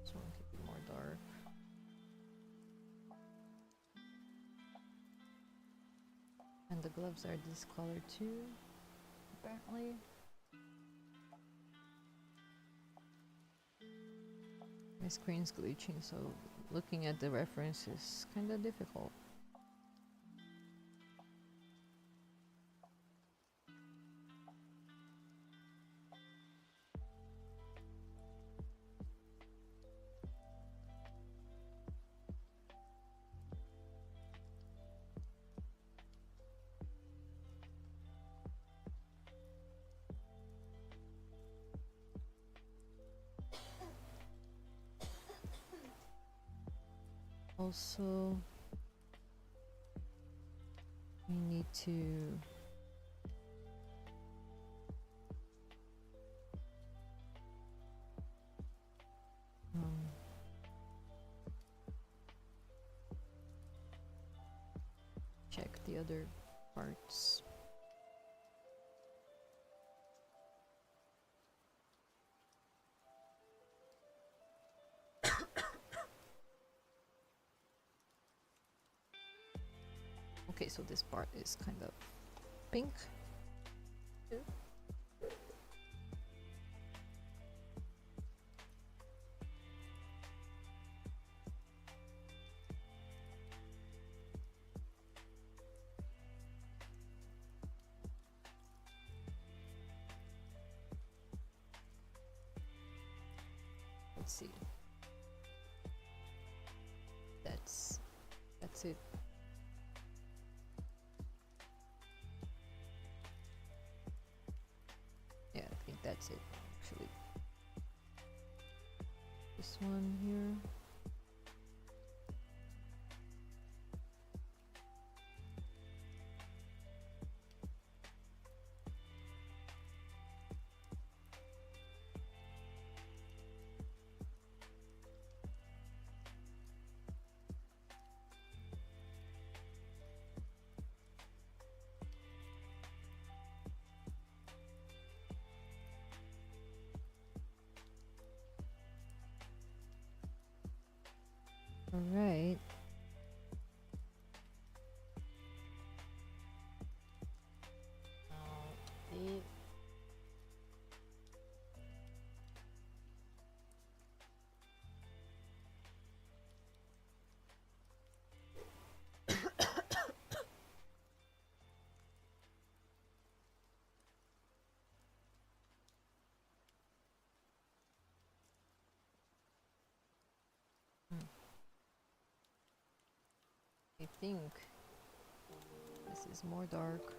This one can be more dark. And the gloves are this color too, apparently. My screen's glitching, so looking at the reference is kinda difficult. Also, we need to check the other parts. Okay, so this part is kind of pink too. Let's see. That's it. Yeah, I think that's it actually. This one here. All right. The I think this is more dark.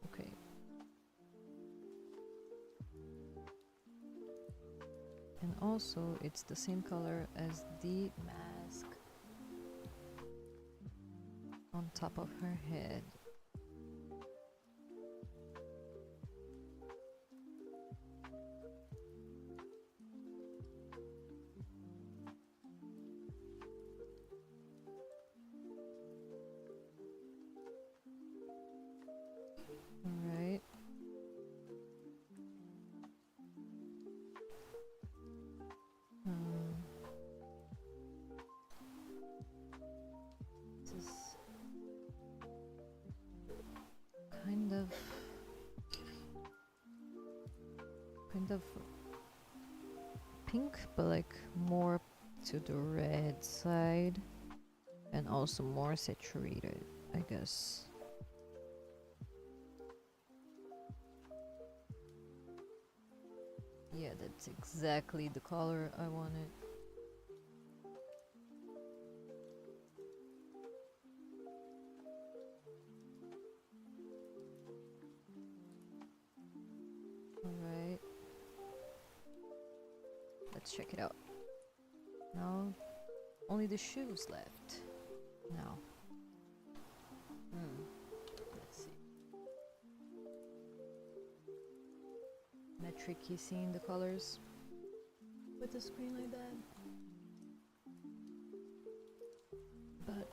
Okay. And also it's the same color as the mask on top of her head. Alright. This is kind of pink, but like more to the red side and also more saturated, I guess. Yeah, that's exactly the color I wanted. Alright. Let's check it out. Now, only the shoes left. Now. Let's see. Not tricky seeing the colors with a screen like that. But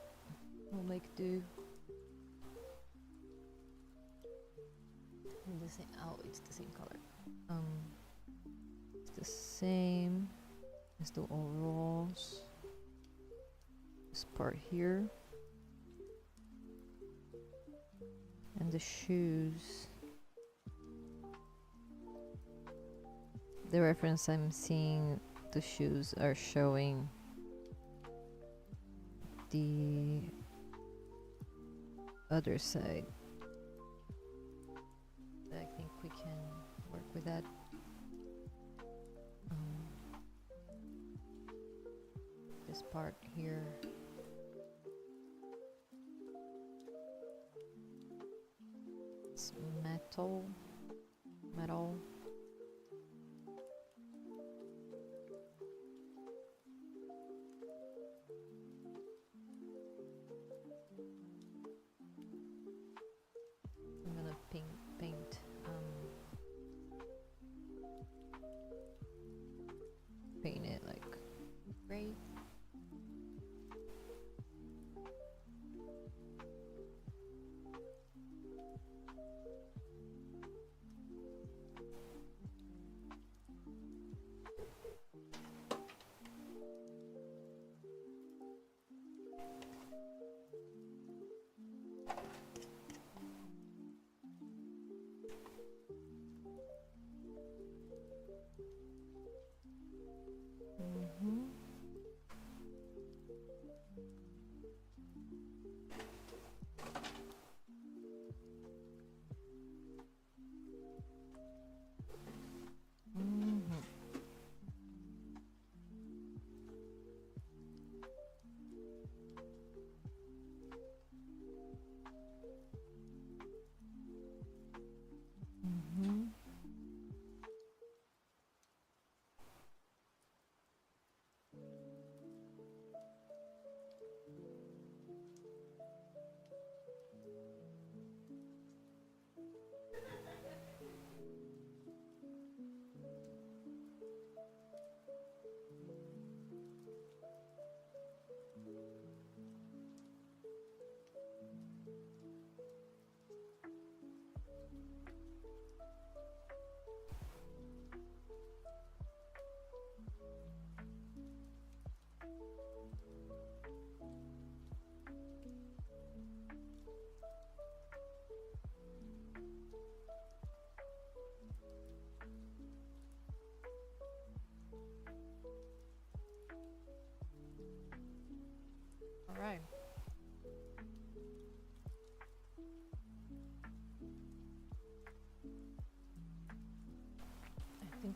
we'll make do. And the same, oh, it's the same color. It's the same as the overalls. This part here. And the shoes. The reference I'm seeing, the shoes are showing the other side. I think we can work with that. This part here. It's metal. I'm gonna paint it like gray.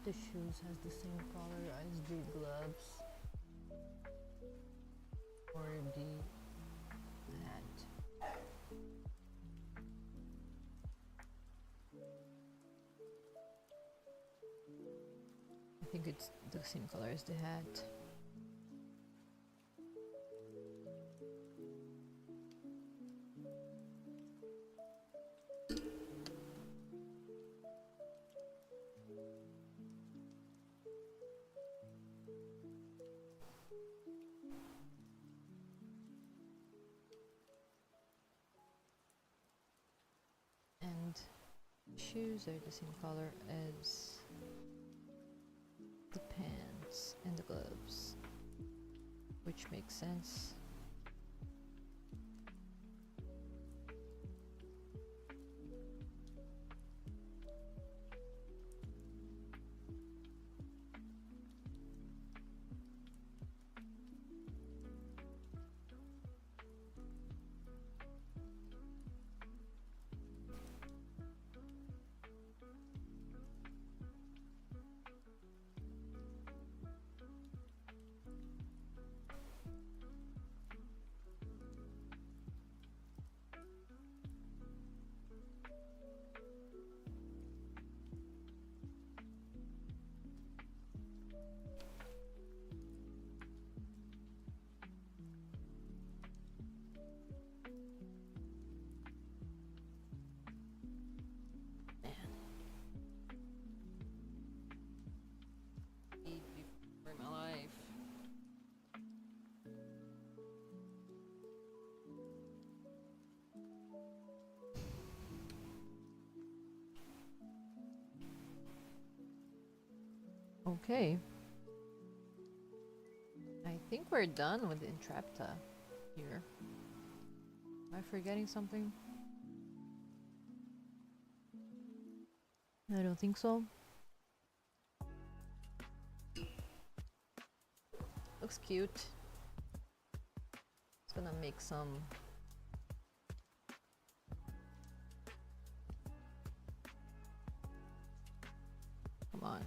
the shoes has the same color as the gloves or the hat. I think it's the same color as the hat. And shoes are the same color as the pants and the gloves, which makes sense. For my life. Okay. I think we're done with Entrapta here. Am I forgetting something? I don't think so. Looks cute. It's gonna make some come on.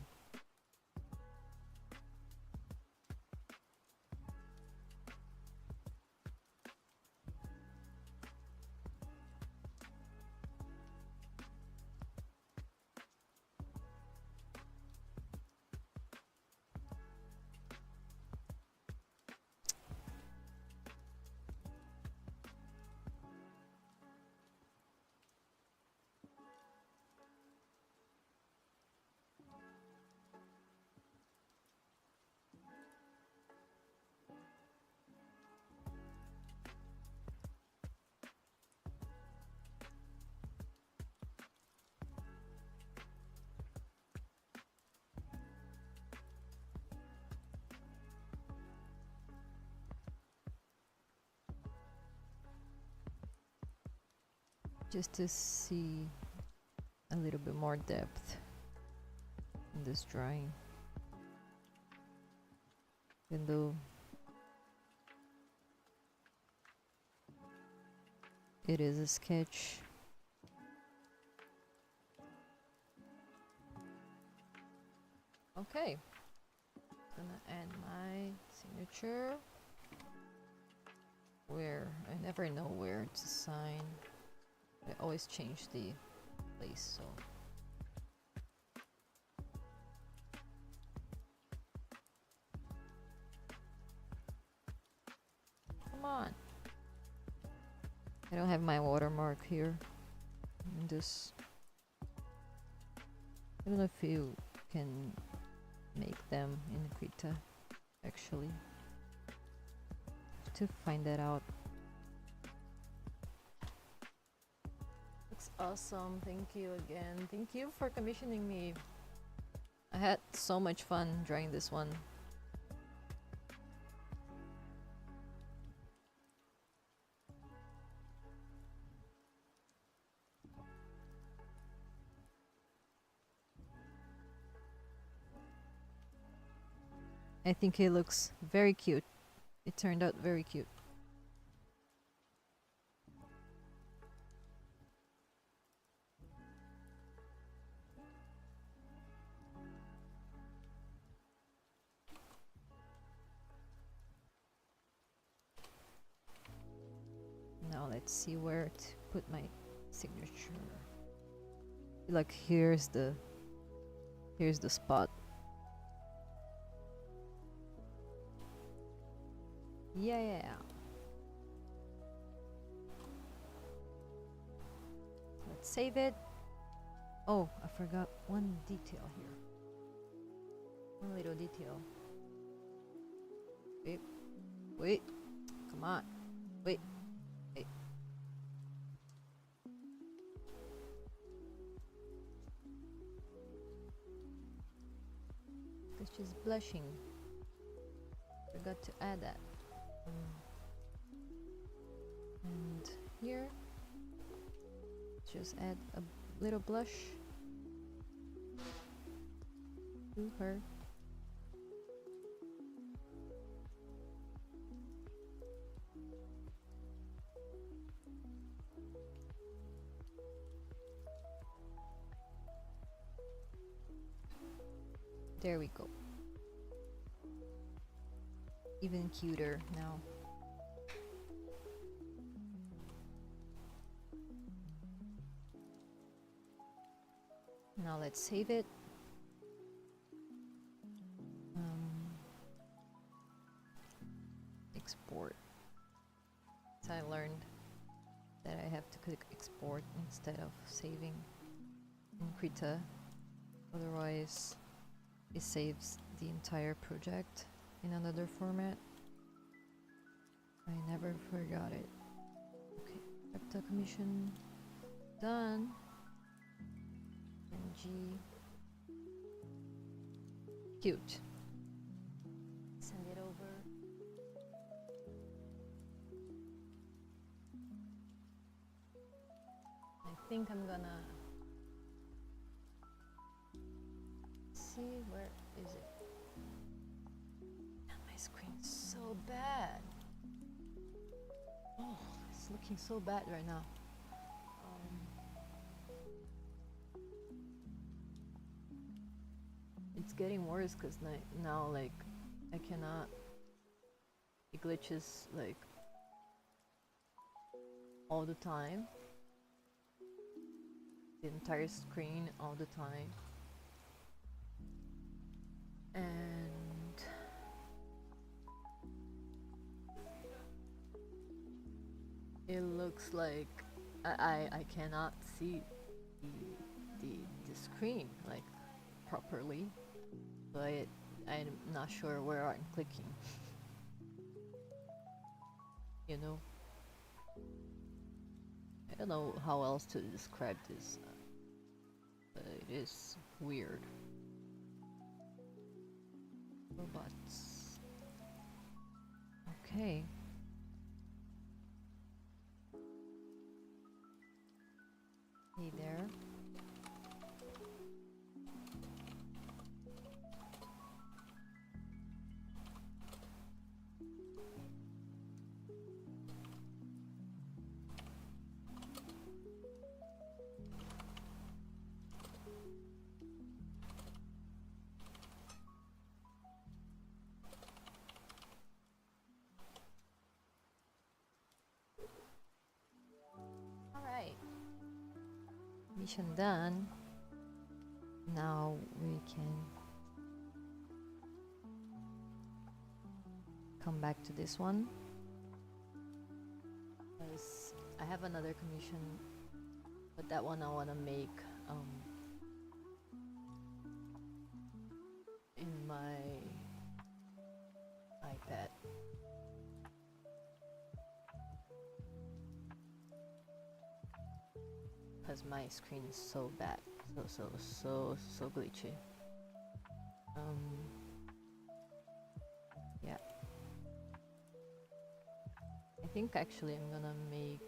Just to see a little bit more depth in this drawing. Even though it is a sketch. Okay. Gonna add my signature. Where I never know where to sign. I always change the place, so come on. I don't have my watermark here in this. I don't know if you can make them in Krita actually. Have to find that out. Awesome, thank you again. Thank you for commissioning me. I had so much fun drawing this one. I think it looks very cute. It turned out very cute. Now let's see where to put my signature. Like here's the spot. Yeah. Let's save it. Oh, I forgot one detail here. One little detail. Wait. Come on. Wait. Because she's blushing. Forgot to add that. And here, just add a little blush to her. There we go. Even cuter now. Now let's save it. Export. So I learned that I have to click export instead of saving in Krita. Otherwise, it saves the entire project in another format. I never forgot it. Okay, chapter commission done. NG. Cute. Send it over. I think I'm gonna see where is it. My screen's so bad. Oh, it's looking so bad right now. It's getting worse because now like I cannot. It glitches like all the time. The entire screen all the time. And it looks like I cannot see the screen like properly, but I'm not sure where I'm clicking. You know, I don't know how else to describe this, but it is weird. Robots. Okay. Hey there. Mission done. Now we can come back to this one. Because I have another commission, but that one I want to make in my iPad. Because my screen is so bad, so glitchy. Yeah. I think actually I'm gonna make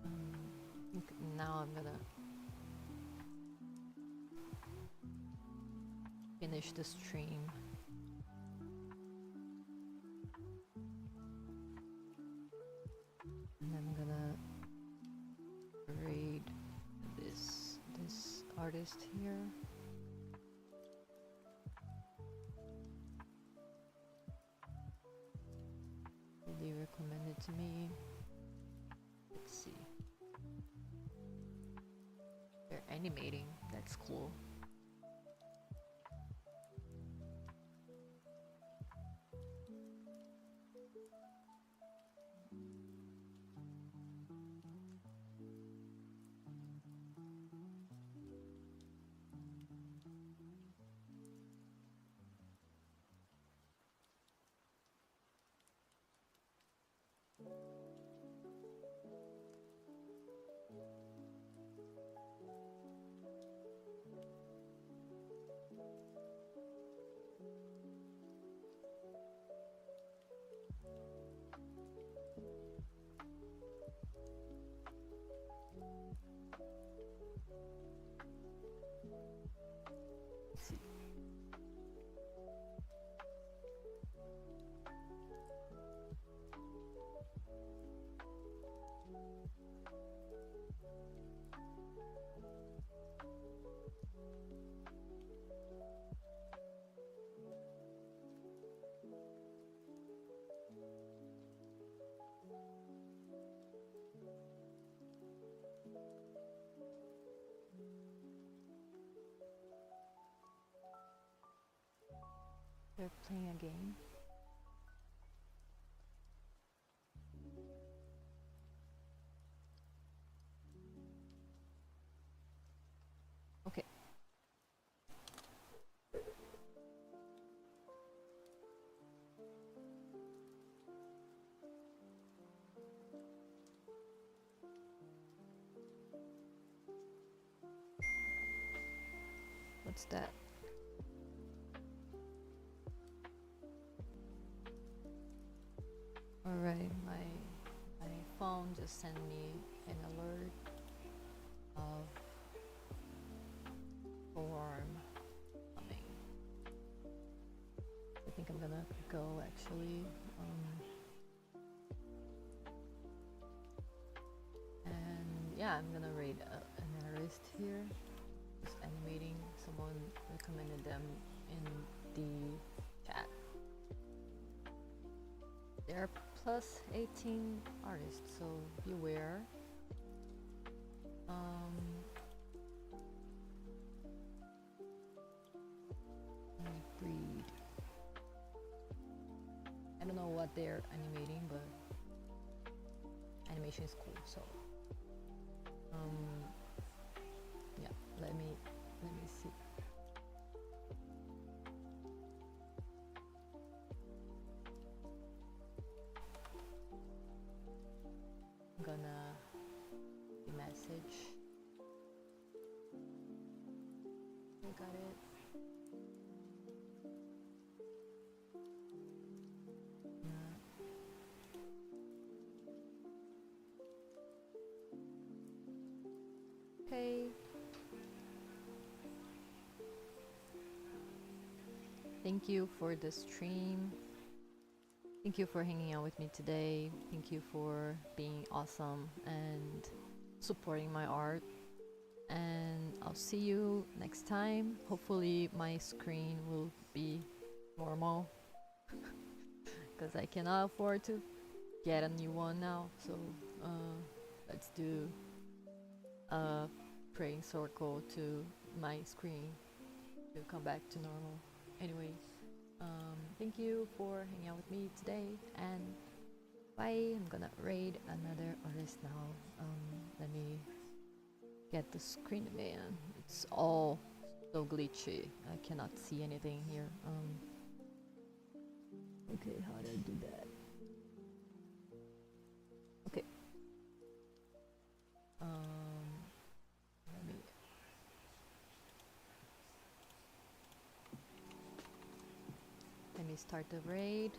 I think now I'm gonna finish the stream. And I'm gonna raid this artist here. recommended to me. Let's see. They're animating. That's cool. Let's see. They're playing a game. Okay. What's that? Alright, my phone just sent me an alert of storm coming. I think I'm gonna go actually. And yeah, I'm gonna raid an artist here. Just animating. Someone recommended them in the chat. There are plus 18 artists, so beware. Breed. I don't know what they're animating, but animation is cool. So, yeah. Let me see. I'm gonna message. I got it. Okay. Thank you for the stream. Thank you for hanging out with me today. Thank you for being awesome and supporting my art. And I'll see you next time. Hopefully my screen will be normal because I cannot afford to get a new one now. So let's do a praying circle to my screen to come back to normal. Anyways, thank you for hanging out with me today, and bye. I'm gonna raid another artist now. Let me get the screen again. It's all so glitchy. I cannot see anything here. Okay, how do I do that? Okay. Let me start the raid.